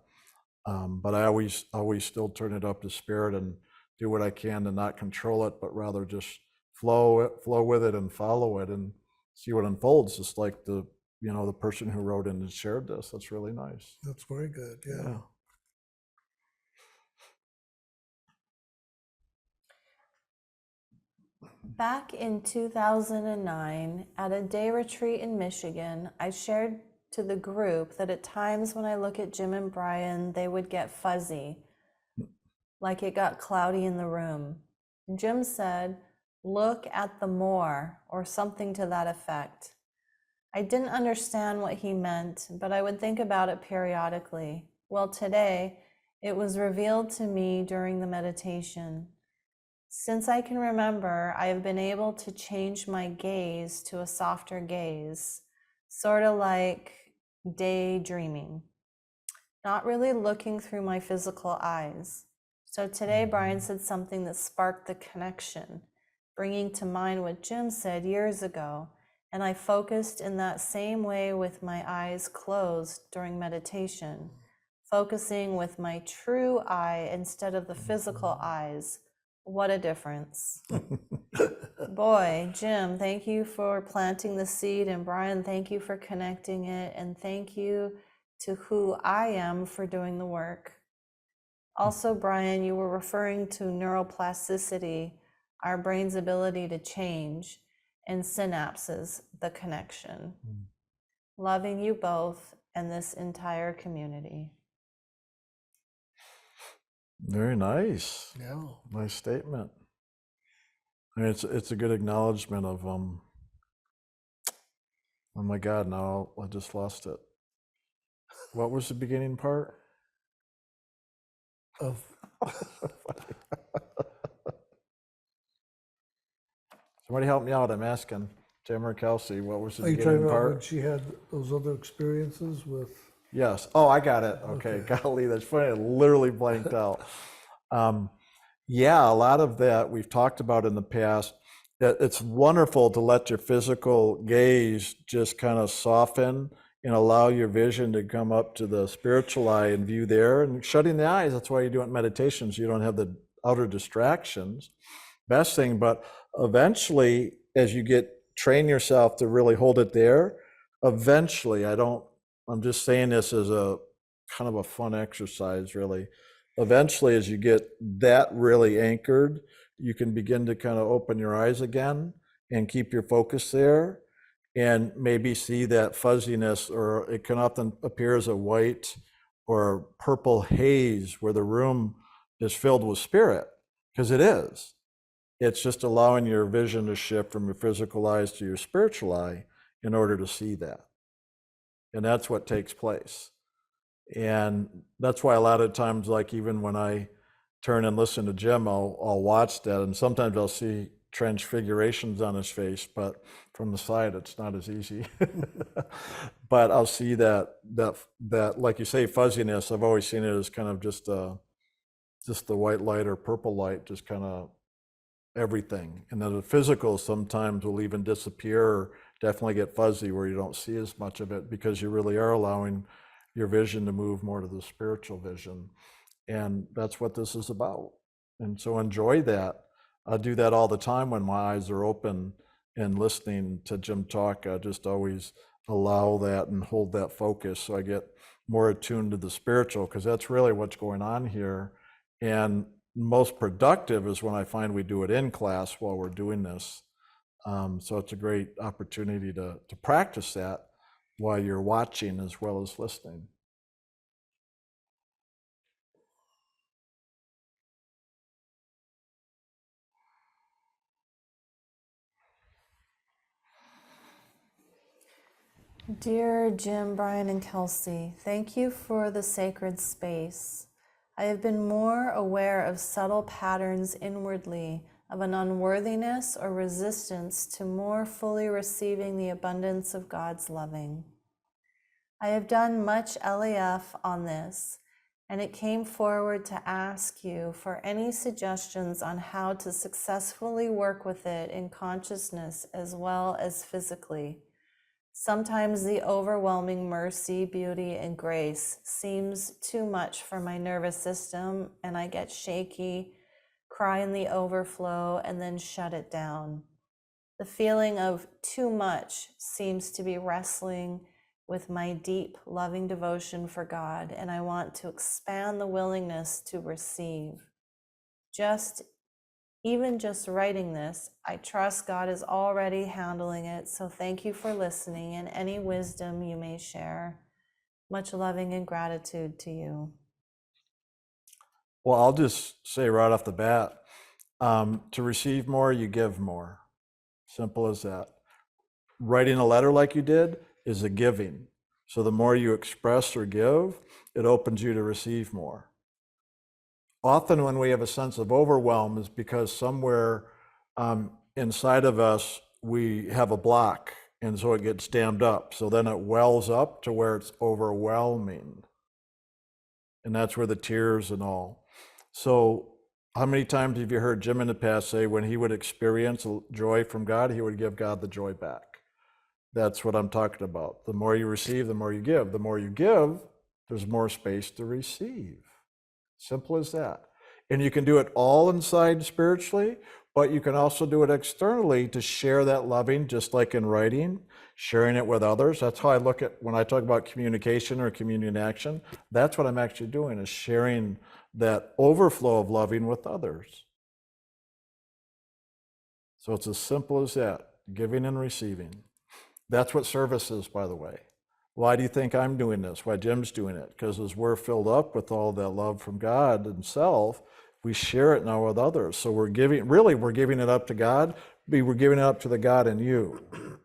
But I always still turn it up to spirit and do what I can to not control it, but rather just flow with it and follow it and see what unfolds. Just like the person who wrote in and shared this. That's really nice. That's very good. Yeah. Back in 2009, at a day retreat in Michigan, I shared to the group that at times when I look at Jim and Brian, they would get fuzzy, like it got cloudy in the room. Jim said, "Look at the more," or something to that effect. I didn't understand what he meant, but I would think about it periodically. Well, today, it was revealed to me during the meditation. Since I can remember, I have been able to change my gaze to a softer gaze, sort of like daydreaming, not really looking through my physical eyes. So today, Brian said something that sparked the connection, bringing to mind what Jim said years ago. And I focused in that same way with my eyes closed during meditation, focusing with my true eye instead of the physical eyes. What a difference. Boy, Jim, thank you for planting the seed. And Brian, thank you for connecting it. And thank you to who I am for doing the work. Also, Brian, you were referring to neuroplasticity, our brain's ability to change, and synapses, the connection. Loving you both and this entire community. Very nice. Yeah. Nice statement. I mean, it's a good acknowledgement of oh my God, now I just lost it. What was the beginning part? Of Somebody help me out. I'm asking Jim or Kelsey, what was the Are you talking beginning about when part? she had those other experiences with? Yes. Oh, I got it. Okay. Golly, that's funny. I literally blanked out. Yeah, a lot of that we've talked about in the past. It's wonderful to let your physical gaze just kind of soften and allow your vision to come up to the spiritual eye and view there, and shutting the eyes. That's why you do it in meditation, so you don't have the outer distractions. Best thing, but eventually, as you train yourself to really hold it there, eventually, I'm just saying this as a kind of a fun exercise, really. Eventually, as you get that really anchored, you can begin to kind of open your eyes again and keep your focus there, and maybe see that fuzziness, or it can often appear as a white or purple haze where the room is filled with spirit, because it is. It's just allowing your vision to shift from your physical eyes to your spiritual eye in order to see that. And that's what takes place. And that's why a lot of times, like even when I turn and listen to Jim, I'll watch that, and sometimes I'll see transfigurations on his face, but from the side it's not as easy. But I'll see that like you say, fuzziness. I've always seen it as kind of just the white light or purple light, just kind of everything. And then the physical sometimes will even disappear, or definitely get fuzzy where you don't see as much of it, because you really are allowing your vision to move more to the spiritual vision. And that's what this is about. And so enjoy that. I do that all the time when my eyes are open and listening to Jim talk. I just always allow that and hold that focus, so I get more attuned to the spiritual, because that's really what's going on here. And most productive is when I find we do it in class while we're doing this. So it's a great opportunity to practice that while you're watching as well as listening. Dear Jim, Brian, and Kelsey, thank you for the sacred space. I have been more aware of subtle patterns inwardly of an unworthiness or resistance to more fully receiving the abundance of God's loving. I have done much LAF on this, and it came forward to ask you for any suggestions on how to successfully work with it in consciousness as well as physically. Sometimes the overwhelming mercy, beauty, and grace seems too much for my nervous system, and I get shaky, cry in the overflow, and then shut it down. The feeling of too much seems to be wrestling with my deep, loving devotion for God, and I want to expand the willingness to receive. Even just writing this, I trust God is already handling it, so thank you for listening and any wisdom you may share. Much loving and gratitude to you. Well, I'll just say right off the bat, to receive more, you give more. Simple as that. Writing a letter like you did is a giving. So the more you express or give, it opens you to receive more. often when we have a sense of overwhelm is because somewhere inside of us we have a block, and so it gets dammed up. So then it wells up to where it's overwhelming. And that's where the tears and all. So how many times have you heard Jim in the past say when he would experience joy from God, he would give God the joy back? That's what I'm talking about. The more you receive, the more you give. The more you give, there's more space to receive. Simple as that. And you can do it all inside spiritually, but you can also do it externally to share that loving, just like in writing, sharing it with others. That's how I look at when I talk about communication or communion action. That's what I'm actually doing, is sharing that overflow of loving with others. So it's as simple as that, giving and receiving. That's what service is, by the way. Why do you think I'm doing this? Why Jim's doing it? Because as we're filled up with all that love from God himself, we share it now with others. So we're giving it up to God, but we're giving it up to the God in you.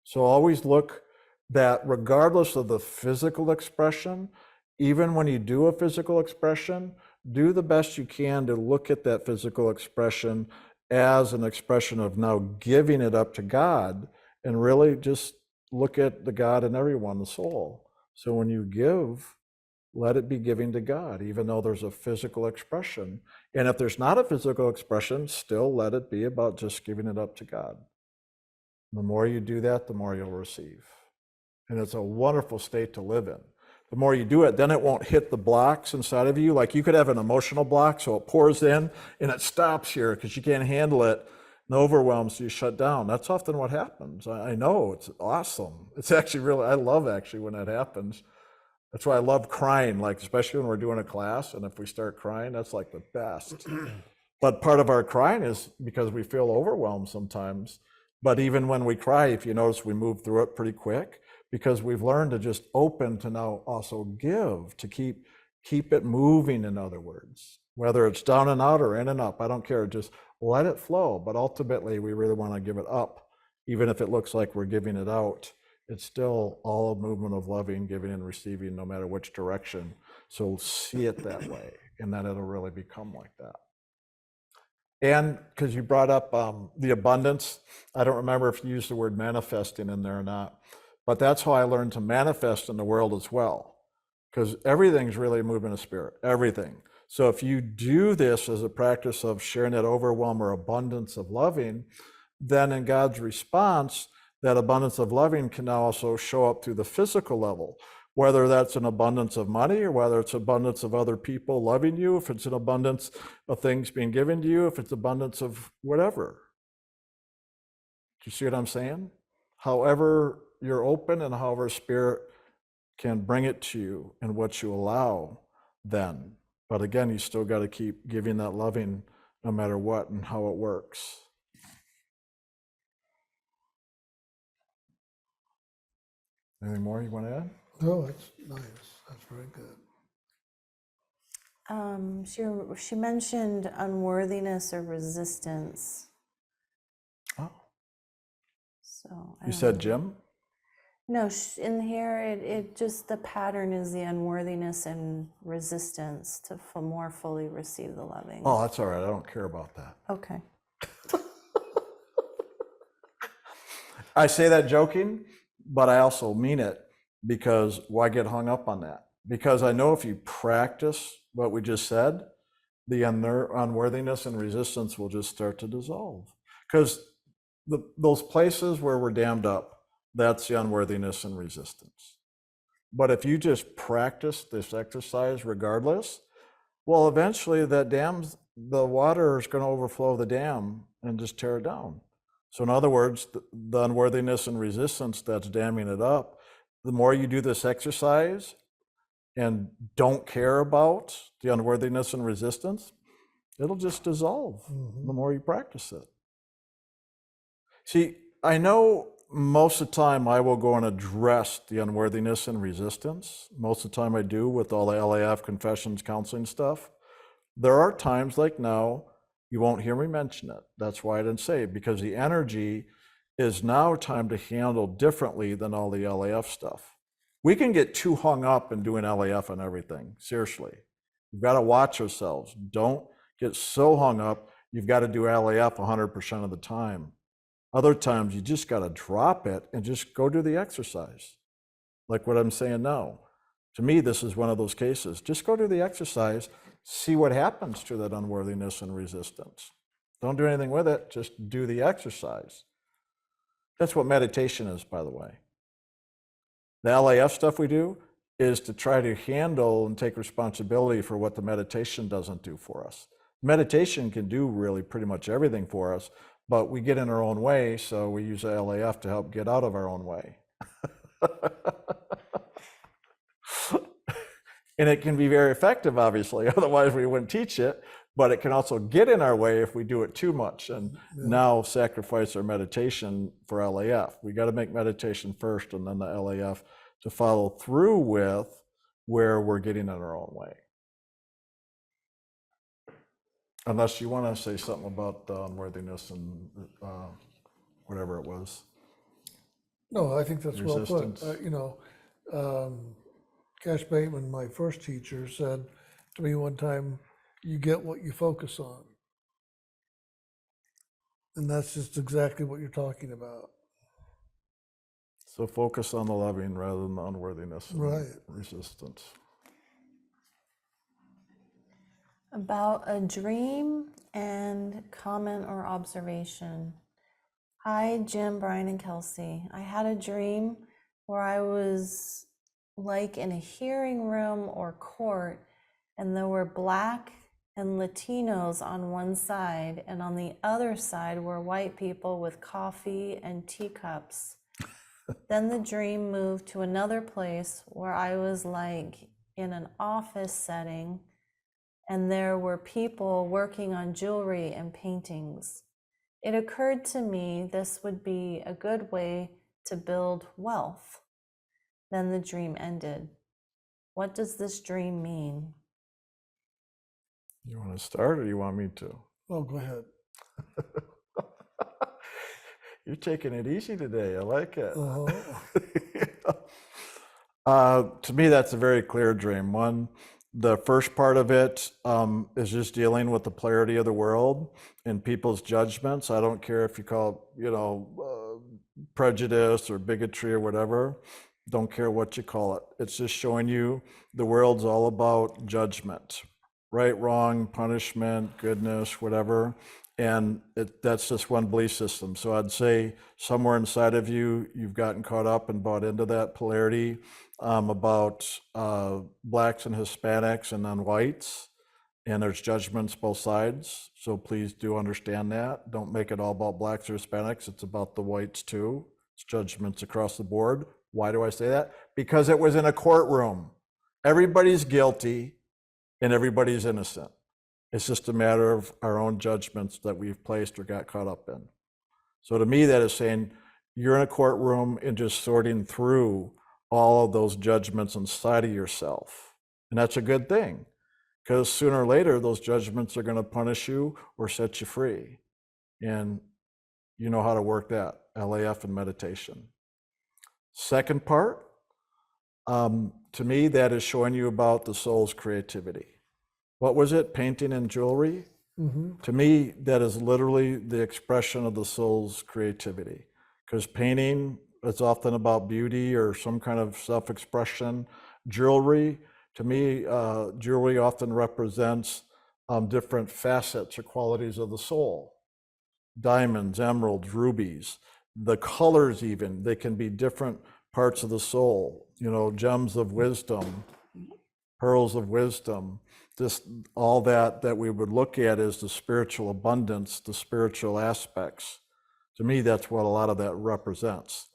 So always look that regardless of the physical expression, even when you do a physical expression, do the best you can to look at that physical expression as an expression of now giving it up to God, and really just look at the God in everyone, the soul. So when you give, let it be giving to God, even though there's a physical expression. And if there's not a physical expression, still let it be about just giving it up to God. The more you do that, the more you'll receive. And it's a wonderful state to live in. The more you do it, then it won't hit the blocks inside of you. Like you could have an emotional block, so it pours in and it stops here because you can't handle it and overwhelms, so you shut down. That's often what happens. I know, it's awesome. It's actually really, I love actually when that happens. That's why I love crying, like especially when we're doing a class, and if we start crying, that's like the best. But part of our crying is because we feel overwhelmed sometimes. But even when we cry, if you notice, we move through it pretty quick because we've learned to just open to now also give, to keep it moving, in other words. Whether it's down and out or in and up, I don't care, just let it flow. But ultimately, we really want to give it up. Even if it looks like we're giving it out, it's still all a movement of loving, giving and receiving, no matter which direction. So see it that way, and then it'll really become like that. And because you brought up the abundance, I don't remember if you used the word manifesting in there or not, but that's how I learned to manifest in the world as well. Because everything's really a movement of spirit, everything. So if you do this as a practice of sharing that overwhelm or abundance of loving, then in God's response, that abundance of loving can now also show up through the physical level, whether that's an abundance of money or whether it's abundance of other people loving you, if it's an abundance of things being given to you, if it's abundance of whatever. Do you see what I'm saying? However you're open and however Spirit can bring it to you and what you allow then. But again, you still got to keep giving that loving no matter what and how it works. Anything more you want to add? No, that's nice. That's very good. She mentioned unworthiness or resistance. Oh. So You said Jim? No, in here it just, the pattern is the unworthiness and resistance to more fully receive the loving. Oh, that's all right. I don't care about that. Okay. I say that joking, but I also mean it, because why get hung up on that? Because I know if you practice what we just said, the unworthiness and resistance will just start to dissolve. Because those places where we're dammed up, that's the unworthiness and resistance. But if you just practice this exercise regardless, well, eventually the water is going to overflow the dam and just tear it down. So in other words, the unworthiness and resistance that's damming it up, the more you do this exercise and don't care about the unworthiness and resistance, it'll just dissolve the more you practice it. See, I know most of the time I will go and address the unworthiness and resistance. Most of the time I do with all the LAF confessions, counseling stuff. There are times like now, you won't hear me mention it. That's why I didn't say it, because the energy is now time to handle differently than all the LAF stuff. We can get too hung up in doing LAF and everything, seriously. We've got to watch ourselves. Don't get so hung up. You've got to do LAF 100% of the time. Other times you just got to drop it and just go do the exercise. Like what I'm saying now. To me, this is one of those cases. Just go do the exercise, see what happens to that unworthiness and resistance. Don't do anything with it, just do the exercise. That's what meditation is, by the way. The LAF stuff we do is to try to handle and take responsibility for what the meditation doesn't do for us. Meditation can do really pretty much everything for us, but we get in our own way, so we use the LAF to help get out of our own way. And it can be very effective, obviously, otherwise we wouldn't teach it, but it can also get in our way if we do it too much and now sacrifice our meditation for LAF. We got to make meditation first and then the LAF to follow through with where we're getting in our own way. Unless you want to say something about the unworthiness and whatever it was. No, I think that's well put. Resistance. Cash Bateman, my first teacher, said to me one time, you get what you focus on. And that's just exactly what you're talking about. So focus on the loving rather than the unworthiness and resistance. About a dream and comment or observation. Hi, Jim, Brian, and Kelsey. I had a dream where I was like in a hearing room or court, and there were Black and Latinos on one side, and on the other side were white people with coffee and teacups. Then the dream moved to another place where I was like in an office setting, and there were people working on jewelry and paintings. It occurred to me this would be a good way to build wealth. Then the dream ended. What does this dream mean? You want to start or you want me to? Oh, go ahead. You're taking it easy today. I like it. Uh-huh. To me, that's a very clear dream. One, the first part of it is just dealing with the polarity of the world and people's judgments. I don't care if you call it, prejudice or bigotry or whatever. Don't care what you call it. It's just showing you the world's all about judgment. Right, wrong, punishment, goodness, whatever. And that's just one belief system. So I'd say somewhere inside of you, you've gotten caught up and bought into that polarity about Blacks and Hispanics and then whites. And there's judgments both sides. So please do understand that. Don't make it all about Blacks or Hispanics. It's about the whites too. It's judgments across the board. Why do I say that? Because it was in a courtroom. Everybody's guilty and everybody's innocent. It's just a matter of our own judgments that we've placed or got caught up in. So to me, that is saying you're in a courtroom and just sorting through all of those judgments inside of yourself. And that's a good thing, because sooner or later, those judgments are going to punish you or set you free. And you know how to work that, LAF and meditation. Second part, to me, that is showing you about the soul's creativity. What was it? Painting and jewelry? Mm-hmm. To me, that is literally the expression of the soul's creativity. Because painting is often about beauty or some kind of self-expression. Jewelry, to me, jewelry often represents different facets or qualities of the soul. Diamonds, emeralds, rubies, the colors even, they can be different parts of the soul. Gems of wisdom, pearls of wisdom. Just all that we would look at is the spiritual abundance, the spiritual aspects. To me, that's what a lot of that represents.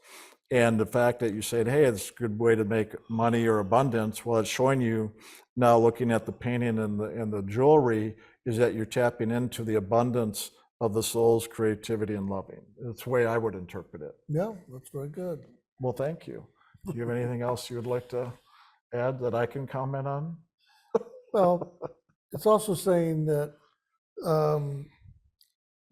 And the fact that you said, hey, it's a good way to make money or abundance, well, it's showing you now, looking at the painting and the jewelry, is that you're tapping into the abundance of the soul's creativity and loving. That's the way I would interpret it. Yeah, that's very good. Well, thank you. Do you have anything else you would like to add that I can comment on? Well, it's also saying that the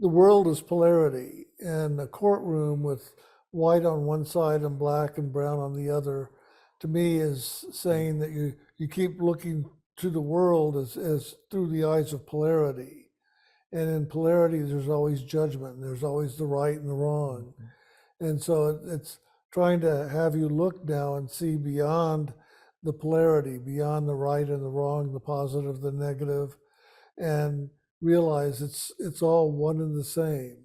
world is polarity, and a courtroom with white on one side and black and brown on the other, to me, is saying that you keep looking to the world as through the eyes of polarity. And in polarity, there's always judgment, and there's always the right and the wrong. And so it's trying to have you look now and see beyond the polarity, beyond the right and the wrong, the positive, the negative, and realize it's all one and the same.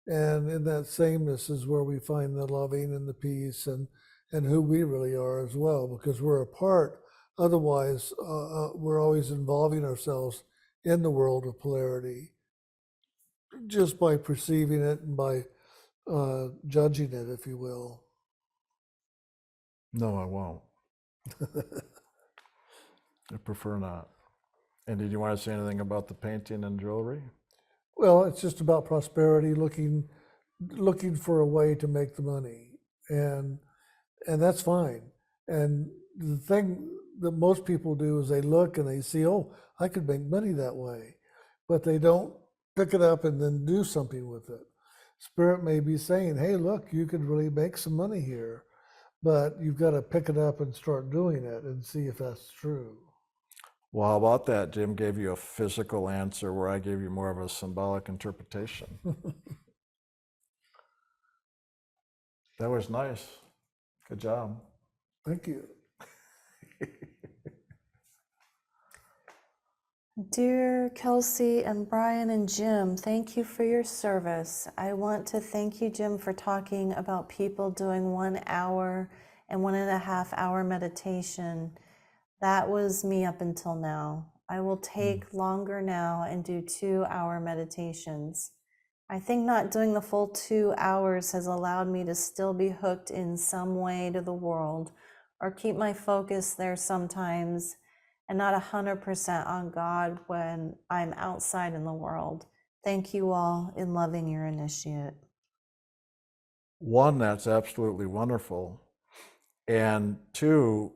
And in that sameness is where we find the loving and the peace and who we really are as well, because we're a part. Otherwise, we're always involving ourselves in the world of polarity just by perceiving it and by judging it, if you will. No, I won't. I prefer not. And did you want to say anything about the painting and jewelry? Well, it's just about prosperity, looking for a way to make the money, and that's fine. And the thing that most people do is they look and they see, oh, I could make money that way, but they don't pick it up and then do something with it. Spirit may be saying, hey, look, you could really make some money here, but you've got to pick it up and start doing it and see if that's true. Well, how about that? Jim gave you a physical answer where I gave you more of a symbolic interpretation. That was nice. Good job. Thank you. Dear Kelsey and Brian and Jim, thank you for your service. I want to thank you, Jim, for talking about people doing 1 hour and 1.5 hour meditation. That was me up until now. I will take longer now and do 2-hour meditations. I think not doing the full 2 hours has allowed me to still be hooked in some way to the world, or keep my focus there sometimes and not 100% on God when I'm outside in the world. Thank you all in loving your initiate. One, that's absolutely wonderful. And 2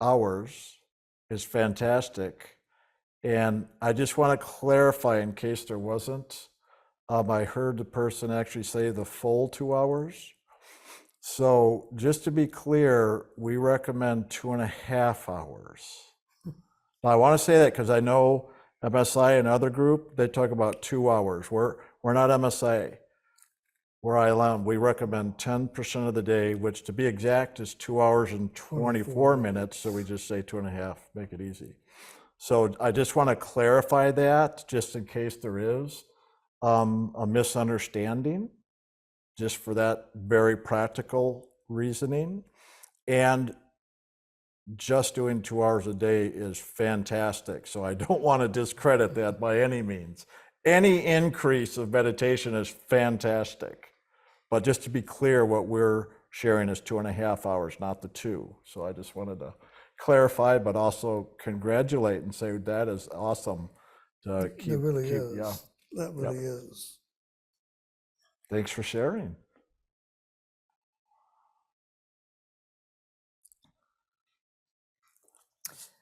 hours is fantastic. And I just want to clarify in case there wasn't, I heard the person actually say the full 2 hours. So just to be clear, we recommend 2.5 hours. Now I want to say that because I know MSI and other group, they talk about 2 hours. We're not MSI. We're ILM. We recommend 10% of the day, which to be exact is 2 hours and 24 minutes. So we just say 2.5, make it easy. So I just want to clarify that just in case there is a misunderstanding, just for that very practical reasoning. And just doing 2 hours a day is fantastic. So I don't want to discredit that by any means. Any increase of meditation is fantastic. But just to be clear, what we're sharing is 2.5 hours, not the 2. So I just wanted to clarify, but also congratulate and say that is awesome. To keep, it really keep, is. Yeah. That really is. Thanks for sharing.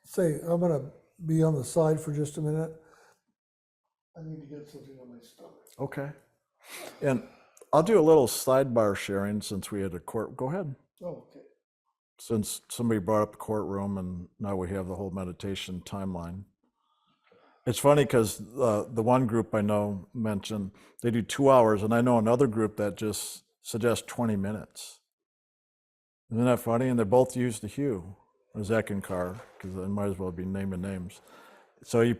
Say, I'm going to be on the side for just a minute. I need to get something on my stomach. Okay. And I'll do a little sidebar sharing since we had a court. Go ahead. Oh, okay. Since somebody brought up the courtroom and now we have the whole meditation timeline. It's funny because the one group I know mentioned they do 2 hours, and I know another group that just suggests 20 minutes. Isn't that funny? And they both use the hue, the Ekankar, because I might as well be naming names. So you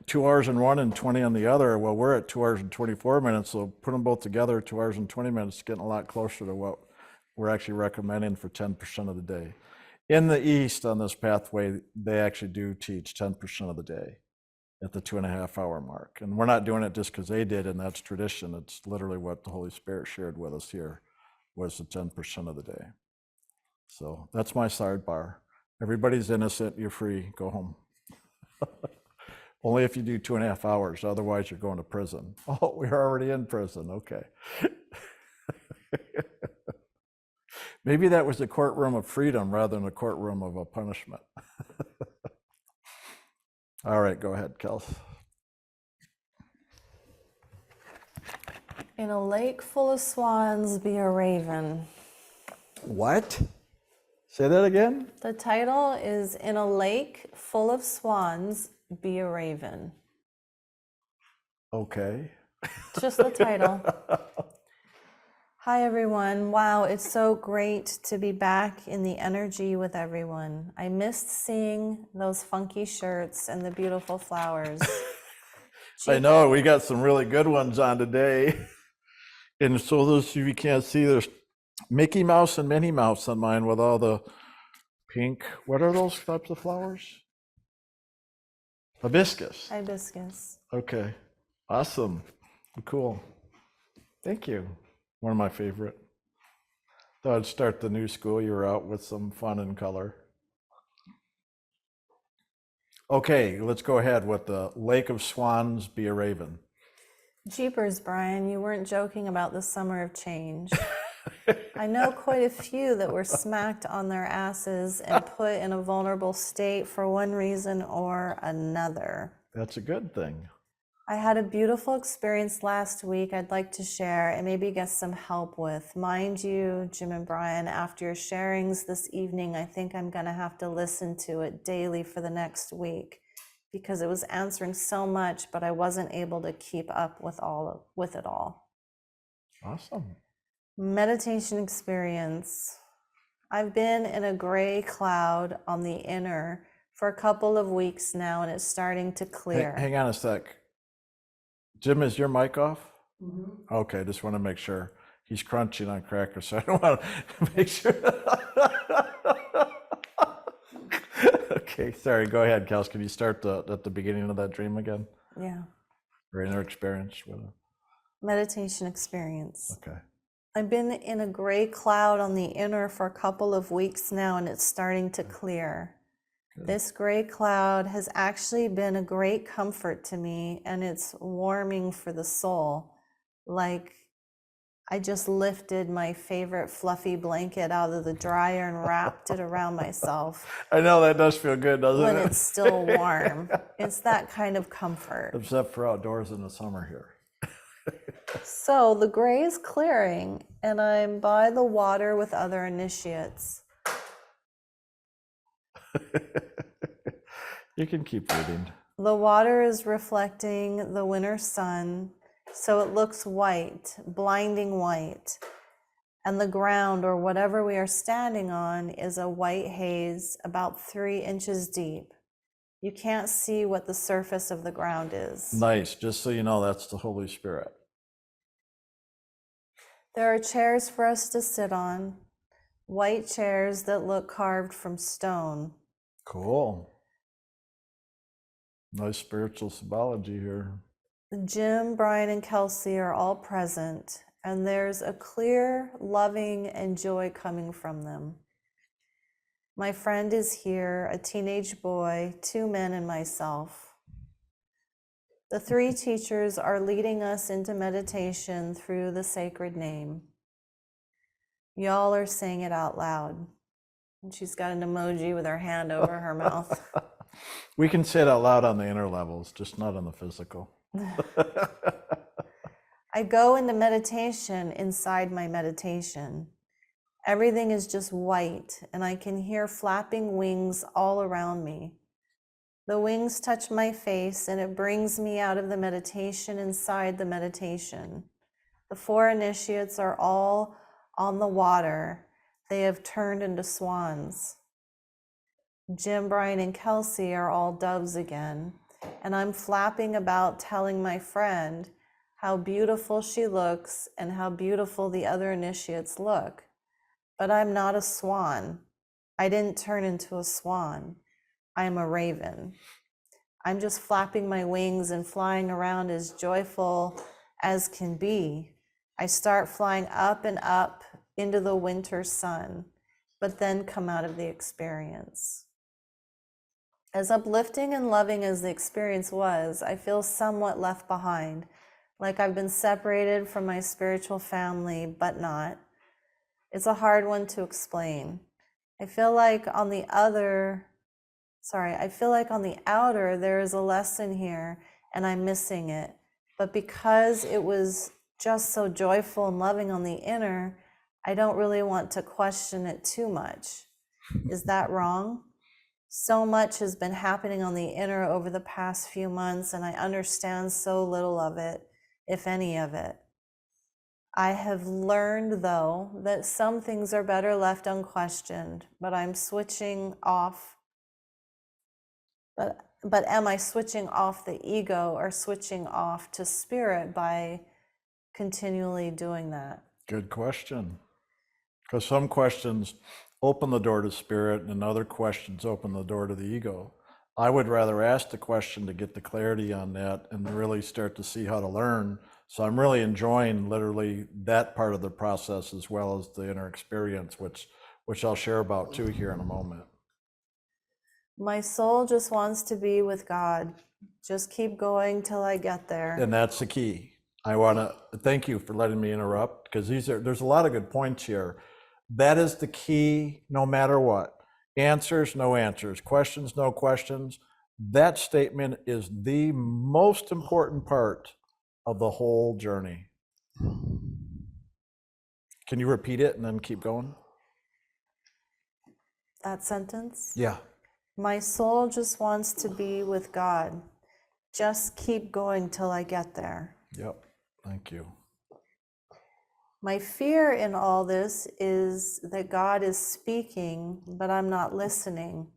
2 hours in one and 20 on the other. Well, we're at 2 hours and 24 minutes, so put them both together, 2 hours and 20 minutes, getting a lot closer to what we're actually recommending for 10% of the day. In the East, on this pathway, they actually do teach 10% of the day at the 2.5 hour mark. And we're not doing it just because they did, and that's tradition. It's literally what the Holy Spirit shared with us here, was the 10% of the day. So that's my sidebar. Everybody's innocent, you're free, go home. Only if you do 2.5 hours, otherwise you're going to prison. Oh, we're already in prison, okay. Maybe that was a courtroom of freedom rather than a courtroom of a punishment. All right, go ahead, Kels. In a lake full of swans be a raven. What? Say that again? The title is In a Lake Full of Swans, Be a Raven. Okay. Just the title. Hi, everyone. Wow, it's so great to be back in the energy with everyone. I missed seeing those funky shirts and the beautiful flowers. I know, we got some really good ones on today. And so those of you can't see, there's Mickey Mouse and Minnie Mouse on mine with all the pink. What are those types of flowers? Hibiscus. Hibiscus. Okay. Awesome. Cool. Thank you. One of my favorite. Thought I'd start the new school year out with some fun and color. Okay, let's go ahead with the Lake of Swans, Be a Raven. Jeepers, Brian, you weren't joking about the summer of change. I know quite a few that were smacked on their asses and put in a vulnerable state for one reason or another. That's a good thing. I had a beautiful experience last week I'd like to share and maybe get some help with. Mind you, Jim and Brian, after your sharings this evening, I think I'm going to have to listen to it daily for the next week because it was answering so much, but I wasn't able to keep up with it all. Awesome. Meditation experience. I've been in a gray cloud on the inner for a couple of weeks now, and it's starting to clear. Hang on a sec. Jim, is your mic off? Mm-hmm. Okay, just want to make sure. He's crunching on crackers, so I don't want to make sure. Okay, sorry, go ahead, Kels. Can you start at the beginning of that dream again? Yeah. Or inner experience? Whatever. Meditation experience. Okay. I've been in a gray cloud on the inner for a couple of weeks now, and it's starting to clear. Good. This gray cloud has actually been a great comfort to me, and it's warming for the soul. Like I just lifted my favorite fluffy blanket out of the dryer and wrapped it around myself. I know that does feel good, doesn't it? When it's still warm. It's that kind of comfort. Except for outdoors in the summer here. So the gray is clearing, and I'm by the water with other initiates. You can keep reading. The water is reflecting the winter sun, so it looks white, blinding white. And the ground, or whatever we are standing on, is a white haze about 3 inches deep. You can't see what the surface of the ground is. Nice. Just so you know, that's the Holy Spirit. There are chairs for us to sit on, white chairs that look carved from stone. Cool. Nice spiritual symbology here. Jim, Brian, and Kelsey are all present, and there's a clear, loving, and joy coming from them. My friend is here, a teenage boy, 2 men, and myself. The 3 teachers are leading us into meditation through the sacred name. Y'all are saying it out loud. And she's got an emoji with her hand over her mouth. We can say it out loud on the inner levels, just not on the physical. I go into meditation inside my meditation. Everything is just white, and I can hear flapping wings all around me. The wings touch my face, and it brings me out of the meditation inside the meditation. The 4 initiates are all on the water. They have turned into swans. Jim, Brian, and Kelsey are all doves again, and I'm flapping about telling my friend how beautiful she looks and how beautiful the other initiates look. But I'm not a swan. I didn't turn into a swan. I am a raven. I'm just flapping my wings and flying around as joyful as can be. I start flying up and up into the winter sun, but then come out of the experience. As uplifting and loving as the experience was, I feel somewhat left behind, like I've been separated from my spiritual family, but not. It's a hard one to explain. I feel like on the outer, there is a lesson here and I'm missing it. But because it was just so joyful and loving on the inner, I don't really want to question it too much. Is that wrong? So much has been happening on the inner over the past few months, and I understand so little of it, if any of it. I have learned, though, that some things are better left unquestioned, but I'm switching off. But am I switching off the ego or switching off to spirit by continually doing that? Good question. Because some questions open the door to spirit and other questions open the door to the ego. I would rather ask the question to get the clarity on that and really start to see how to learn. So I'm really enjoying literally that part of the process as well as the inner experience, which I'll share about too here in a moment. My soul just wants to be with God. Just keep going till I get there. And that's the key. I want to thank you for letting me interrupt, because there's a lot of good points here. That is the key, no matter what. Answers, no answers. Questions, no questions. That statement is the most important part of the whole journey. Can you repeat it and then keep going? That sentence? Yeah. My soul just wants to be with God. Just keep going till I get there. Yep. Thank you. My fear in all this is that God is speaking, but I'm not listening.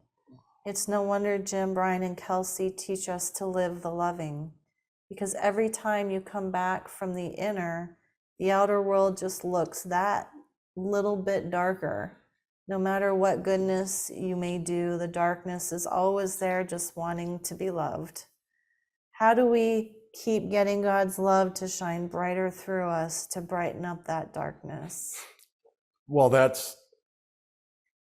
It's no wonder Jim, Brian, and Kelsey teach us to live the loving, because every time you come back from the inner, the outer world just looks that little bit darker. No matter what goodness you may do, the darkness is always there, just wanting to be loved. How do we keep getting God's love to shine brighter through us to brighten up that darkness? Well,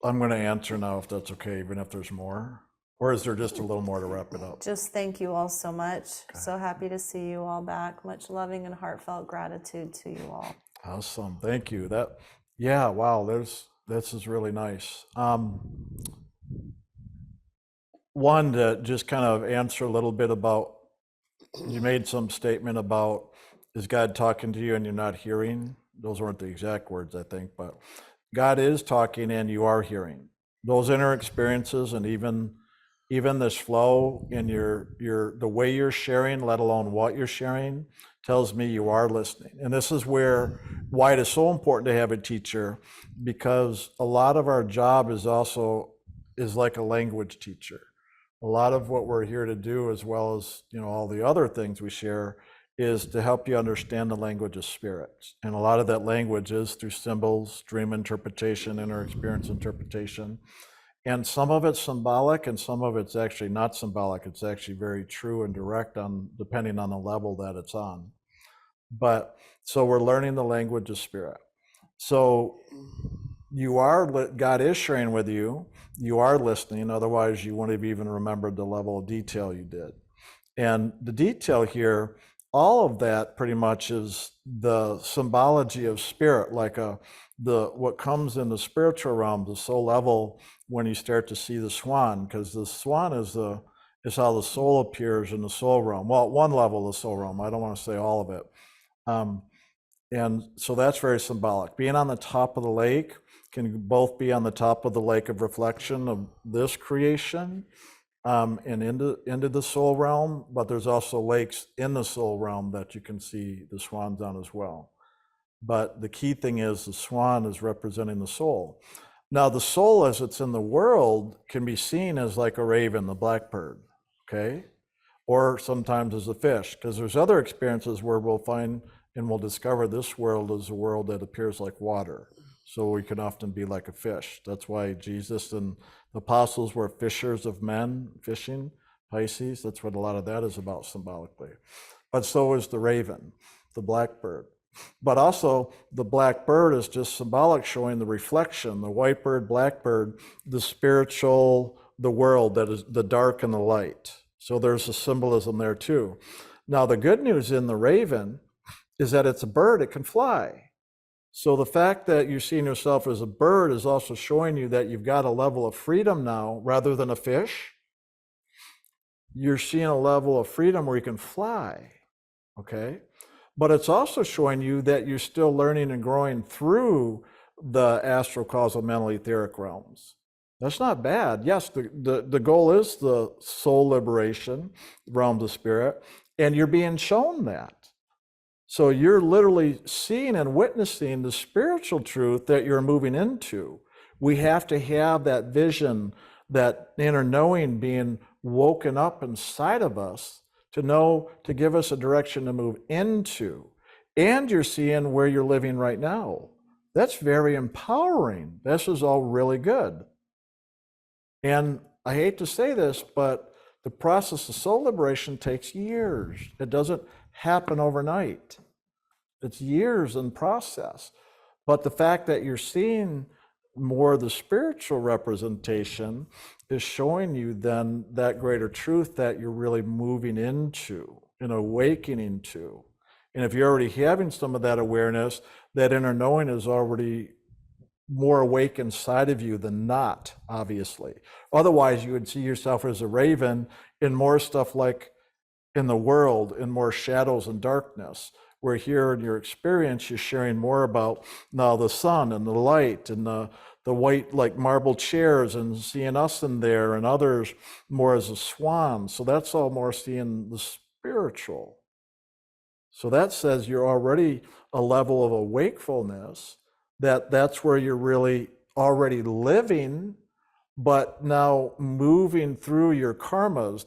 I'm going to answer now if that's okay, even if there's more. Or is there just a little more to wrap it up? Just thank you all so much. Okay. So happy to see you all back. Much loving and heartfelt gratitude to you all. Awesome. Thank you. Wow, this is really nice. One, to just kind of answer a little bit about, you made some statement about, is God talking to you and you're not hearing? Those weren't the exact words, I think, but God is talking and you are hearing. Those inner experiences and even this flow in the way you're sharing, let alone what you're sharing, tells me you are listening. And this is why it is so important to have a teacher, because a lot of our job is like a language teacher. A lot of what we're here to do, as well as all the other things we share, is to help you understand the language of spirits. And a lot of that language is through symbols, dream interpretation, inner experience interpretation. And some of it's symbolic and some of it's actually not symbolic. It's actually very true and direct depending on the level that it's on. So we're learning the language of spirit. So God is sharing with you, you are listening, otherwise you wouldn't have even remembered the level of detail you did. And the detail here, all of that pretty much is the symbology of spirit, like what comes in the spiritual realm, the soul level, when you start to see the swan, because the swan is how the soul appears in the soul realm. Well, at one level of the soul realm, I don't want to say all of it. And so that's very symbolic. Being on the top of the lake can both be on the top of the lake of reflection of this creation and into the soul realm, but there's also lakes in the soul realm that you can see the swans on as well. But the key thing is the swan is representing the soul. Now, the soul as it's in the world can be seen as like a raven, the blackbird, okay? Or sometimes as a fish, because there's other experiences where we'll find and we'll discover this world is a world that appears like water. So we can often be like a fish. That's why Jesus and the apostles were fishers of men, fishing, Pisces. That's what a lot of that is about symbolically. But so is the raven, the blackbird. But also the black bird is just symbolic, showing the reflection, the white bird, blackbird, the spiritual, the world, that is the dark and the light. So there's a symbolism there too. Now the good news in the raven is that it's a bird, it can fly. So the fact that you're seeing yourself as a bird is also showing you that you've got a level of freedom now, rather than a fish. You're seeing a level of freedom where you can fly, okay? But it's also showing you that you're still learning and growing through the astral, causal, mental, etheric realms. That's not bad. Yes, the goal is the soul liberation, realm of spirit, and you're being shown that. So you're literally seeing and witnessing the spiritual truth that you're moving into. We have to have that vision, that inner knowing being woken up inside of us to know, to give us a direction to move into. And you're seeing where you're living right now. That's very empowering. This is all really good. And I hate to say this, but the process of soul liberation takes years. It doesn't happen overnight. It's years in process. But the fact that you're seeing more of the spiritual representation is showing you then that greater truth that you're really moving into and awakening to. And if you're already having some of that awareness, that inner knowing is already more awake inside of you than not, obviously. Otherwise, you would see yourself as a raven in more stuff like in the world, in more shadows and darkness. Where here in your experience, you're sharing more about now the sun and the light and the white like marble chairs and seeing us in there and others more as a swan. So that's all more seeing the spiritual. So that says you're already a level of awakefulness, that's where you're really already living, but now moving through your karmas.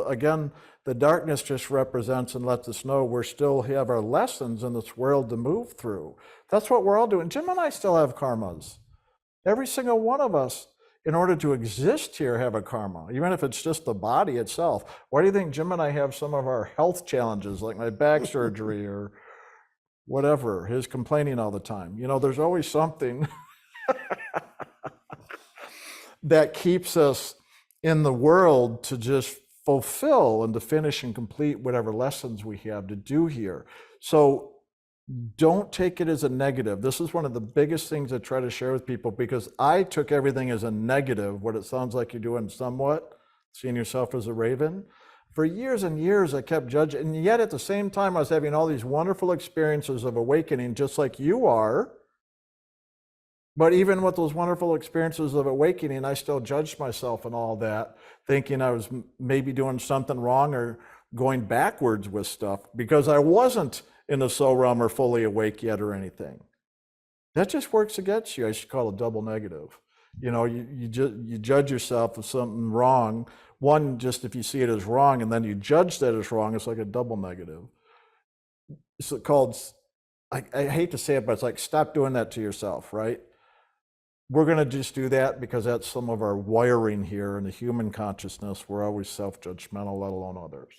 Again, the darkness just represents and lets us know we still have our lessons in this world to move through. That's what we're all doing. Jim and I still have karmas. Every single one of us, in order to exist here, have a karma, even if it's just the body itself. Why do you think Jim and I have some of our health challenges, like my back surgery or whatever, his complaining all the time? You know, there's always something that keeps us in the world to just fulfill and to finish and complete whatever lessons we have to do here. So don't take it as a negative. This is one of the biggest things I try to share with people, because I took everything as a negative, what it sounds like you're doing somewhat, seeing yourself as a raven. For years and years, I kept judging, and yet at the same time, I was having all these wonderful experiences of awakening, just like you are. But even with those wonderful experiences of awakening, I still judged myself and all that, thinking I was maybe doing something wrong or going backwards with stuff because I wasn't in the soul realm or fully awake yet or anything. That just works against you. I should call it double negative. You know, you judge yourself of something wrong. One, just if you see it as wrong and then you judge that as wrong, it's like a double negative. It's called, I hate to say it, but it's like, stop doing that to yourself, right? We're going to just do that because that's some of our wiring here in the human consciousness. We're always self-judgmental, let alone others.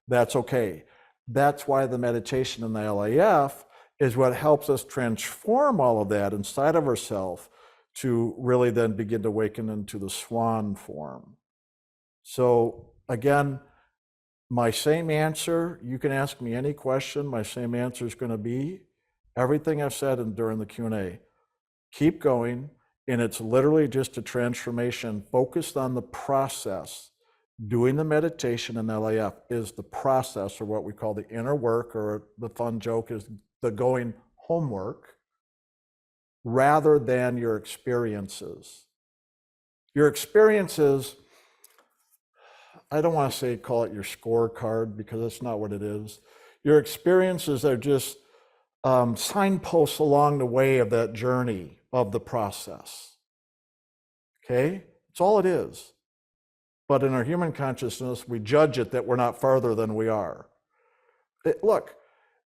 That's okay. That's why the meditation in the LAF is what helps us transform all of that inside of ourselves to really then begin to awaken into the swan form. So again, my same answer, you can ask me any question, my same answer is going to be everything I've said during the Q&A. Keep going, and it's literally just a transformation focused on the process. Doing the meditation in LAF is the process, or what we call the inner work, or the fun joke is the going homework, rather than your experiences. Your experiences, I don't want to say call it your scorecard, because that's not what it is. Your experiences are just signposts along the way of that journey of the process. Okay? That's all it is. But in our human consciousness, we judge it that we're not farther than we are. Look,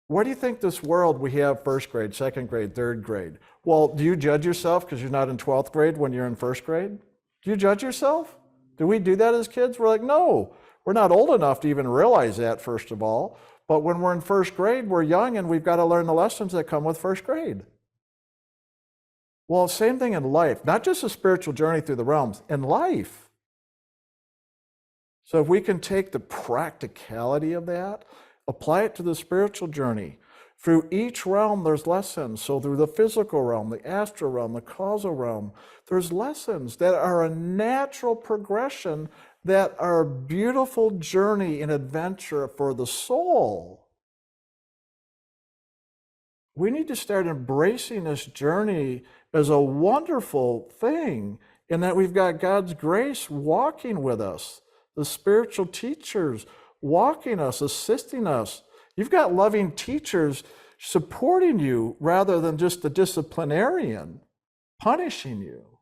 what do you think this world we have first grade, second grade, third grade? Well, do you judge yourself because you're not in 12th grade when you're in first grade? Do you judge yourself? Do we do that as kids? We're like, no, we're not old enough to even realize that, first of all. But when we're in first grade, we're young and we've got to learn the lessons that come with first grade. Well, same thing in life, not just a spiritual journey through the realms, in life. So if we can take the practicality of that, apply it to the spiritual journey. Through each realm, there's lessons. So through the physical realm, the astral realm, the causal realm, there's lessons that are a natural progression, that are a beautiful journey and adventure for the soul. We need to start embracing this journey as a wonderful thing and that we've got God's grace walking with us, the spiritual teachers walking us, assisting us. You've got loving teachers supporting you rather than just the disciplinarian punishing you.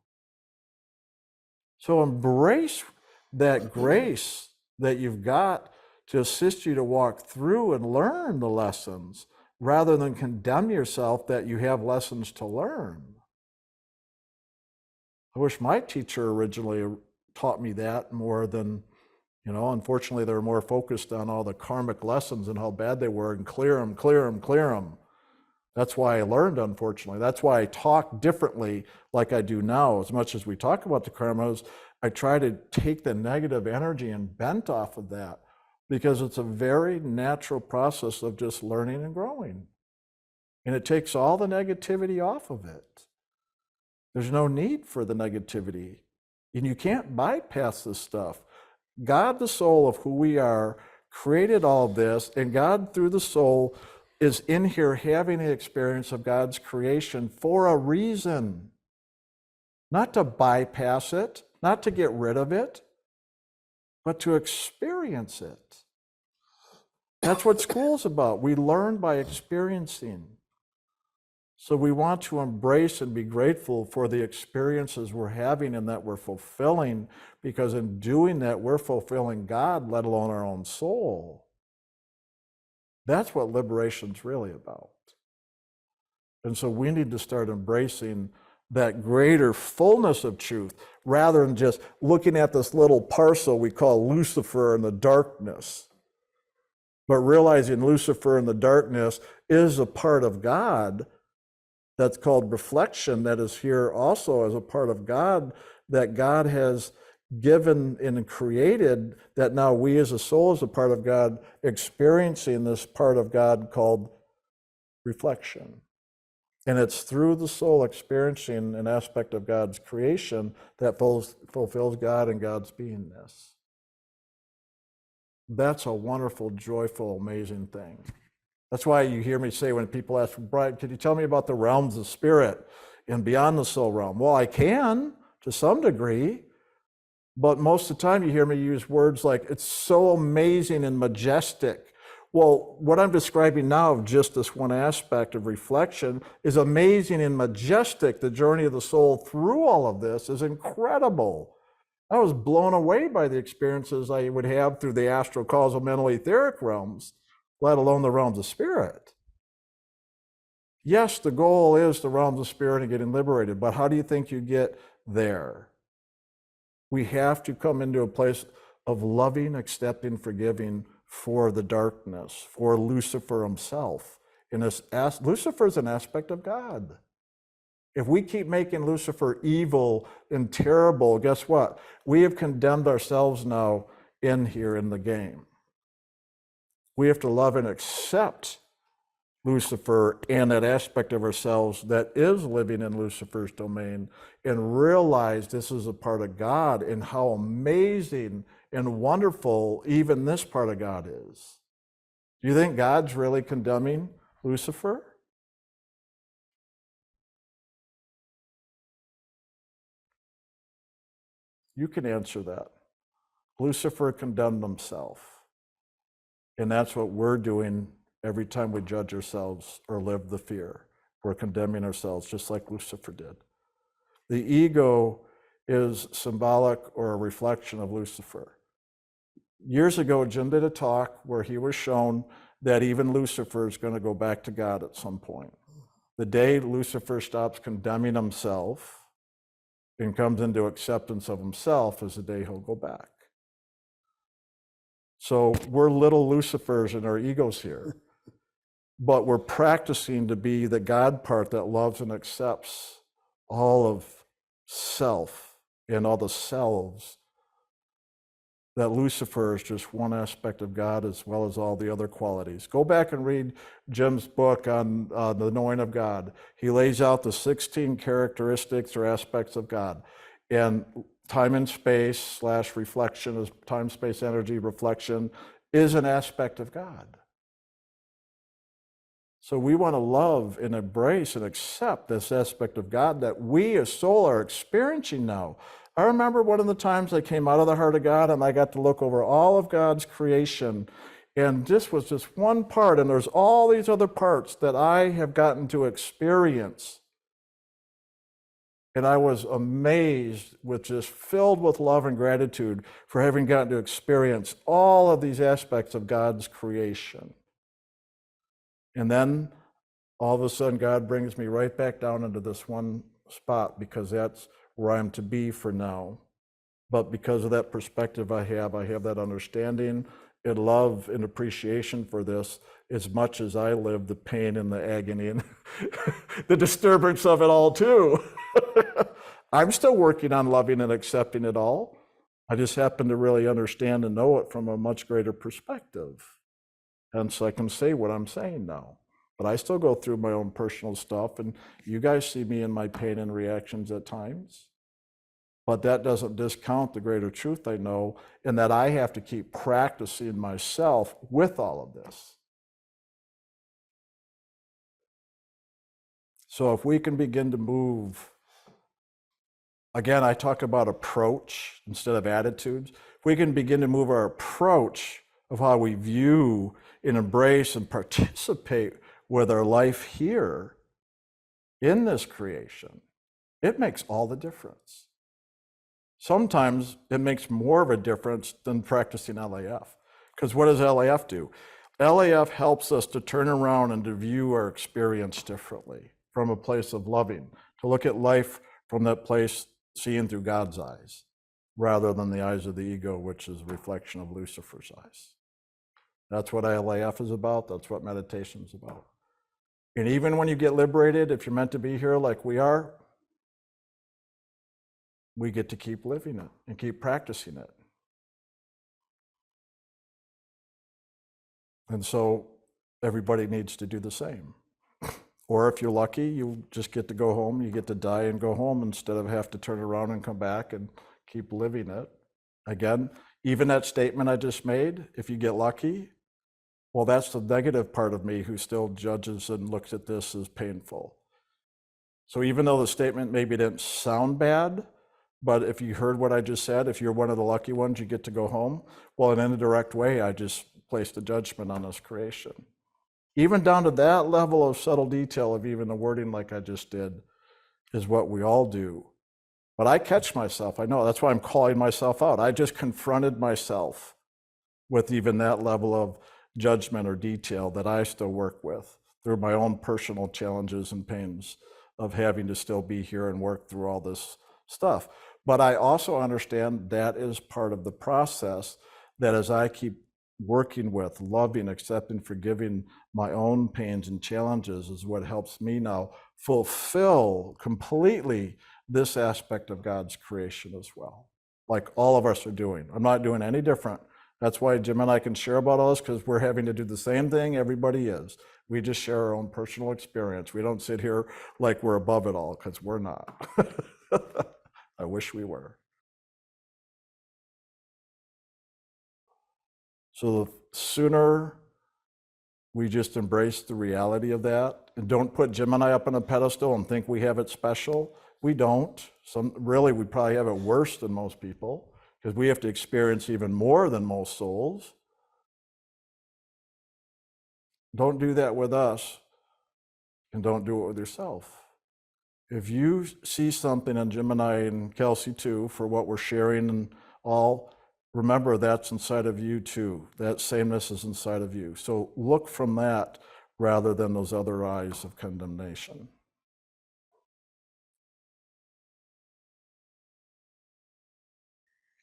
So embrace that grace that you've got to assist you to walk through and learn the lessons rather than condemn yourself that you have lessons to learn. I wish my teacher originally taught me that more than, unfortunately they're more focused on all the karmic lessons and how bad they were and clear them, clear them, clear them. That's why I learned, unfortunately. That's why I talk differently like I do now. As much as we talk about the karmas, I try to take the negative energy and bent off of that because it's a very natural process of just learning and growing. And it takes all the negativity off of it. There's no need for the negativity. And you can't bypass this stuff. God, the soul of who we are, created all this, and God, through the soul, is in here having the experience of God's creation for a reason. Not to bypass it, not to get rid of it, but to experience it. That's what school's about. We learn by experiencing. So we want to embrace and be grateful for the experiences we're having and that we're fulfilling, because in doing that, we're fulfilling God, let alone our own soul. That's what liberation's really about. And so we need to start embracing that greater fullness of truth rather than just looking at this little parcel we call Lucifer and the darkness. But realizing Lucifer and the darkness is a part of God that's called reflection, that is here also as a part of God, that God has given and created, that now we as a soul, as a part of God, experiencing this part of God called reflection. And it's through the soul experiencing an aspect of God's creation that fulfills God and God's beingness. That's a wonderful, joyful, amazing thing. That's why you hear me say when people ask, Brian, could you tell me about the realms of spirit and beyond the soul realm? Well, I can to some degree, but most of the time you hear me use words like, it's so amazing and majestic. Well, what I'm describing now of just this one aspect of reflection is amazing and majestic. The journey of the soul through all of this is incredible. I was blown away by the experiences I would have through the astral, causal, mental, etheric realms, let alone the realms of spirit. Yes, the goal is the realms of spirit and getting liberated, but how do you think you get there? We have to come into a place of loving, accepting, forgiving for the darkness, for Lucifer himself. And Lucifer is an aspect of God. If we keep making Lucifer evil and terrible, guess what? We have condemned ourselves now in here in the game. We have to love and accept Lucifer and that aspect of ourselves that is living in Lucifer's domain and realize this is a part of God and how amazing and wonderful even this part of God is. Do you think God's really condemning Lucifer? You can answer that. Lucifer condemned himself. And that's what we're doing every time we judge ourselves or live the fear. We're condemning ourselves just like Lucifer did. The ego is symbolic or a reflection of Lucifer. Years ago, Jim did a talk where he was shown that even Lucifer is going to go back to God at some point. The day Lucifer stops condemning himself and comes into acceptance of himself is the day he'll go back. So we're little Lucifers in our egos here, but we're practicing to be the God part that loves and accepts all of self and all the selves. That Lucifer is just one aspect of God as well as all the other qualities. Go back and read Jim's book on the knowing of God. He lays out the 16 characteristics or aspects of God. And time and space / reflection is time, space, energy, reflection is an aspect of God. So we want to love and embrace and accept this aspect of God that we as soul are experiencing now. I remember one of the times I came out of the heart of God and I got to look over all of God's creation, and this was just one part, and there's all these other parts that I have gotten to experience. And I was amazed, with just filled with love and gratitude for having gotten to experience all of these aspects of God's creation. And then all of a sudden, God brings me right back down into this one spot, because that's where I'm to be for now. But because of that perspective I have that understanding and love and appreciation for this, as much as I live the pain and the agony and the disturbance of it all too. I'm still working on loving and accepting it all. I just happen to really understand and know it from a much greater perspective. Hence, I can say what I'm saying now. But I still go through my own personal stuff, and you guys see me in my pain and reactions at times. But that doesn't discount the greater truth I know, and that I have to keep practicing myself with all of this. So if we can begin to move, again, I talk about approach instead of attitudes. If we can begin to move our approach of how we view and embrace and participate with our life here in this creation, it makes all the difference. Sometimes it makes more of a difference than practicing LAF. Because what does LAF do? LAF helps us to turn around and to view our experience differently, from a place of loving, to look at life from that place, seeing through God's eyes, rather than the eyes of the ego, which is a reflection of Lucifer's eyes. That's what LAF is about. That's what meditation is about. And even when you get liberated, if you're meant to be here like we are, we get to keep living it and keep practicing it. And so everybody needs to do the same. Or if you're lucky, you just get to go home, you get to die and go home instead of have to turn around and come back and keep living it. Again, even that statement I just made, if you get lucky, well, that's the negative part of me who still judges and looks at this as painful. So even though the statement maybe didn't sound bad, but if you heard what I just said, if you're one of the lucky ones, you get to go home. Well, in an indirect way, I just placed a judgment on this creation. Even down to that level of subtle detail of even the wording like I just did is what we all do. But I catch myself. I know, that's why I'm calling myself out. I just confronted myself with even that level of judgment or detail that I still work with through my own personal challenges and pains of having to still be here and work through all this stuff. But I also understand that is part of the process, that as I keep working with, loving, accepting, forgiving my own pains and challenges is what helps me now fulfill completely this aspect of God's creation as well, like all of us are doing. I'm not doing any different. That's why Jim and I can share about all this, because we're having to do the same thing everybody is. We just share our own personal experience. We don't sit here like we're above it all, because we're not. I wish we were. So the sooner we just embrace the reality of that and don't put Jim and I up on a pedestal and think we have it special. We don't. Really, we probably have it worse than most people, because we have to experience even more than most souls. Don't do that with us, and don't do it with yourself. If you see something in Jim and I and Kelsey too, for what we're sharing and all, remember that's inside of you too. That sameness is inside of you. So look from that rather than those other eyes of condemnation.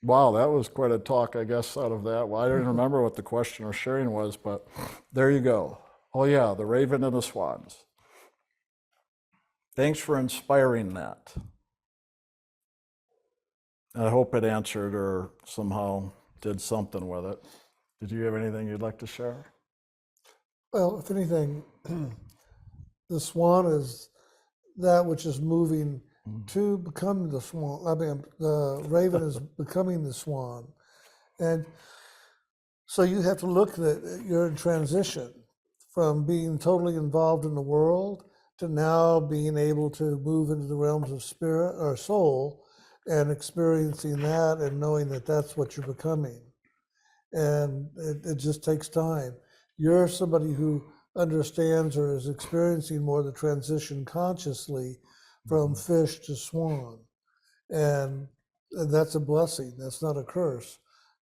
Wow, that was quite a talk, I guess, out of that. Well, I don't remember what the question or sharing was, but there you go. Oh yeah, the raven and the swans. Thanks for inspiring that. I hope it answered or somehow did something with it. Did you have anything you'd like to share? Well, if anything, the swan is that which is moving to become the swan. I mean, the raven is becoming the swan. And so you have to look that you're in transition from being totally involved in the world to now being able to move into the realms of spirit or soul and experiencing that and knowing that that's what you're becoming. And it just takes time. You're somebody who understands or is experiencing more the transition consciously from fish to swan. And that's a blessing. That's not a curse,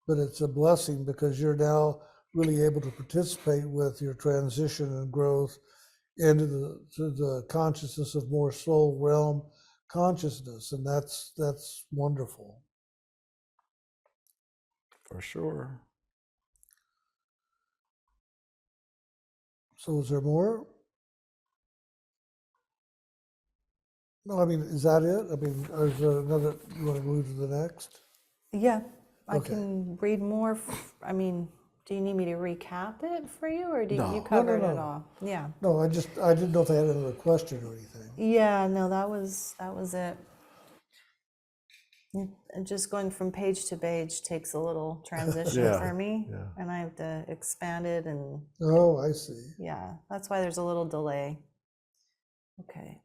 but it's a blessing because you're now really able to participate with your transition and growth into the consciousness of more soul realm consciousness. And that's wonderful. For sure. So is there more? No, I mean, is that it? I mean, or is there another, you want to move to the next? Yeah, I Okay. can read more. I mean, do you need me to recap it for you, or do No. you covered it no. all? Yeah. No, I didn't know if they had another question or anything. Yeah, no, that was it. And just going from page to page takes a little transition Yeah, for me, yeah. and I have to expand it, and Oh, I see. yeah, that's why there's a little delay. Okay.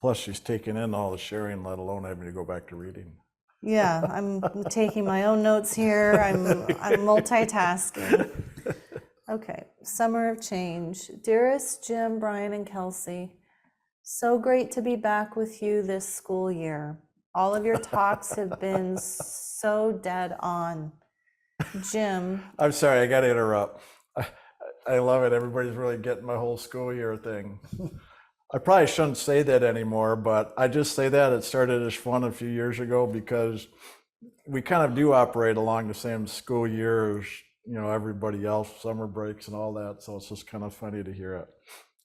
Plus, she's taking in all the sharing, let alone having to go back to reading. Yeah, I'm taking my own notes here. I'm multitasking. Okay, Summer of Change. Dearest Jim, Brian, and Kelsey, so great to be back with you this school year. All of your talks have been so dead on. Jim, I'm sorry, I got to interrupt. I love it. Everybody's really getting my whole school year thing. I probably shouldn't say that anymore, but I just say that. It started as fun a few years ago because we kind of do operate along the same school year as, you know, everybody else, summer breaks and all that. So it's just kind of funny to hear it.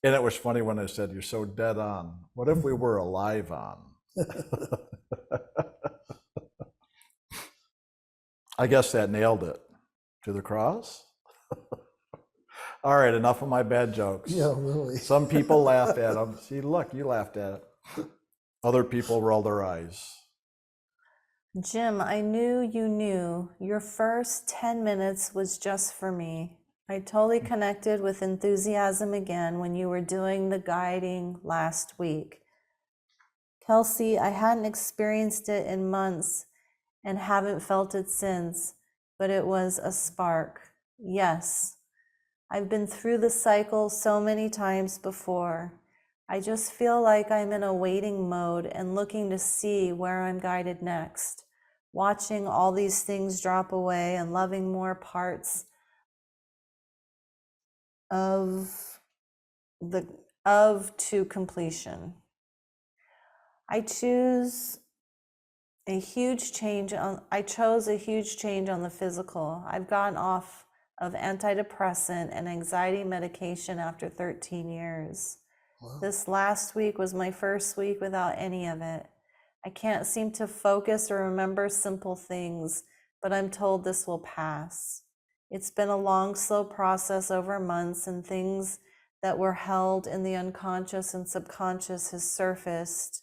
And it was funny when I said, you're so dead on. What if we were alive on? I guess that nailed it. To the cross? All right, enough of my bad jokes. Yeah, really. Some people laughed at them. See, look, you laughed at it. Other people rolled their eyes. Jim, I knew you knew your first 10 minutes was just for me. I totally connected with enthusiasm again when you were doing the guiding last week. Kelsey, I hadn't experienced it in months and haven't felt it since, but it was a spark. Yes, I've been through the cycle so many times before. I just feel like I'm in a waiting mode and looking to see where I'm guided next, watching all these things drop away and loving more parts of to completion. I chose a huge change on the physical. I've gotten off of antidepressant and anxiety medication after 13 years. Wow. This last week was my first week without any of it. I can't seem to focus or remember simple things, but I'm told this will pass. It's been a long, slow process over months, and things that were held in the unconscious and subconscious has surfaced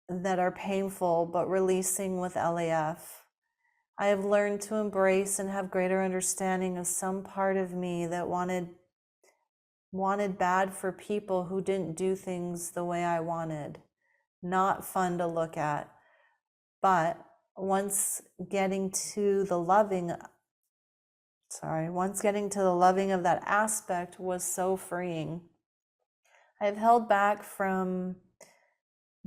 that are painful, but releasing with LAF. I have learned to embrace and have greater understanding of some part of me that wanted bad for people who didn't do things the way I wanted. Not fun to look at, but once getting to the loving of that aspect was so freeing. I've held back from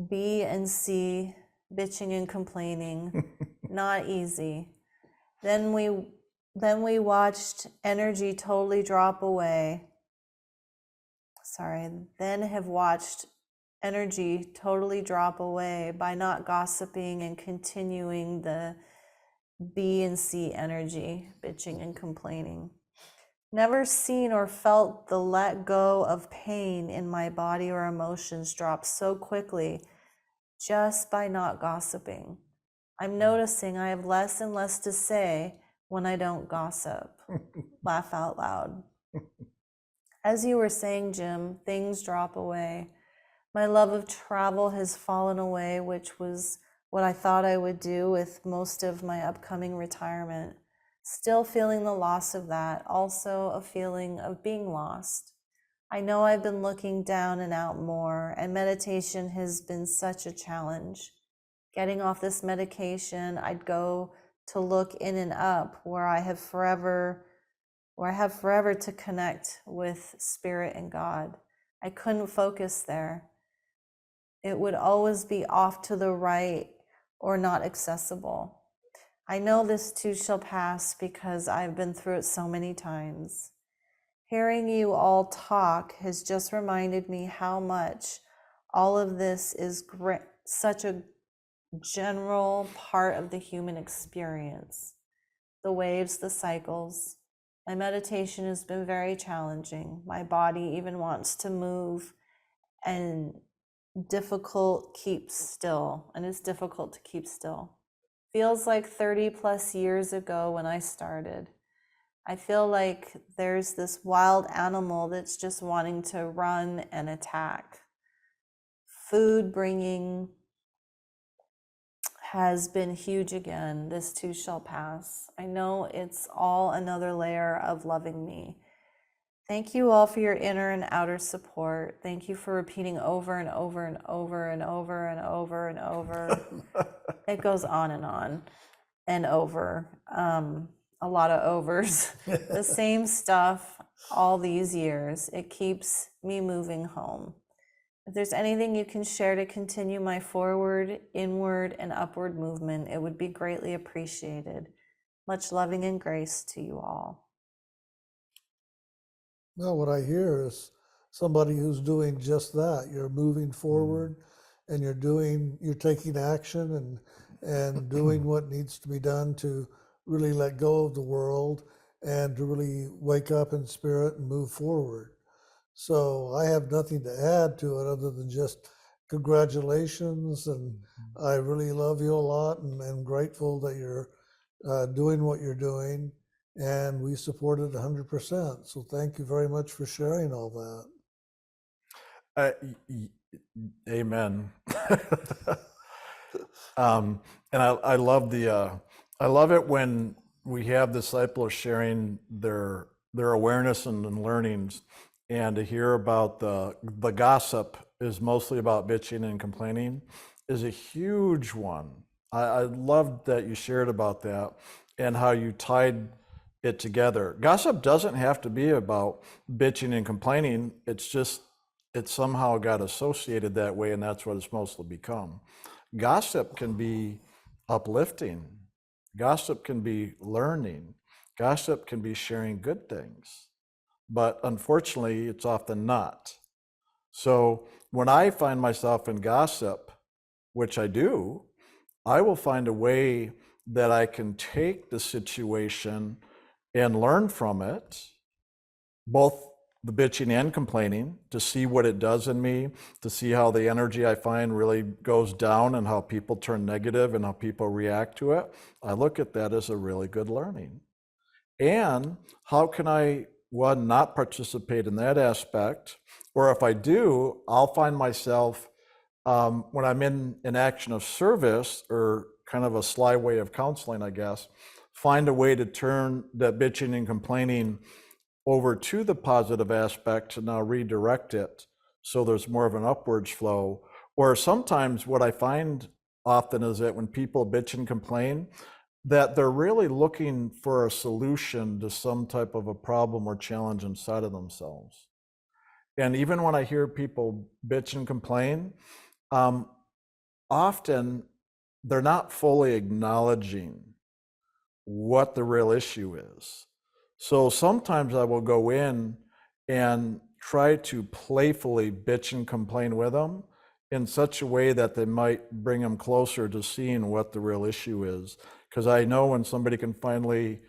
B and C, bitching and complaining. Not easy. Then we watched energy totally drop away. Then have watched energy totally drop away by not gossiping and continuing the B and C energy, bitching and complaining. Never seen or felt the let go of pain in my body or emotions drop so quickly just by not gossiping. I'm noticing I have less and less to say when I don't gossip. Laugh out loud. As you were saying, Jim, things drop away. My love of travel has fallen away, which was what I thought I would do with most of my upcoming retirement. Still feeling the loss of that, also a feeling of being lost. I know I've been looking down and out more, and meditation has been such a challenge. Getting off this medication, I'd go to look in and up where I have forever to connect with Spirit and God. I couldn't focus there. It would always be off to the right or not accessible. I know this too shall pass because I've been through it so many times. Hearing you all talk has just reminded me how much all of this is such a general part of the human experience. The waves, the cycles. My meditation has been very challenging. My body even wants to move and it's difficult to keep still. Feels like 30 plus years ago when I started. I feel like there's this wild animal that's just wanting to run and attack. Food bringing has been huge again. This too shall pass. I know it's all another layer of loving me. Thank you all for your inner and outer support. Thank you for repeating over and over and over and over and over and over. It goes on and over. A lot of overs. The same stuff all these years. It keeps me moving home. If there's anything you can share to continue my forward, inward, and upward movement, it would be greatly appreciated. Much loving and grace to you all. Well, what I hear is somebody who's doing just that. You're moving forward and you're taking action and doing what needs to be done to really let go of the world and to really wake up in spirit and move forward. So I have nothing to add to it other than just congratulations, and I really love you a lot and am grateful that you're doing what you're doing, and we support it 100%. So thank you very much for sharing all that. Amen. And I love I love it when we have disciples sharing their awareness and learnings, and to hear about the gossip is mostly about bitching and complaining is a huge one. I loved that you shared about that and how you tied it together. Gossip doesn't have to be about bitching and complaining. It's just, it somehow got associated that way, and that's what it's mostly become. Gossip can be uplifting. Gossip can be learning. Gossip can be sharing good things. But unfortunately, it's often not. So when I find myself in gossip, which I do, I will find a way that I can take the situation and learn from it, both the bitching and complaining, to see what it does in me, to see how the energy I find really goes down and how people turn negative and how people react to it. I look at that as a really good learning. And how can I, one, not participate in that aspect? Or if I do, I'll find myself, when I'm in an action of service, or kind of a sly way of counseling, I guess, find a way to turn that bitching and complaining over to the positive aspect to now redirect it so there's more of an upwards flow. Or sometimes what I find often is that when people bitch and complain, that they're really looking for a solution to some type of a problem or challenge inside of themselves. And even when I hear people bitch and complain, often they're not fully acknowledging what the real issue is. So sometimes I will go in and try to playfully bitch and complain with them in such a way that they might bring them closer to seeing what the real issue is. Because I know when somebody can finally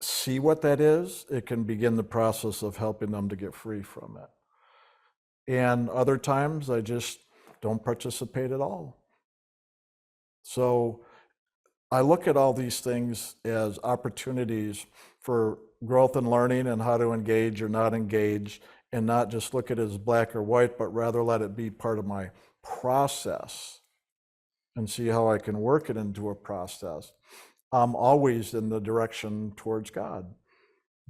see what that is, it can begin the process of helping them to get free from it. And other times I just don't participate at all. So I look at all these things as opportunities for growth and learning and how to engage or not engage, and not just look at it as black or white, but rather let it be part of my process and see how I can work it into a process. always in the direction towards God.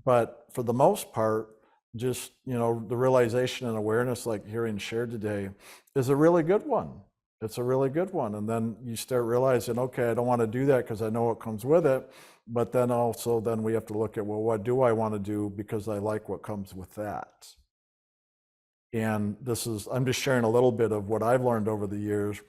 But for the most part, just, the realization and awareness, like hearing shared today, is a really good one. It's a really good one. And then you start realizing, okay, I don't want to do that because I know what comes with it. But then also, then we have to look at, well, what do I want to do because I like what comes with that? And I'm just sharing a little bit of what I've learned over the years.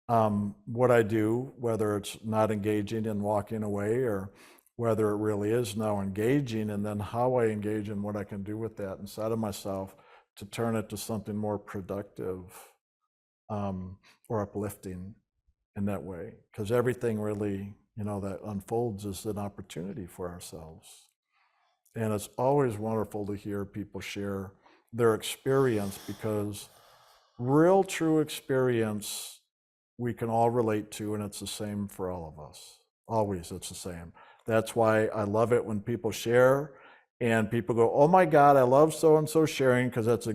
What I do, whether it's not engaging and walking away, or whether it really is now engaging, and then how I engage and what I can do with that inside of myself to turn it to something more productive, or uplifting in that way. Because everything really, that unfolds is an opportunity for ourselves. And it's always wonderful to hear people share their experience, because real true experience we can all relate to, and it's the same for all of us. Always, it's the same. That's why I love it when people share and people go, oh my God, I love so-and-so sharing, because that's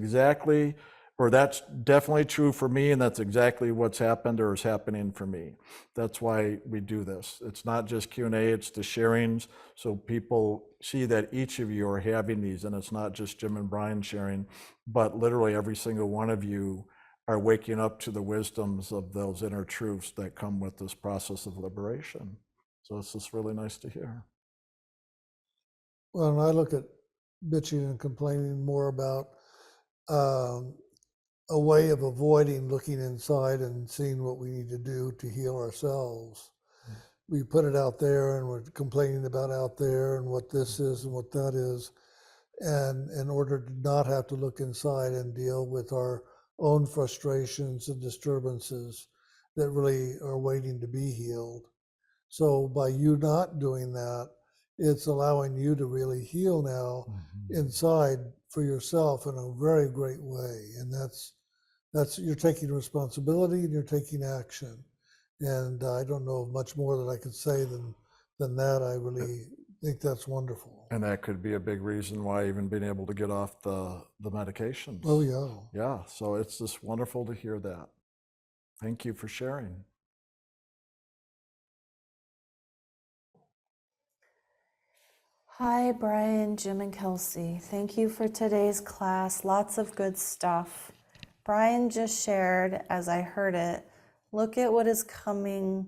definitely true for me, and that's exactly what's happened or is happening for me. That's why we do this. It's not just Q&A, it's the sharings, so people see that each of you are having these, and it's not just Jim and Brian sharing, but literally every single one of you are waking up to the wisdoms of those inner truths that come with this process of liberation. So it's just really nice to hear. Well, when I look at bitching and complaining more about a way of avoiding looking inside and seeing what we need to do to heal ourselves. We put it out there and we're complaining about out there and what this is and what that is. And in order to not have to look inside and deal with our own frustrations and disturbances that really are waiting to be healed. So by you not doing that, it's allowing you to really heal now inside for yourself in a very great way. And that's you're taking responsibility and you're taking action. And I don't know much more that I could say than that. I really think that's wonderful. And that could be a big reason why even being able to get off the medications. Oh yeah. Yeah, so it's just wonderful to hear that. Thank you for sharing. Hi, Brian, Jim, and Kelsey. Thank you for today's class. Lots of good stuff. Brian just shared, as I heard it, look at what is coming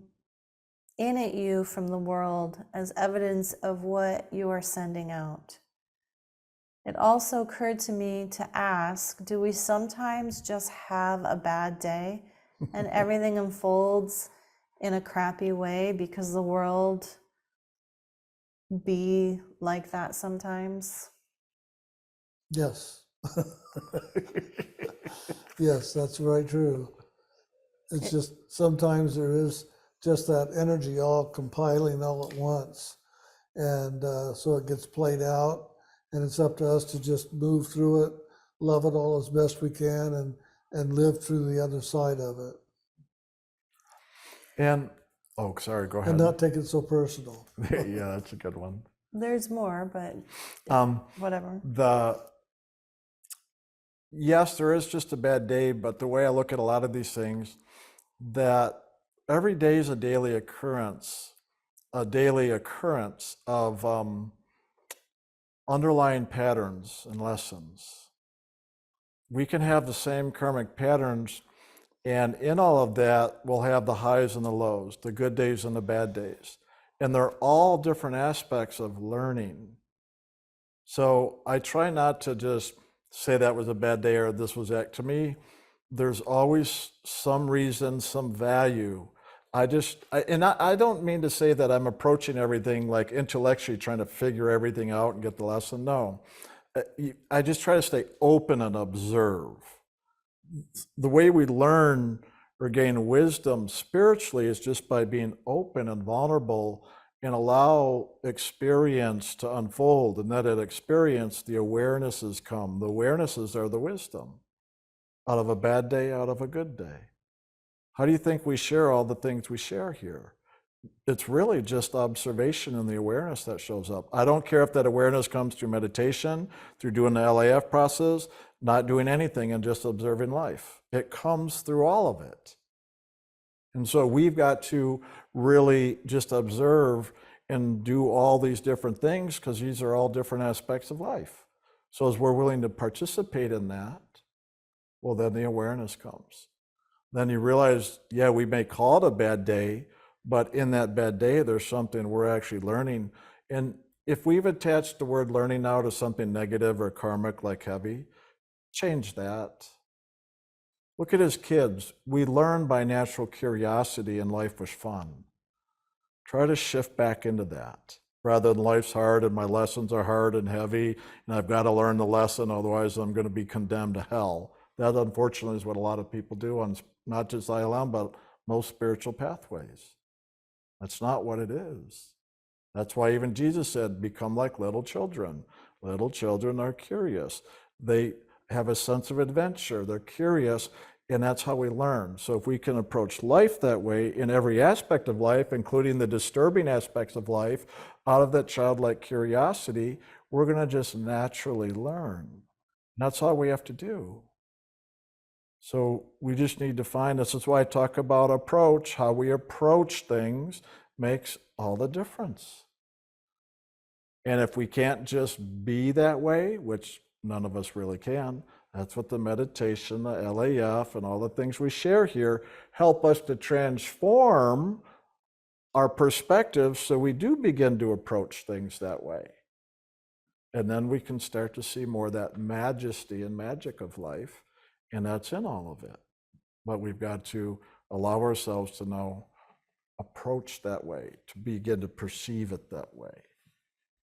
in at you from the world as evidence of what you are sending out. It also occurred to me to ask, do we sometimes just have a bad day and everything unfolds in a crappy way because the world be like that sometimes? Yes. Yes, that's very true. It's just sometimes there is just that energy all compiling all at once. And so it gets played out, and it's up to us to just move through it, love it all as best we can, and live through the other side of it. And, oh, sorry, go ahead. And not take it so personal. Yeah, that's a good one. There's more, but whatever. Yes, there is just a bad day, but the way I look at a lot of these things, that every day is a daily occurrence of underlying patterns and lessons. We can have the same karmic patterns, and in all of that, we'll have the highs and the lows, the good days and the bad days. And they're all different aspects of learning. So I try not to just say that was a bad day or this was that. To me, there's always some reason, some value. I don't mean to say that I'm approaching everything like intellectually trying to figure everything out and get the lesson. No, I just try to stay open and observe. The way we learn or gain wisdom spiritually is just by being open and vulnerable and allow experience to unfold. And that at experience, the awarenesses come. The awarenesses are the wisdom. Out of a bad day, out of a good day. How do you think we share all the things we share here? It's really just observation and the awareness that shows up. I don't care if that awareness comes through meditation, through doing the LAF process, not doing anything and just observing life. It comes through all of it. And so we've got to really just observe and do all these different things, because these are all different aspects of life. So as we're willing to participate in that, well, then the awareness comes. Then you realize, yeah, we may call it a bad day, but in that bad day, there's something we're actually learning. And if we've attached the word learning now to something negative or karmic, like heavy, change that. Look at his kids. We learn by natural curiosity, and life was fun. Try to shift back into that, rather than life's hard and my lessons are hard and heavy, and I've got to learn the lesson, otherwise I'm going to be condemned to hell. That, unfortunately, is what a lot of people do on not just ILM, but most spiritual pathways. That's not what it is. That's why even Jesus said, become like little children. Little children are curious. They have a sense of adventure. They're curious, and that's how we learn. So if we can approach life that way in every aspect of life, including the disturbing aspects of life, out of that childlike curiosity, we're going to just naturally learn. And that's all we have to do. So we just need to find, this is why I talk about approach. How we approach things makes all the difference. And if we can't just be that way, which none of us really can, that's what the meditation, the LAF, and all the things we share here help us to transform our perspective, so we do begin to approach things that way. And then we can start to see more of that majesty and magic of life, and that's in all of it. But we've got to allow ourselves to now approach that way, to begin to perceive it that way,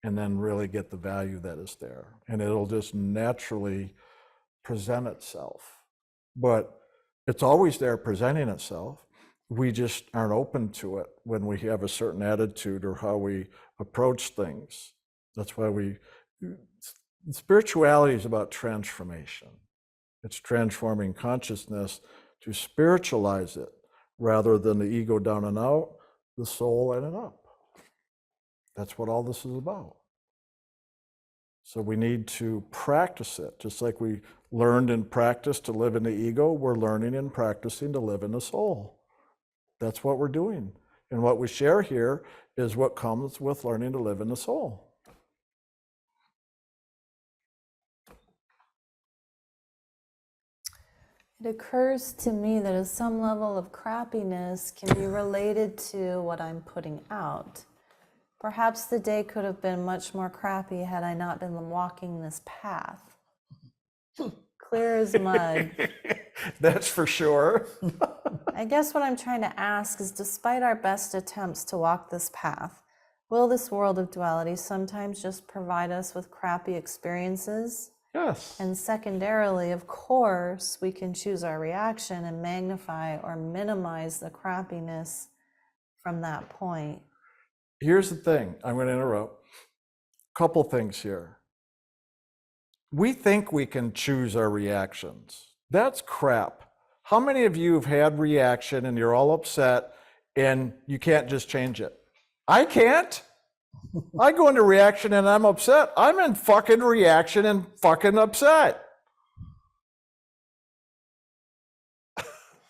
and then really get the value that is there. And it'll just naturally present itself. But it's always there presenting itself. We just aren't open to it when we have a certain attitude or how we approach things. That's why spirituality is about transformation. It's transforming consciousness to spiritualize it, rather than the ego down and out, the soul in and up. That's what all this is about. So we need to practice it. Just like we learned and practiced to live in the ego, we're learning and practicing to live in the soul. That's what we're doing. And what we share here is what comes with learning to live in the soul. It occurs to me that some level of crappiness can be related to what I'm putting out. Perhaps the day could have been much more crappy had I not been walking this path. Clear as mud. That's for sure. I guess what I'm trying to ask is, despite our best attempts to walk this path, will this world of duality sometimes just provide us with crappy experiences? Yes. And secondarily, of course, we can choose our reaction and magnify or minimize the crappiness from that point. Here's the thing, I'm going to interrupt. Couple things here. We think we can choose our reactions. That's crap. How many of you have had reaction and you're all upset and you can't just change it? I can't. I go into reaction and I'm upset. I'm in fucking reaction and fucking upset.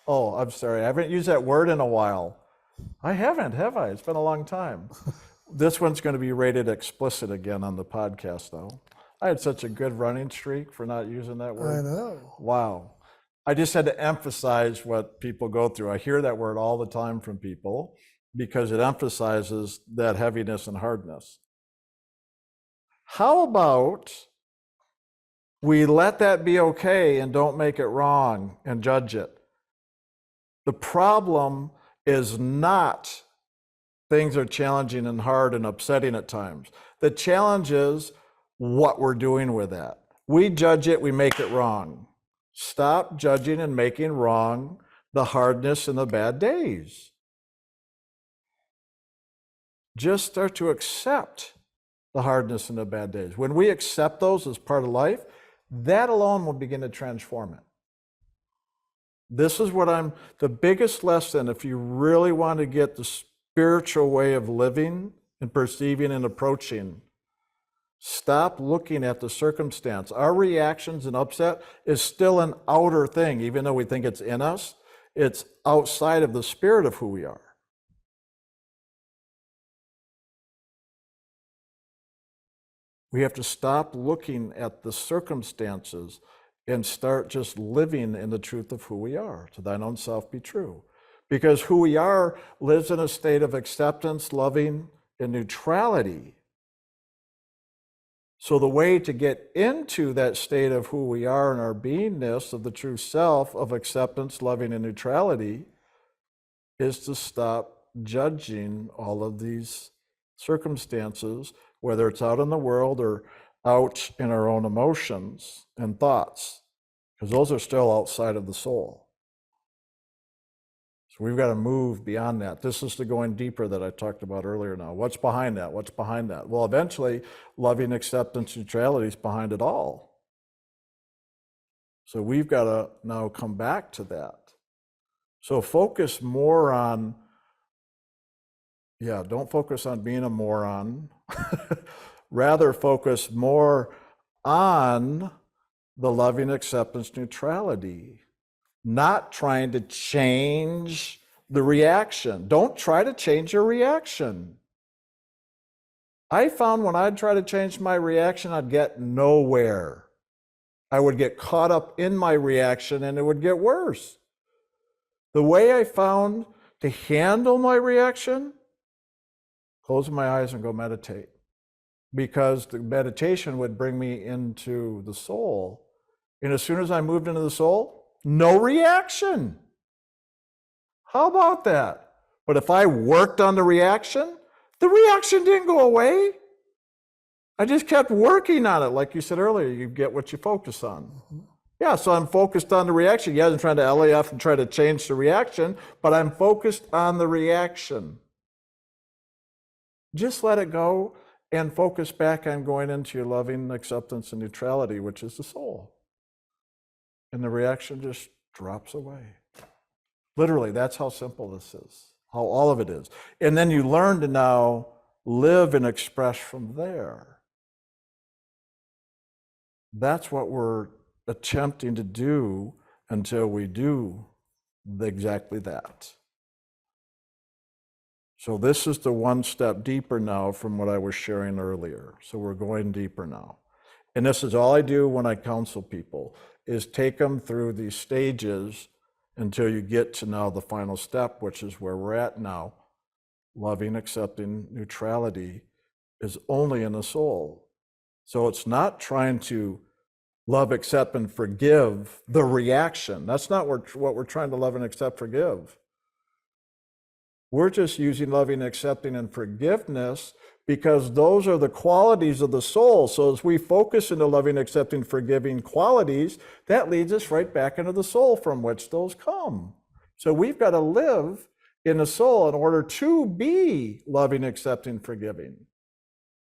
Oh, I'm sorry. I haven't used that word in a while. I haven't, have I? It's been a long time. This one's going to be rated explicit again on the podcast, though. I had such a good running streak for not using that word. I know. Wow. I just had to emphasize what people go through. I hear that word all the time from people because it emphasizes that heaviness and hardness. How about we let that be okay and don't make it wrong and judge it? The problem is not things are challenging and hard and upsetting at times. The challenge is what we're doing with that. We judge it, we make it wrong. Stop judging and making wrong the hardness and the bad days. Just start to accept the hardness and the bad days. When we accept those as part of life, that alone will begin to transform it. This is what the biggest lesson, if you really want to get the spiritual way of living and perceiving and approaching, stop looking at the circumstance. Our reactions and upset is still an outer thing, even though we think it's in us. It's outside of the spirit of who we are. We have to stop looking at the circumstances and start just living in the truth of who we are. To thine own self be true. Because who we are lives in a state of acceptance, loving, and neutrality. So the way to get into that state of who we are in our beingness of the true self of acceptance, loving, and neutrality is to stop judging all of these circumstances, whether it's out in the world or out in our own emotions and thoughts, because those are still outside of the soul. So we've got to move beyond that. This is the going deeper that I talked about earlier now. What's behind that? What's behind that? Well, eventually, loving, acceptance, neutrality is behind it all. So we've got to now come back to that. So focus more on, don't focus on being a moron. Rather focus more on the loving, acceptance, neutrality. Not trying to change the reaction. Don't try to change your reaction. I found when I'd try to change my reaction, I'd get nowhere. I would get caught up in my reaction and it would get worse. The way I found to handle my reaction, close my eyes and go meditate. Because the meditation would bring me into the soul. And as soon as I moved into the soul, no reaction. How about that? But if I worked on the reaction didn't go away. I just kept working on it. Like you said earlier, you get what you focus on. Yeah, so I'm focused on the reaction. Yeah, I'm trying to LAF and try to change the reaction, but I'm focused on the reaction. Just let it go and focus back on going into your loving acceptance and neutrality, which is the soul. And the reaction just drops away. Literally, that's how simple this is, how all of it is. And then you learn to now live and express from there. That's what we're attempting to do until we do exactly that. So this is the one step deeper now from what I was sharing earlier. So we're going deeper now. And this is all I do when I counsel people, is take them through these stages until you get to now the final step, which is where we're at now. Loving, accepting, neutrality is only in the soul. So it's not trying to love, accept, and forgive the reaction. That's not what we're trying to love and accept, forgive. We're just using loving, accepting, and forgiveness because those are the qualities of the soul. So as we focus into loving, accepting, forgiving qualities, that leads us right back into the soul from which those come. So we've got to live in the soul in order to be loving, accepting, forgiving.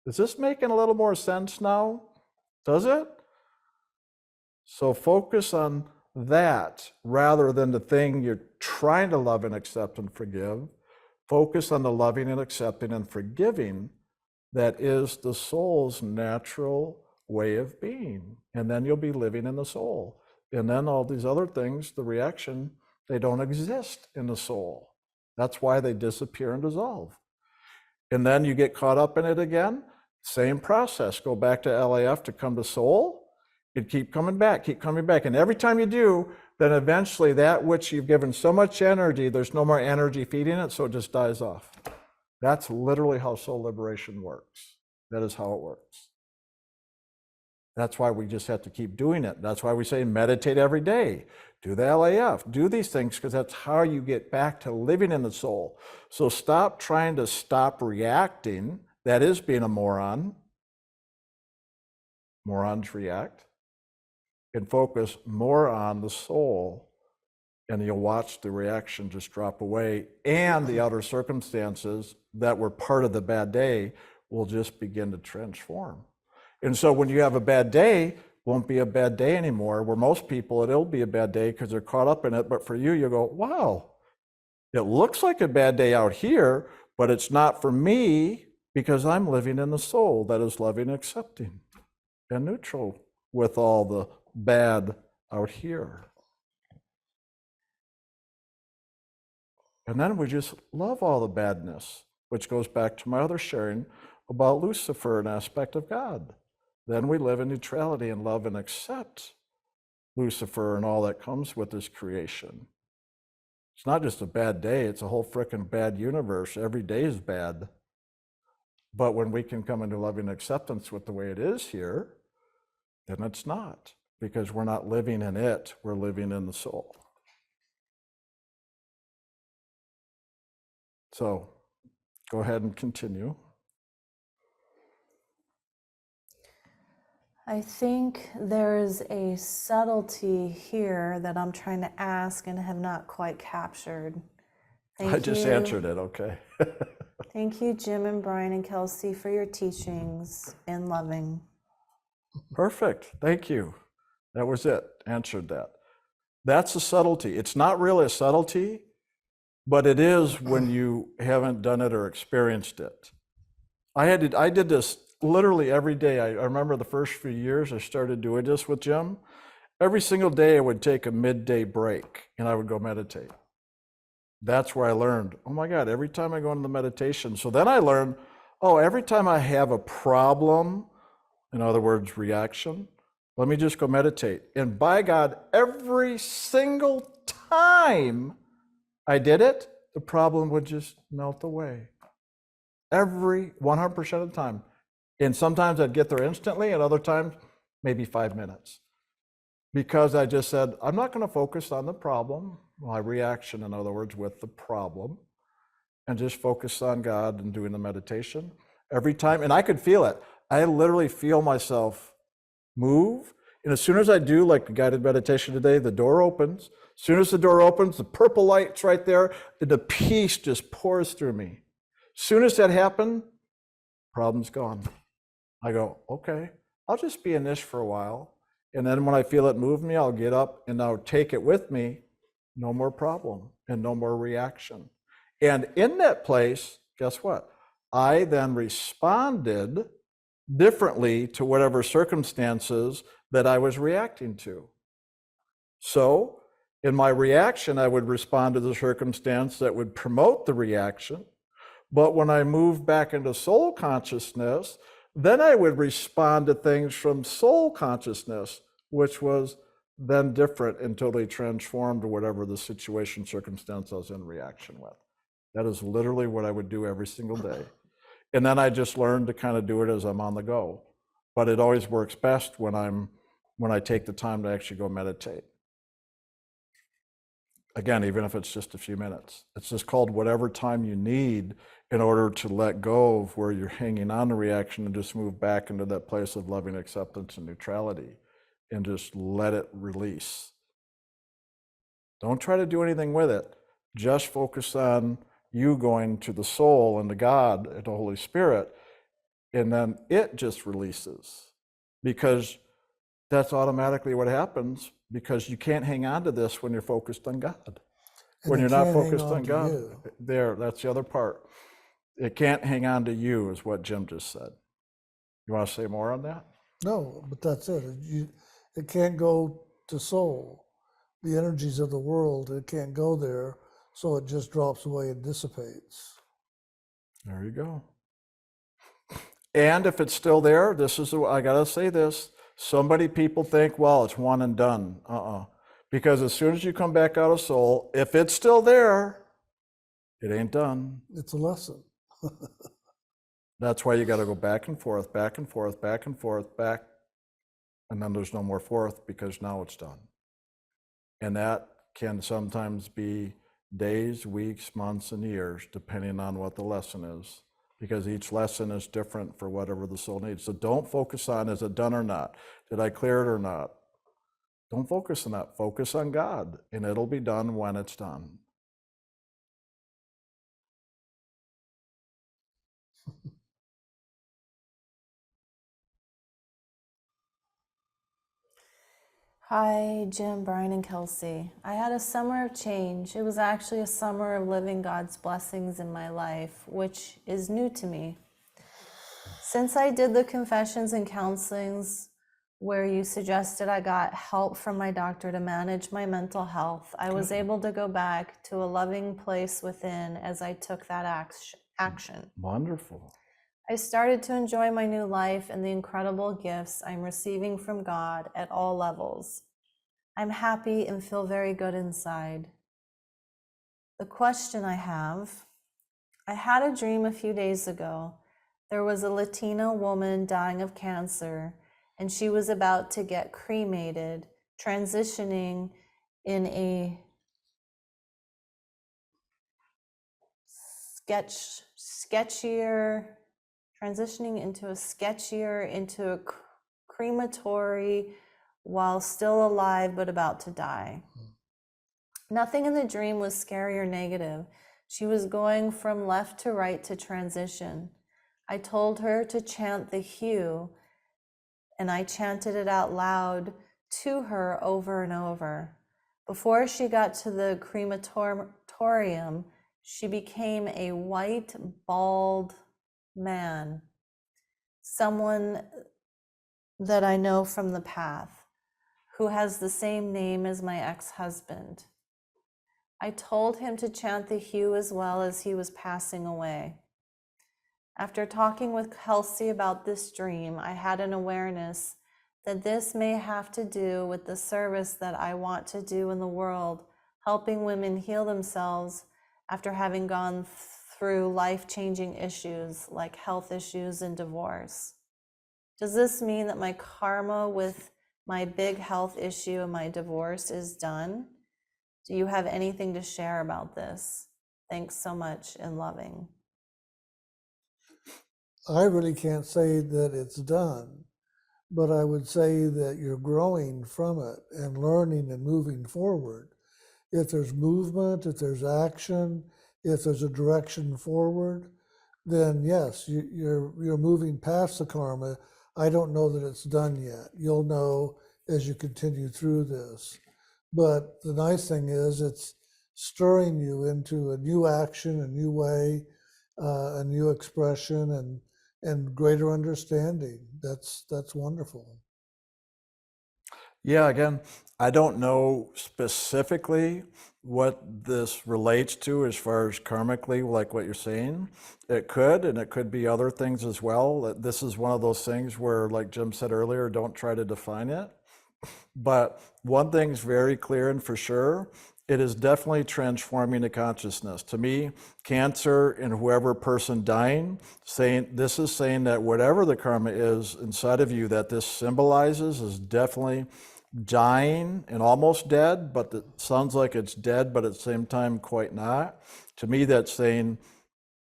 Is this making a little more sense now? Does it? So focus on that rather than the thing you're trying to love and accept and forgive. Focus on the loving and accepting and forgiving that is the soul's natural way of being. And then you'll be living in the soul. And then all these other things, the reaction, they don't exist in the soul. That's why they disappear and dissolve. And then you get caught up in it again, same process. Go back to LAF to come to soul and keep coming back. And every time you do, then eventually that which you've given so much energy, there's no more energy feeding it, so it just dies off. That's literally how soul liberation works. That is how it works. That's why we just have to keep doing it. That's why we say meditate every day. Do the LAF. Do these things because that's how you get back to living in the soul. So stop trying to stop reacting. That is being a moron. Morons react. And focus more on the soul, and you'll watch the reaction just drop away, and the outer circumstances that were part of the bad day will just begin to transform. And so when you have a bad day, won't be a bad day anymore. Where most people, it'll be a bad day because they're caught up in it. But for you, you go, wow, it looks like a bad day out here, but it's not for me because I'm living in the soul that is loving, accepting, and neutral with all the bad out here. And then we just love all the badness, which goes back to my other sharing about Lucifer, an aspect of God. Then we live in neutrality and love and accept Lucifer and all that comes with his creation. It's not just a bad day, it's a whole frickin' bad universe. Every day is bad. But when we can come into loving acceptance with the way it is here, then it's not, because we're not living in it, we're living in the soul. So go ahead and continue. I think there's a subtlety here that I'm trying to ask and have not quite captured. I just answered it, okay. Thank you, Jim and Brian and Kelsey, for your teachings and loving. Perfect, thank you. That was it, answered that. That's a subtlety. It's not really a subtlety, but it is when you haven't done it or experienced it. I did this literally every day. I remember the first few years I started doing this with Jim. Every single day I would take a midday break and I would go meditate. That's where I learned, oh my God, every time I go into the meditation. So then I learned, oh, every time I have a problem, in other words, reaction, let me just go meditate. And by God, every single time I did it, the problem would just melt away. Every 100% of the time. And sometimes I'd get there instantly, and other times, maybe 5 minutes. Because I just said, I'm not going to focus on the problem, my reaction, in other words, with the problem, and just focus on God and doing the meditation every time. And I could feel it. I literally feel myself move. And as soon as I do, like the guided meditation today, the door opens. As soon as the door opens, the purple light's right there, and the peace just pours through me. As soon as that happened, problem's gone. I go, okay, I'll just be in this for a while. And then when I feel it move me, I'll get up and I'll take it with me. No more problem and no more reaction. And in that place, guess what? I then responded differently to whatever circumstances that I was reacting to. So in my reaction, I would respond to the circumstance that would promote the reaction. But when I moved back into soul consciousness, then I would respond to things from soul consciousness, which was then different and totally transformed to whatever the situation, circumstance I was in reaction with. That is literally what I would do every single day. And then I just learned to kind of do it as I'm on the go. But it always works best when I take the time to actually go meditate. Again, even if it's just a few minutes. It's just called whatever time you need in order to let go of where you're hanging on to reaction and just move back into that place of loving acceptance and neutrality and just let it release. Don't try to do anything with it. Just focus on you going to the soul and to God and the Holy Spirit, and then it just releases, because that's automatically what happens, because you can't hang on to this when you're focused on God. When you're not focused on God, that's the other part. It can't hang on to you, is what Jim just said. You want to say more on that? No, but that's it. It can't go to soul. The energies of the world, it can't go there, so it just drops away and dissipates. There you go. And if it's still there, I gotta say this, so many people think, well, it's one and done. Because as soon as you come back out of soul, if it's still there, it ain't done. It's a lesson. That's why you got to go back and forth, back and forth, back and forth, back. And then there's no more forth, because now it's done. And that can sometimes be days, weeks, months, and years, depending on what the lesson is, because each lesson is different for whatever the soul needs. So don't focus on, is it done or not? Did I clear it or not? Don't focus on that. Focus on God, and it'll be done when it's done. Hi, Jim, Brian, and Kelsey. I had a summer of change. It was actually a summer of living God's blessings in my life, which is new to me. Since I did the confessions and counselings where you suggested I got help from my doctor to manage my mental health. I was able to go back to a loving place within as I took that action. Wonderful. I started to enjoy my new life and the incredible gifts I'm receiving from God at all levels. I'm happy and feel very good inside. The question I had a dream a few days ago. There was a Latina woman dying of cancer, and she was about to get cremated, transitioning in a sketchier, into a crematory while still alive but about to die. Nothing in the dream was scary or negative. She was going from left to right to transition. I told her to chant the hue, and I chanted it out loud to her over and over. Before she got to the crematorium, she became a white, bald man, someone that I know from the path, who has the same name as my ex-husband. I told him to chant the hue as well as he was passing away. After talking with Kelsey about this dream, I had an awareness that this may have to do with the service that I want to do in the world, helping women heal themselves after having gone through life-changing issues like health issues and divorce. Does this mean that my karma with my big health issue and my divorce is done? Do you have anything to share about this? Thanks so much and loving. I really can't say that it's done, but I would say that you're growing from it and learning and moving forward. If there's movement, if there's action, if there's a direction forward, then yes, you're moving past the karma. I don't know that it's done yet. You'll know as you continue through this. But the nice thing is it's stirring you into a new action, a new way, a new expression, and greater understanding. That's wonderful. Yeah, again, I don't know specifically what this relates to as far as karmically, like what you're saying. It could, and it could be other things as well. This is one of those things where, like Jim said earlier, don't try to define it. But one thing's very clear and for sure, it is definitely transforming the consciousness. To me, cancer and whoever person dying, saying that whatever the karma is inside of you that this symbolizes is definitely dying and almost dead, but it sounds like it's dead, but at the same time quite not. To me, that's saying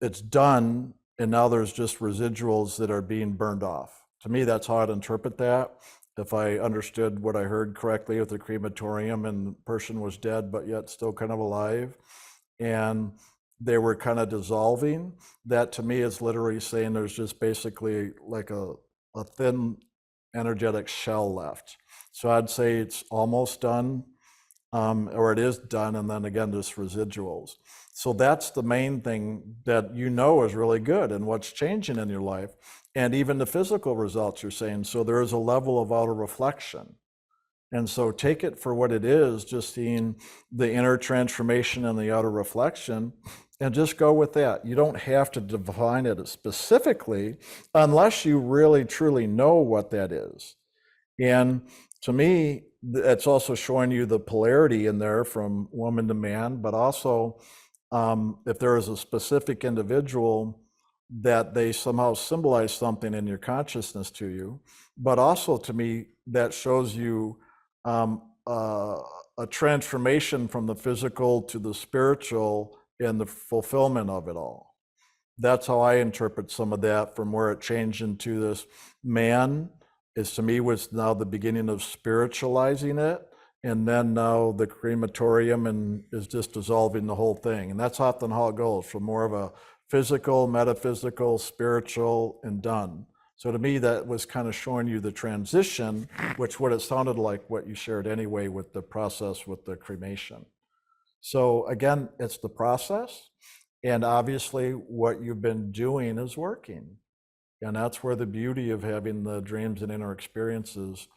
it's done and now there's just residuals that are being burned off. To me, that's how I'd interpret that. If I understood what I heard correctly with the crematorium and the person was dead, but yet still kind of alive, and they were kind of dissolving, that to me is literally saying there's just basically like a thin energetic shell left. So I'd say it's almost done, or it is done, and then again, just residuals. So that's the main thing that you know is really good and what's changing in your life. And even the physical results you're saying. So there is a level of outer reflection. And so take it for what it is, just seeing the inner transformation and the outer reflection, and just go with that. You don't have to define it specifically unless you really truly know what that is. And to me, it's also showing you the polarity in there from woman to man, but also if there is a specific individual that they somehow symbolize something in your consciousness to you, but also to me, that shows you a transformation from the physical to the spiritual and the fulfillment of it all. That's how I interpret some of that, from where it changed into this man is, to me, was now the beginning of spiritualizing it. And then now the crematorium and is just dissolving the whole thing. And that's often how it goes, from more of a physical, metaphysical, spiritual, and done. So to me, that was kind of showing you the transition, which what it sounded like what you shared anyway with the process with the cremation. So again, it's the process. And obviously what you've been doing is working. And that's where the beauty of having the dreams and inner experiences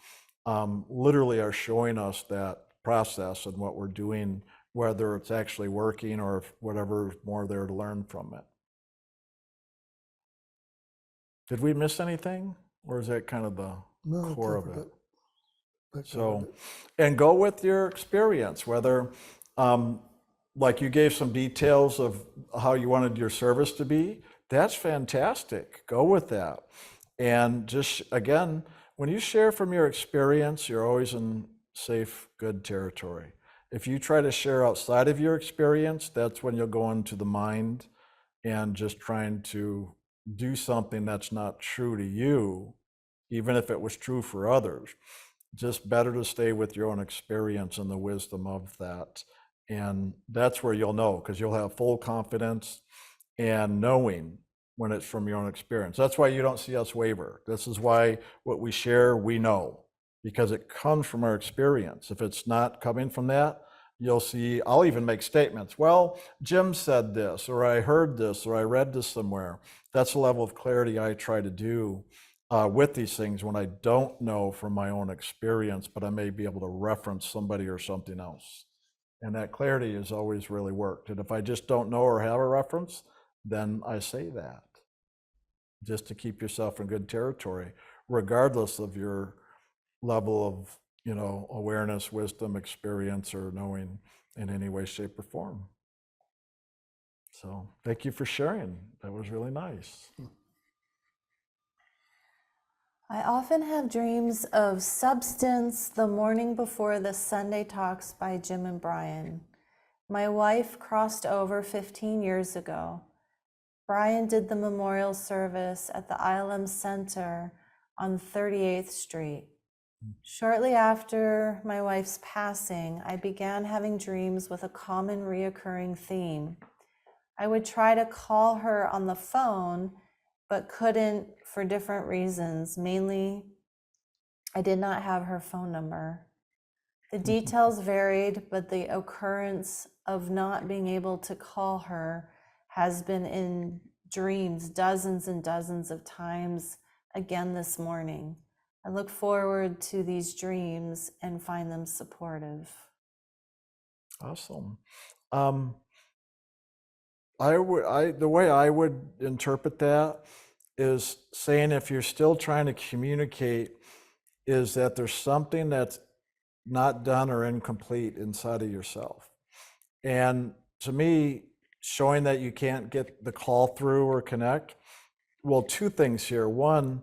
literally are showing us that process and what we're doing, whether it's actually working or if whatever more there to learn from it. Did we miss anything? Or is that kind of the No, core of covered it? That covered So, it. and go with your experience, whether, like you gave some details of how you wanted your service to be, that's fantastic. Go with that. And just, again, when you share from your experience, you're always in safe, good territory. If you try to share outside of your experience, that's when you'll go into the mind and just trying to do something that's not true to you, even if it was true for others. Just better to stay with your own experience and the wisdom of that. And that's where you'll know, because you'll have full confidence and knowing when it's from your own experience. That's why you don't see us waver. This is why what we share, we know, because it comes from our experience. If it's not coming from that, you'll see, I'll even make statements. Well, Jim said this, or I heard this, or I read this somewhere. That's the level of clarity I try to do with these things when I don't know from my own experience, but I may be able to reference somebody or something else. And that clarity has always really worked. And if I just don't know or have a reference, then I say that, just to keep yourself in good territory, regardless of your level of, awareness, wisdom, experience, or knowing in any way, shape, or form. So thank you for sharing. That was really nice. I often have dreams of substance the morning before the Sunday talks by Jim and Brian. My wife crossed over 15 years ago. Brian did the memorial service at the ILM Center on 38th Street. Shortly after my wife's passing, I began having dreams with a common reoccurring theme. I would try to call her on the phone, but couldn't for different reasons. Mainly, I did not have her phone number. The details varied, but the occurrence of not being able to call her has been in dreams dozens and dozens of times again this morning. I look forward to these dreams and find them supportive. Awesome. The way I would interpret that is saying, if you're still trying to communicate, is that there's something that's not done or incomplete inside of yourself. And to me, showing that you can't get the call through or connect, well, two things here. One,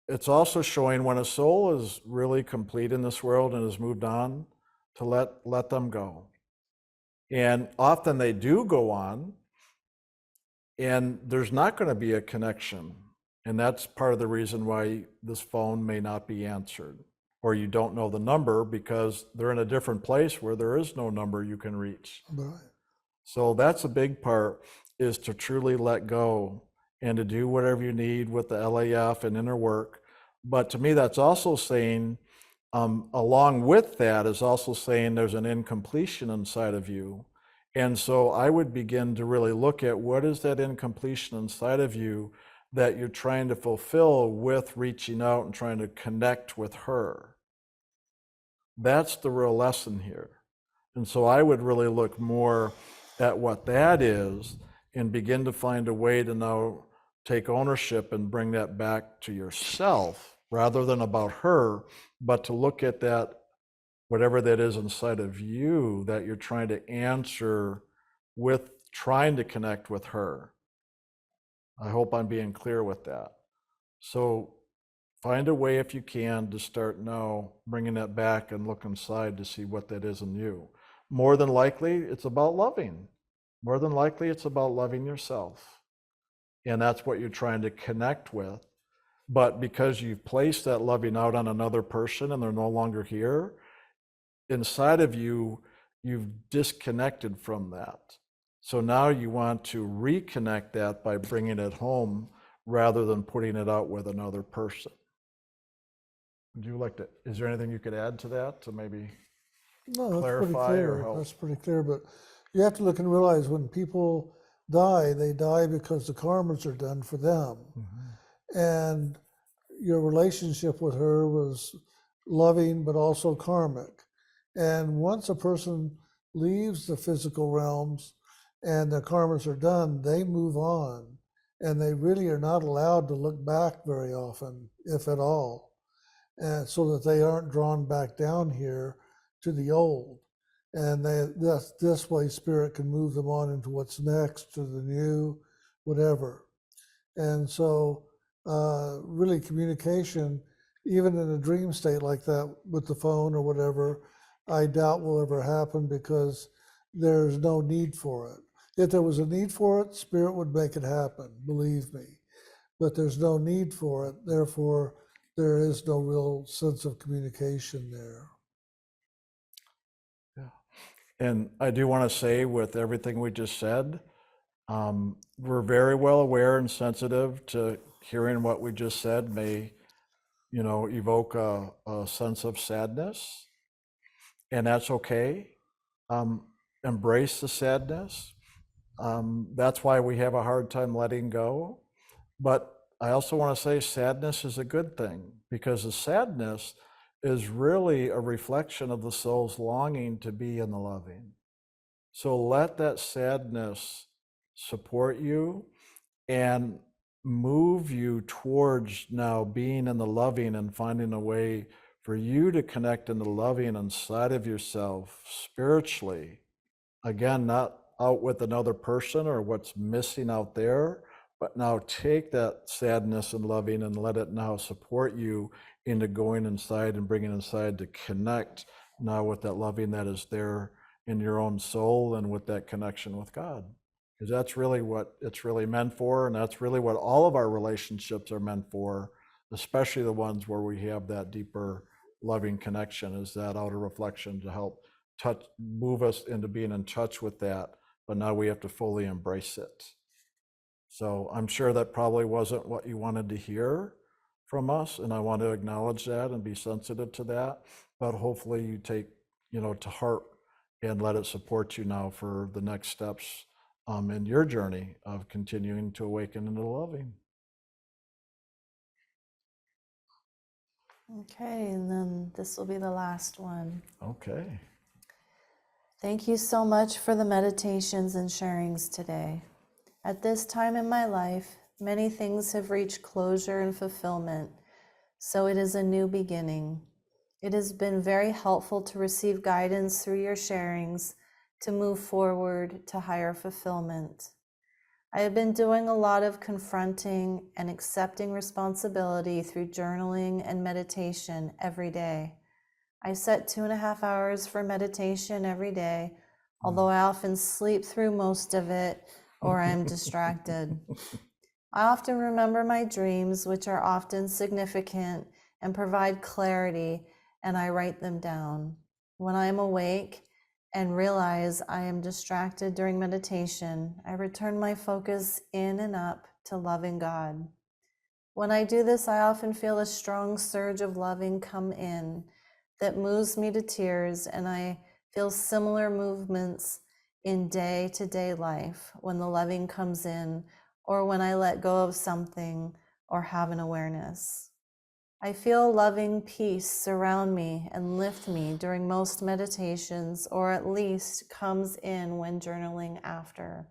it's also showing when a soul is really complete in this world and has moved on, to let them go. And often they do go on, and there's not going to be a connection. And that's part of the reason why this phone may not be answered, or you don't know the number because they're in a different place where there is no number you can reach. Right. So that's a big part, is to truly let go and to do whatever you need with the LAF and inner work. But to me, that's also saying, along with that is also saying there's an incompletion inside of you. And so I would begin to really look at, what is that incompletion inside of you that you're trying to fulfill with reaching out and trying to connect with her. That's the real lesson here. And so I would really look more at what that is and begin to find a way to now take ownership and bring that back to yourself, rather than about her, but to look at that, whatever that is inside of you that you're trying to answer with, trying to connect with her. I hope I'm being clear with that. So find a way, if you can, to start now bringing that back and look inside to see what that is in you. More than likely, it's about loving. More than likely, it's about loving yourself. And that's what you're trying to connect with. But because you've placed that loving out on another person and they're no longer here, inside of you, you've disconnected from that. So now you want to reconnect that by bringing it home rather than putting it out with another person. Would you like to, is there anything you could add to that to maybe No, that's pretty clarify or clear. help? That's pretty clear, but you have to look and realize when people die, they die because the karmas are done for them. And your relationship with her was loving, but also karmic. And once a person leaves the physical realms and the karmas are done, they move on. And they really are not allowed to look back very often, if at all, and so that they aren't drawn back down here to the old. And this way, spirit can move them on into what's next, to the new, whatever. And so, really, communication, even in a dream state like that with the phone or whatever, I doubt will ever happen because there's no need for it. If there was a need for it, spirit would make it happen, believe me. But there's no need for it. Therefore, there is no real sense of communication there. Yeah. And I do want to say, with everything we just said, we're very well aware and sensitive to hearing what we just said may, evoke a sense of sadness, and that's okay. Embrace the sadness. That's why we have a hard time letting go. But I also want to say sadness is a good thing, because the sadness is really a reflection of the soul's longing to be in the loving. So let that sadness support you and move you towards now being in the loving and finding a way for you to connect in the loving inside of yourself spiritually. Again, not out with another person or what's missing out there, but now take that sadness and loving and let it now support you into going inside and bringing inside to connect now with that loving that is there in your own soul and with that connection with God. Because that's really what it's really meant for, and that's really what all of our relationships are meant for, especially the ones where we have that deeper loving connection, is that outer reflection to help move us into being in touch with that, but now we have to fully embrace it. So I'm sure that probably wasn't what you wanted to hear from us, and I want to acknowledge that and be sensitive to that, but hopefully you take, to heart and let it support you now for the next steps in your journey of continuing to awaken into loving. Okay, and then this will be the last one. Okay. Thank you so much for the meditations and sharings today. At this time in my life, many things have reached closure and fulfillment, so it is a new beginning. It has been very helpful to receive guidance through your sharings to move forward to higher fulfillment. I have been doing a lot of confronting and accepting responsibility through journaling and meditation every day. I set 2.5 hours for meditation every day, although I often sleep through most of it or I'm distracted. I often remember my dreams, which are often significant and provide clarity, and I write them down. When I am awake and realize I am distracted during meditation, I return my focus in and up to loving God. When I do this, I often feel a strong surge of loving come in that moves me to tears, and I feel similar movements in day-to-day life when the loving comes in, or when I let go of something or have an awareness. I feel loving peace surround me and lift me during most meditations, or at least comes in when journaling after.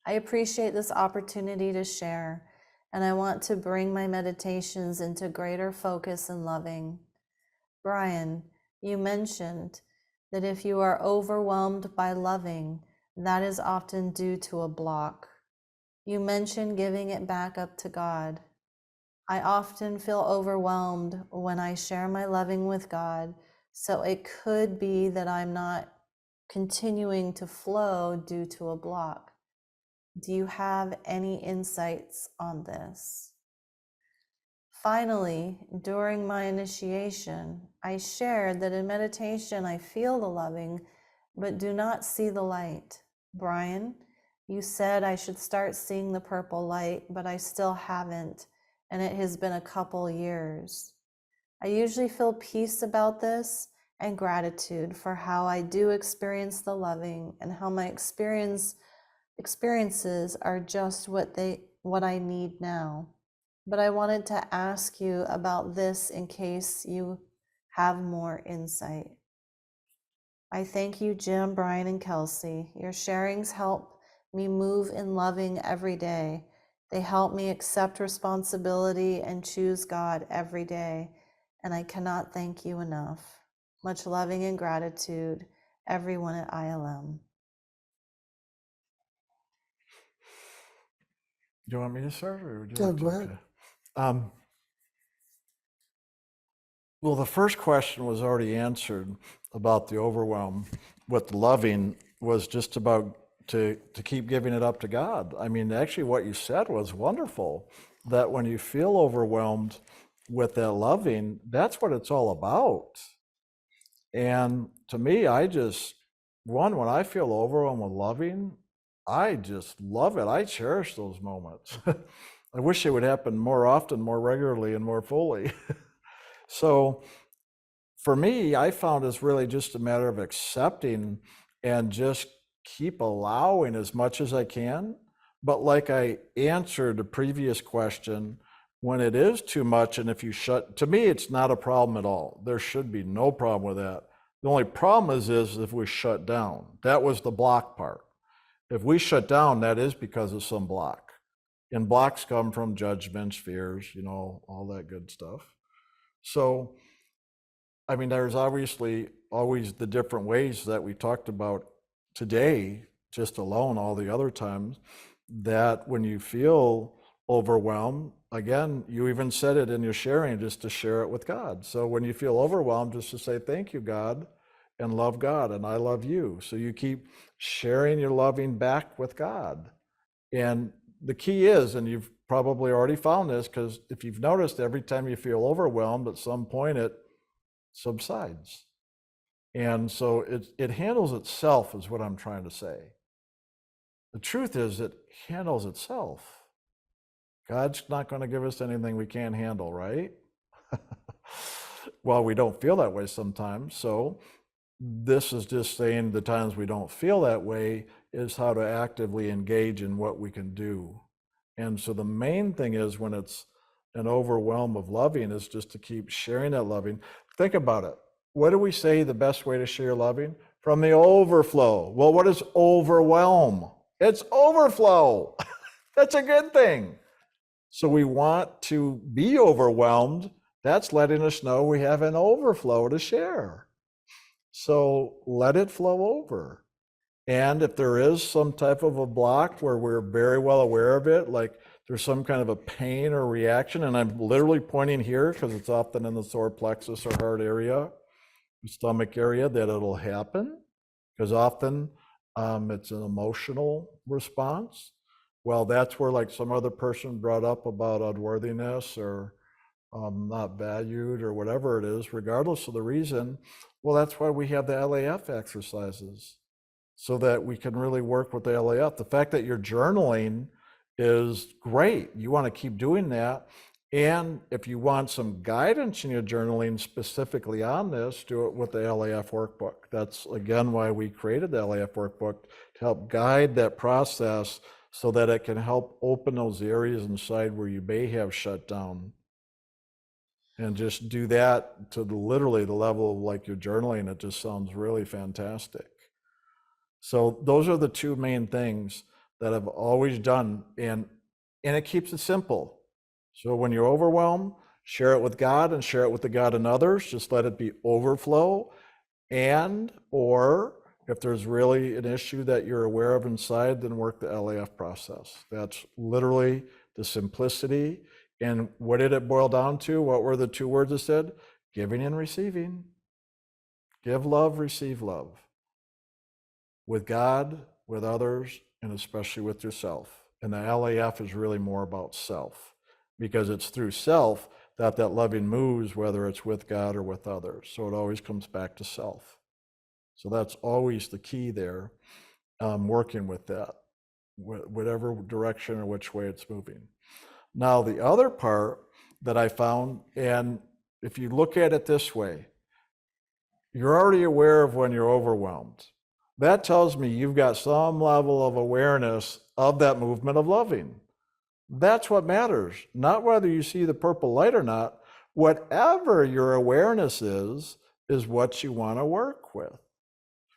I appreciate this opportunity to share, and I want to bring my meditations into greater focus and loving. Brian, you mentioned that if you are overwhelmed by loving, that is often due to a block. You mentioned giving it back up to God. I often feel overwhelmed when I share my loving with God, so it could be that I'm not continuing to flow due to a block. Do you have any insights on this? Finally, during my initiation, I shared that in meditation I feel the loving, but do not see the light. Brian, you said I should start seeing the purple light, but I still haven't, and it has been a couple years. I usually feel peace about this and gratitude for how I do experience the loving and how my experience experiences are just what I need now. But I wanted to ask you about this in case you have more insight. I thank you, Jim, Brian, and Kelsey. Your sharings help me move in loving every day. They help me accept responsibility and choose God every day. And I cannot thank you enough. Much loving and gratitude, everyone at ILM. Do you want me to start, or would you Yeah, like to? go ahead. Okay. Well, the first question was already answered about the overwhelm. With loving was just about to keep giving it up to God. I mean, actually, what you said was wonderful. That when you feel overwhelmed with that loving, that's what it's all about. And to me, when I feel overwhelmed with loving, I just love it. I cherish those moments. I wish it would happen more often, more regularly, and more fully. So for me, I found it's really just a matter of accepting and just keep allowing as much as I can. But like I answered the previous question, when it is too much, and if you to me, it's not a problem at all. There should be no problem with that. The only problem is if we shut down. That was the block part. If we shut down, that is because of some block. And blocks come from judgments, fears, all that good stuff. So, I mean, there's obviously always the different ways that we talked about today, just alone, all the other times, that when you feel overwhelmed, again, you even said it in your sharing, just to share it with God. So when you feel overwhelmed, just to say, thank you, God, and love God, and I love you. So you keep sharing your loving back with God. And the key is, and you've probably already found this, because if you've noticed, every time you feel overwhelmed, at some point it subsides. And so it handles itself, is what I'm trying to say. The truth is, it handles itself. God's not going to give us anything we can't handle, right? Well, we don't feel that way sometimes. So this is just saying the times we don't feel that way is how to actively engage in what we can do. And so the main thing is, when it's an overwhelm of loving, is just to keep sharing that loving. Think about it. What do we say the best way to share loving? From the overflow. Well, what is overwhelm? It's overflow. That's a good thing. So we want to be overwhelmed. That's letting us know we have an overflow to share. So let it flow over. And if there is some type of a block where we're very well aware of it, like there's some kind of a pain or reaction, and I'm literally pointing here because it's often in the solar plexus or heart area, stomach area, that it'll happen, because often it's an emotional response. Well, that's where, like some other person brought up about unworthiness or not valued or whatever it is, regardless of the reason. Well, that's why we have the LAF exercises, so that we can really work with the LAF. The fact that you're journaling is great. You want to keep doing that. And if you want some guidance in your journaling specifically on this, do it with the LAF workbook. That's, again, why we created the LAF workbook, to help guide that process so that it can help open those areas inside where you may have shut down. And just do that to literally the level of like your journaling. It just sounds really fantastic. So those are the two main things that I've always done. And it keeps it simple. So when you're overwhelmed, share it with God and share it with the God and others. Just let it be overflow. Or if there's really an issue that you're aware of inside, then work the LAF process. That's literally the simplicity. And what did it boil down to? What were the two words it said? Giving and receiving. Give love, receive love. With God, with others, and especially with yourself. And the LAF is really more about self, because it's through self that loving moves, whether it's with God or with others. So it always comes back to self. So that's always the key there, working with that, whatever direction or which way it's moving. Now, the other part that I found, and if you look at it this way, you're already aware of when you're overwhelmed. that tells me you've got some level of awareness of that movement of loving. That's what matters, not whether you see the purple light or not. Whatever your awareness is what you want to work with.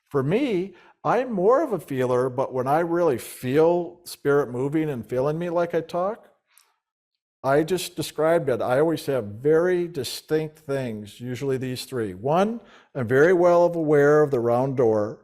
For me, I'm more of a feeler, but when I really feel spirit moving and feeling me like I talk, I just described it. I always have very distinct things, usually these three. One, I'm very well aware of the round door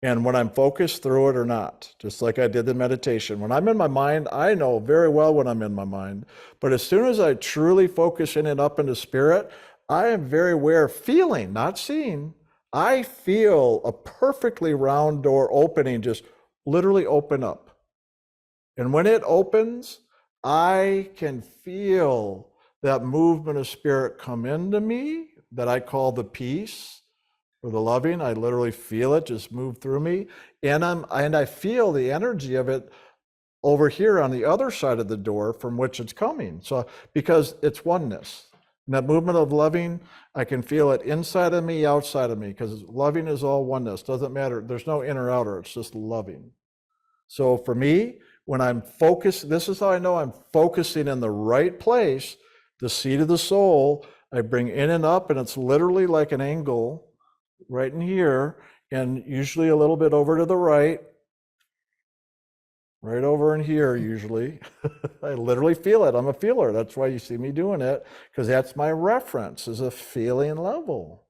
and when I'm focused through it or not, just like I did the meditation. When I'm in my mind, I know very well when I'm in my mind. But as soon as I truly focus in and up into spirit, I am very aware, feeling, not seeing. I feel a perfectly round door opening, just literally open up. And when it opens, I can feel that movement of spirit come into me that I call the peace or the loving. I literally feel it just move through me. And I feel the energy of it over here on the other side of the door from which it's coming. So because it's oneness. And that movement of loving, I can feel it inside of me, outside of me, because loving is all oneness. Doesn't matter. There's no inner outer. It's just loving. So for me, when I'm focused, this is how I know I'm focusing in the right place, the seat of the soul. I bring in and up, and it's literally like an angle right in here, and usually a little bit over to the right over in here usually. I literally feel it. I'm a feeler. That's why you see me doing it, because that's my reference, is a feeling level.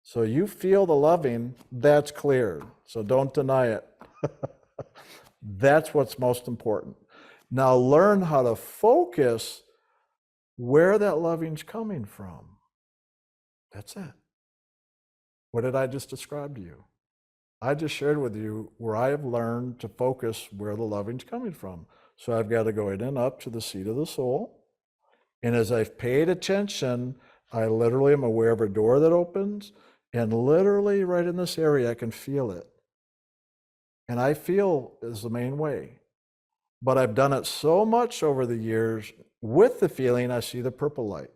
So you feel the loving, that's clear. So don't deny it. That's what's most important. Now learn how to focus where that loving's coming from. That's it. What did I just describe to you? I just shared with you where I have learned to focus where the loving's coming from. So I've got to go in and up to the seat of the soul. And as I've paid attention, I literally am aware of a door that opens, and literally right in this area, I can feel it. And I feel is the main way. But I've done it so much over the years with the feeling, I see the purple light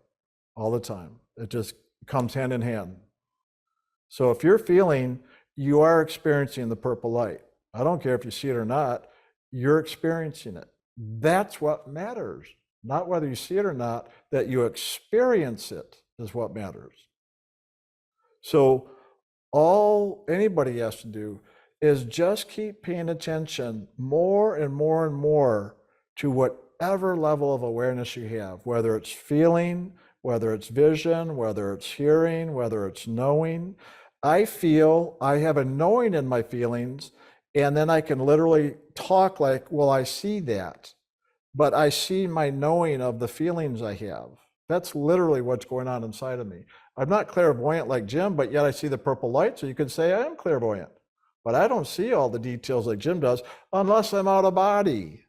all the time. It just comes hand in hand. So if you're feeling, you are experiencing the purple light. I don't care if you see it or not, you're experiencing it. That's what matters. Not whether you see it or not, that you experience it is what matters. So all anybody has to do is just keep paying attention more and more and more to whatever level of awareness you have, whether it's feeling, whether it's vision, whether it's hearing, whether it's knowing. I feel, I have a knowing in my feelings, and then I can literally talk like, well, I see that, but I see my knowing of the feelings I have. That's literally what's going on inside of me. I'm not clairvoyant like Jim, but yet I see the purple light, so you could say I am clairvoyant. But I don't see all the details like Jim does unless I'm out of body.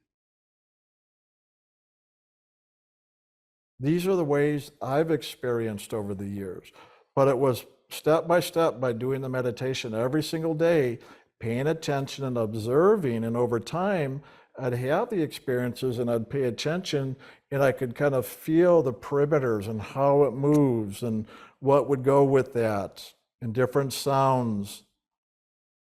These are the ways I've experienced over the years. But it was step by step by doing the meditation every single day, paying attention and observing. And over time, I'd have the experiences and I'd pay attention, and I could kind of feel the perimeters and how it moves and what would go with that, and different sounds,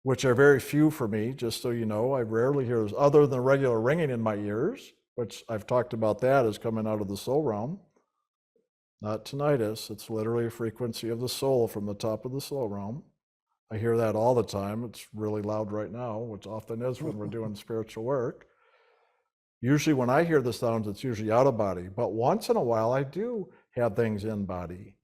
which are very few for me, just so you know. I rarely hear those other than the regular ringing in my ears, which I've talked about that as coming out of the soul realm. Not tinnitus, it's literally a frequency of the soul from the top of the soul realm. I hear that all the time. It's really loud right now, which often is when we're doing spiritual work. Usually when I hear the sounds, it's usually out of body, but once in a while I do have things in body.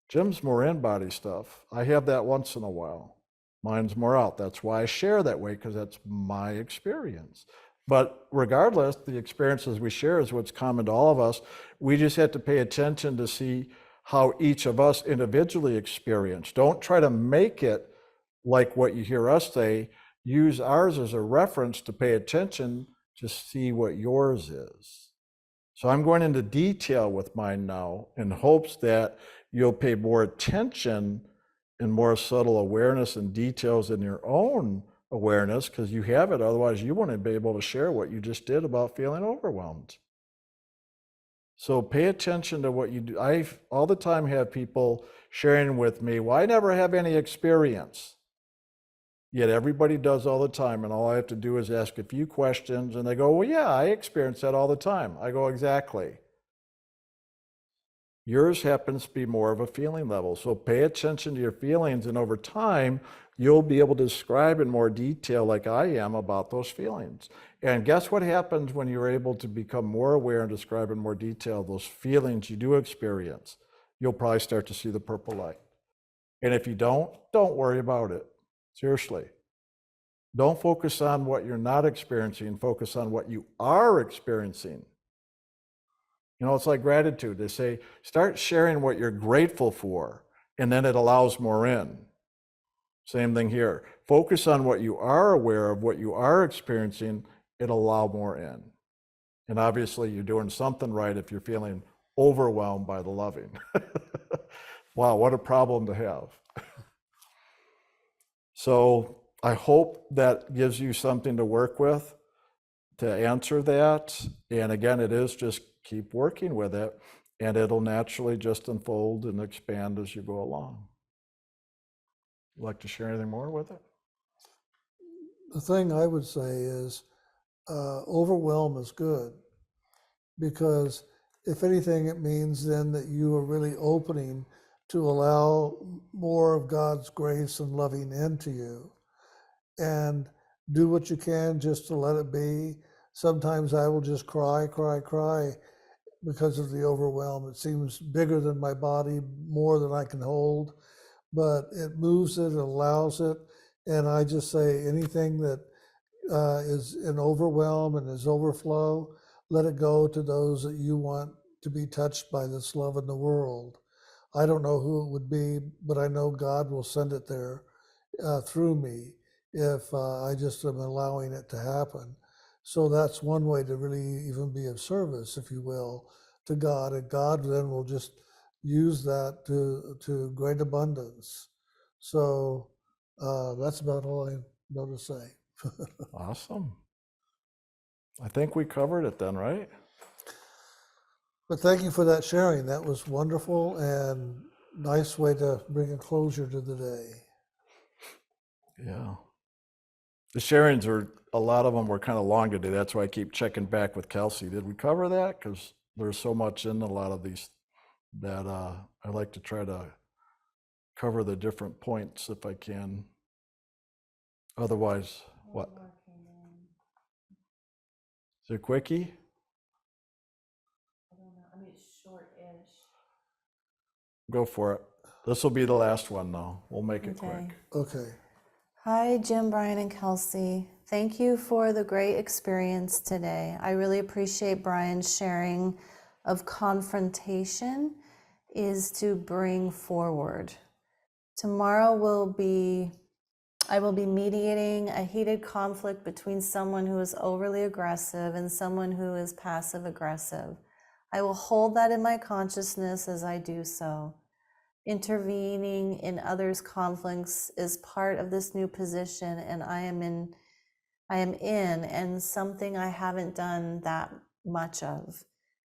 Jim's more in body stuff. I have that once in a while. Mine's more out. That's why I share that way, because that's my experience. But regardless, the experiences we share is what's common to all of us. We just have to pay attention to see how each of us individually experience. Don't try to make it like what you hear us say. Use ours as a reference to pay attention to see what yours is. So I'm going into detail with mine now in hopes that you'll pay more attention and more subtle awareness and details in your own awareness, because you have it. Otherwise, you wouldn't be able to share what you just did about feeling overwhelmed. So pay attention to what you do. I all the time have people sharing with me, well, I never have any experience. Yet everybody does all the time, and all I have to do is ask a few questions, and they go, well, yeah, I experience that all the time. I go, exactly. Yours happens to be more of a feeling level. So pay attention to your feelings, and over time, you'll be able to describe in more detail, like I am, about those feelings. And guess what happens when you're able to become more aware and describe in more detail those feelings you do experience? You'll probably start to see the purple light. And if you don't worry about it. Seriously. Don't focus on what you're not experiencing, focus on what you are experiencing. You know, it's like gratitude. They say, start sharing what you're grateful for, and then it allows more in. Same thing here. Focus on what you are aware of, what you are experiencing, it'll allow more in. And obviously, you're doing something right if you're feeling overwhelmed by the loving. Wow, what a problem to have. So I hope that gives you something to work with to answer that. And again, it is just keep working with it, and it'll naturally just unfold and expand as you go along. Would you like to share anything more with it? The thing I would say is overwhelm is good, because if anything, it means then that you are really opening to allow more of God's grace and loving into you. And do what you can just to let it be. Sometimes I will just cry because of the overwhelm. It seems bigger than my body, more than I can hold, but it moves it, it allows it. And I just say anything that is in overwhelm and is overflow, let it go to those that you want to be touched by this love in the world. I don't know who it would be, but I know God will send it there through me if I just am allowing it to happen. So that's one way to really even be of service, if you will, to God. And God then will just use that to great abundance. So that's about all I know to say. Awesome. I think we covered it then, right? But thank you for that sharing. That was wonderful and nice way to bring a closure to the day. Yeah. The sharings a lot of them were kind of long today. That's why I keep checking back with Kelsey. Did we cover that? Because there's so much in a lot of these that I like to try to cover the different points if I can. Otherwise, what? Is it quickie? I don't know. I mean, it's short-ish. Go for it. This will be the last one, though. We'll make it quick. Okay. Hi, Jim, Brian, and Kelsey. Thank you for the great experience today. I really appreciate Brian's sharing of confrontation is to bring forward. Tomorrow I will be mediating a heated conflict between someone who is overly aggressive and someone who is passive aggressive. I will hold that in my consciousness as I do so. Intervening in others' conflicts is part of this new position, and I am in and something I haven't done that much of.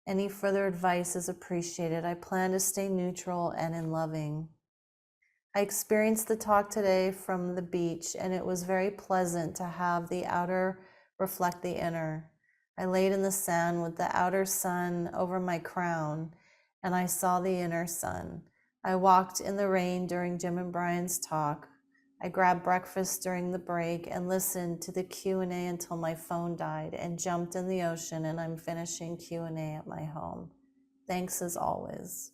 Any further advice is appreciated. I plan to stay neutral and in loving. I experienced the talk today from the beach, and it was very pleasant to have the outer reflect the inner. I laid in the sand with the outer sun over my crown, and I saw the inner sun. I walked in the rain during Jim and Brian's talk. I grabbed breakfast during the break and listened to the Q&A until my phone died and jumped in the ocean, and I'm finishing Q&A at my home. Thanks as always.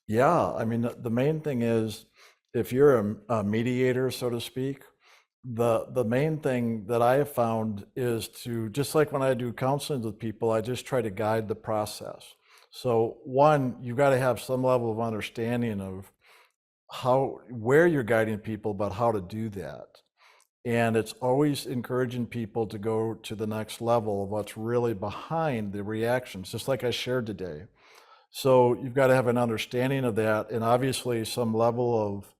Yeah, I mean, the main thing is if you're a mediator, so to speak, the main thing that I have found is to, just like when I do counseling with people, I just try to guide the process. So one, you've got to have some level of understanding of where you're guiding people, but how to do that. And it's always encouraging people to go to the next level of what's really behind the reactions, just like I shared today. So you've got to have an understanding of that, and obviously some level of,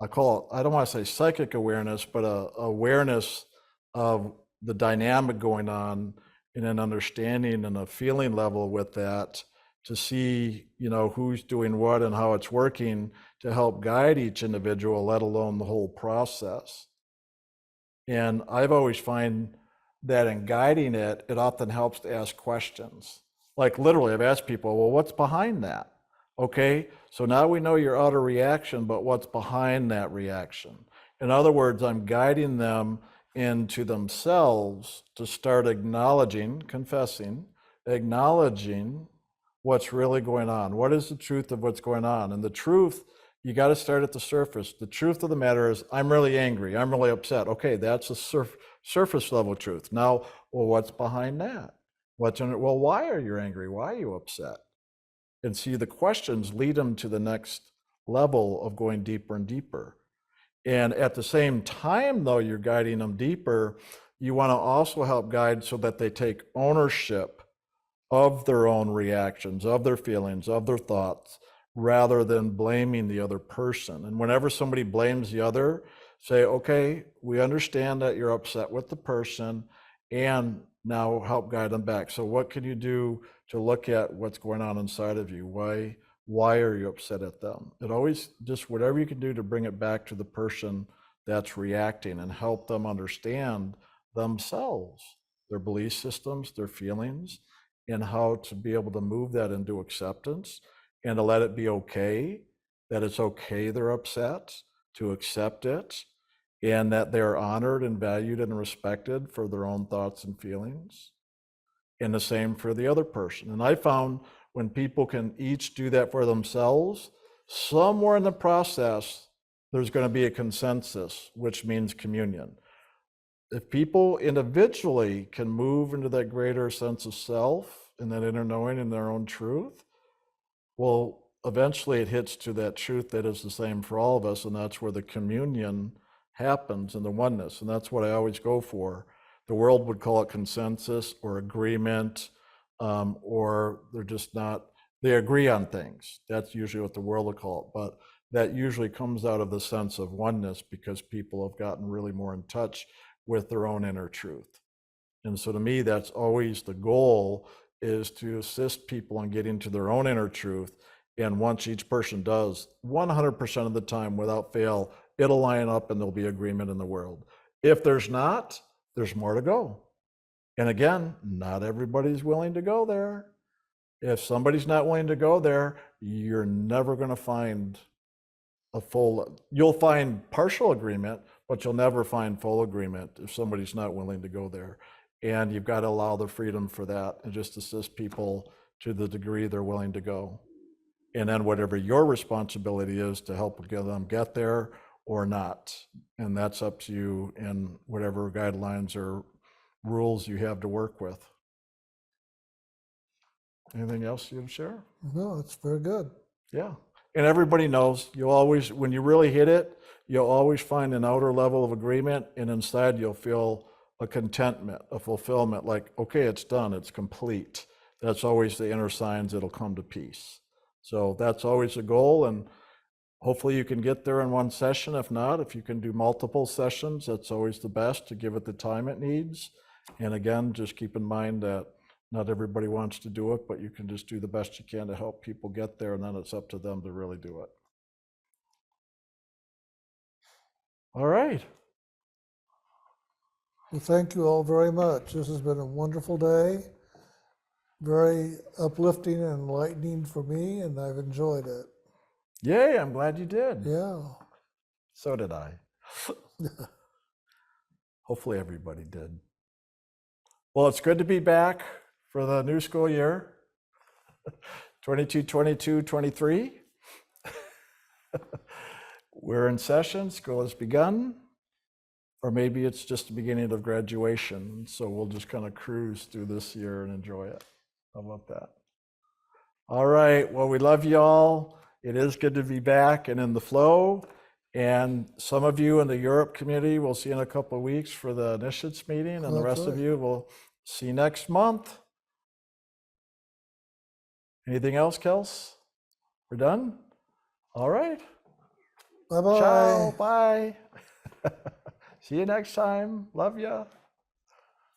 I don't want to say psychic awareness, but awareness of the dynamic going on and an understanding and a feeling level with that to see, who's doing what and how it's working to help guide each individual, let alone the whole process. And I've always find that in guiding it, it often helps to ask questions. Like literally, I've asked people, well, what's behind that? Okay, so now we know your outer reaction, but what's behind that reaction? In other words, I'm guiding them into themselves to start acknowledging, confessing, acknowledging what's really going on. What is the truth of what's going on? And the truth, you got to start at the surface. The truth of the matter is, I'm really angry. I'm really upset. Okay, that's a surface level truth. Now, well, what's behind that? Well, why are you angry? Why are you upset? And see, the questions lead them to the next level of going deeper and deeper. And at the same time, though, you're guiding them deeper, you want to also help guide so that they take ownership of their own reactions, of their feelings, of their thoughts, rather than blaming the other person. And whenever somebody blames the other, say, okay, we understand that you're upset with the person, and now help guide them back. So what can you do to look at what's going on inside of you? Why are you upset at them? It always, just whatever you can do to bring it back to the person that's reacting and help them understand themselves, their belief systems, their feelings, and how to be able to move that into acceptance and to let it be okay, that it's okay they're upset, to accept it, and that they're honored and valued and respected for their own thoughts and feelings. And the same for the other person. And I found when people can each do that for themselves, somewhere in the process, there's going to be a consensus, which means communion. If people individually can move into that greater sense of self and that inner knowing and their own truth, well, eventually it hits to that truth that is the same for all of us, and that's where the communion happens and the oneness. And that's what I always go for. The world would call it consensus or agreement, or they're just not, they agree on things. That's usually what the world would call it. But that usually comes out of the sense of oneness because people have gotten really more in touch with their own inner truth. And so to me, that's always the goal, is to assist people in getting to their own inner truth. And once each person does, 100% of the time, without fail, it'll line up and there'll be agreement in the world. If there's not, there's more to go. And again, not everybody's willing to go there. If somebody's not willing to go there, you're never going to find you'll find partial agreement, but you'll never find full agreement if somebody's not willing to go there. And you've got to allow the freedom for that and just assist people to the degree they're willing to go. And then whatever your responsibility is to help them get there or not. And that's up to you and whatever guidelines or rules you have to work with. Anything else you'd share? No, it's very good. Yeah. And everybody knows, you'll always, when you really hit it, you'll always find an outer level of agreement, and inside you'll feel a contentment, a fulfillment, like, okay, it's done, it's complete. That's always the inner signs it'll come to peace. So that's always the goal, and hopefully you can get there in one session. If not, if you can do multiple sessions, that's always the best, to give it the time it needs. And again, just keep in mind that not everybody wants to do it, but you can just do the best you can to help people get there, and then it's up to them to really do it. All right. Well, thank you all very much. This has been a wonderful day, very uplifting and enlightening for me, and I've enjoyed it. Yay, I'm glad you did. Yeah. So did I. Hopefully everybody did. Well, it's good to be back for the new school year, 22-22-23. We're in session, school has begun, or maybe it's just the beginning of graduation. So we'll just kind of cruise through this year and enjoy it. How about that? All right, well, we love you all. It is good to be back and in the flow. And some of you in the Europe community, we'll see in a couple of weeks for the initiates meeting, and the rest of you we'll see next month. Anything else, Kels? We're done? All right. Bye-bye. Ciao, bye. See you next time. Love ya.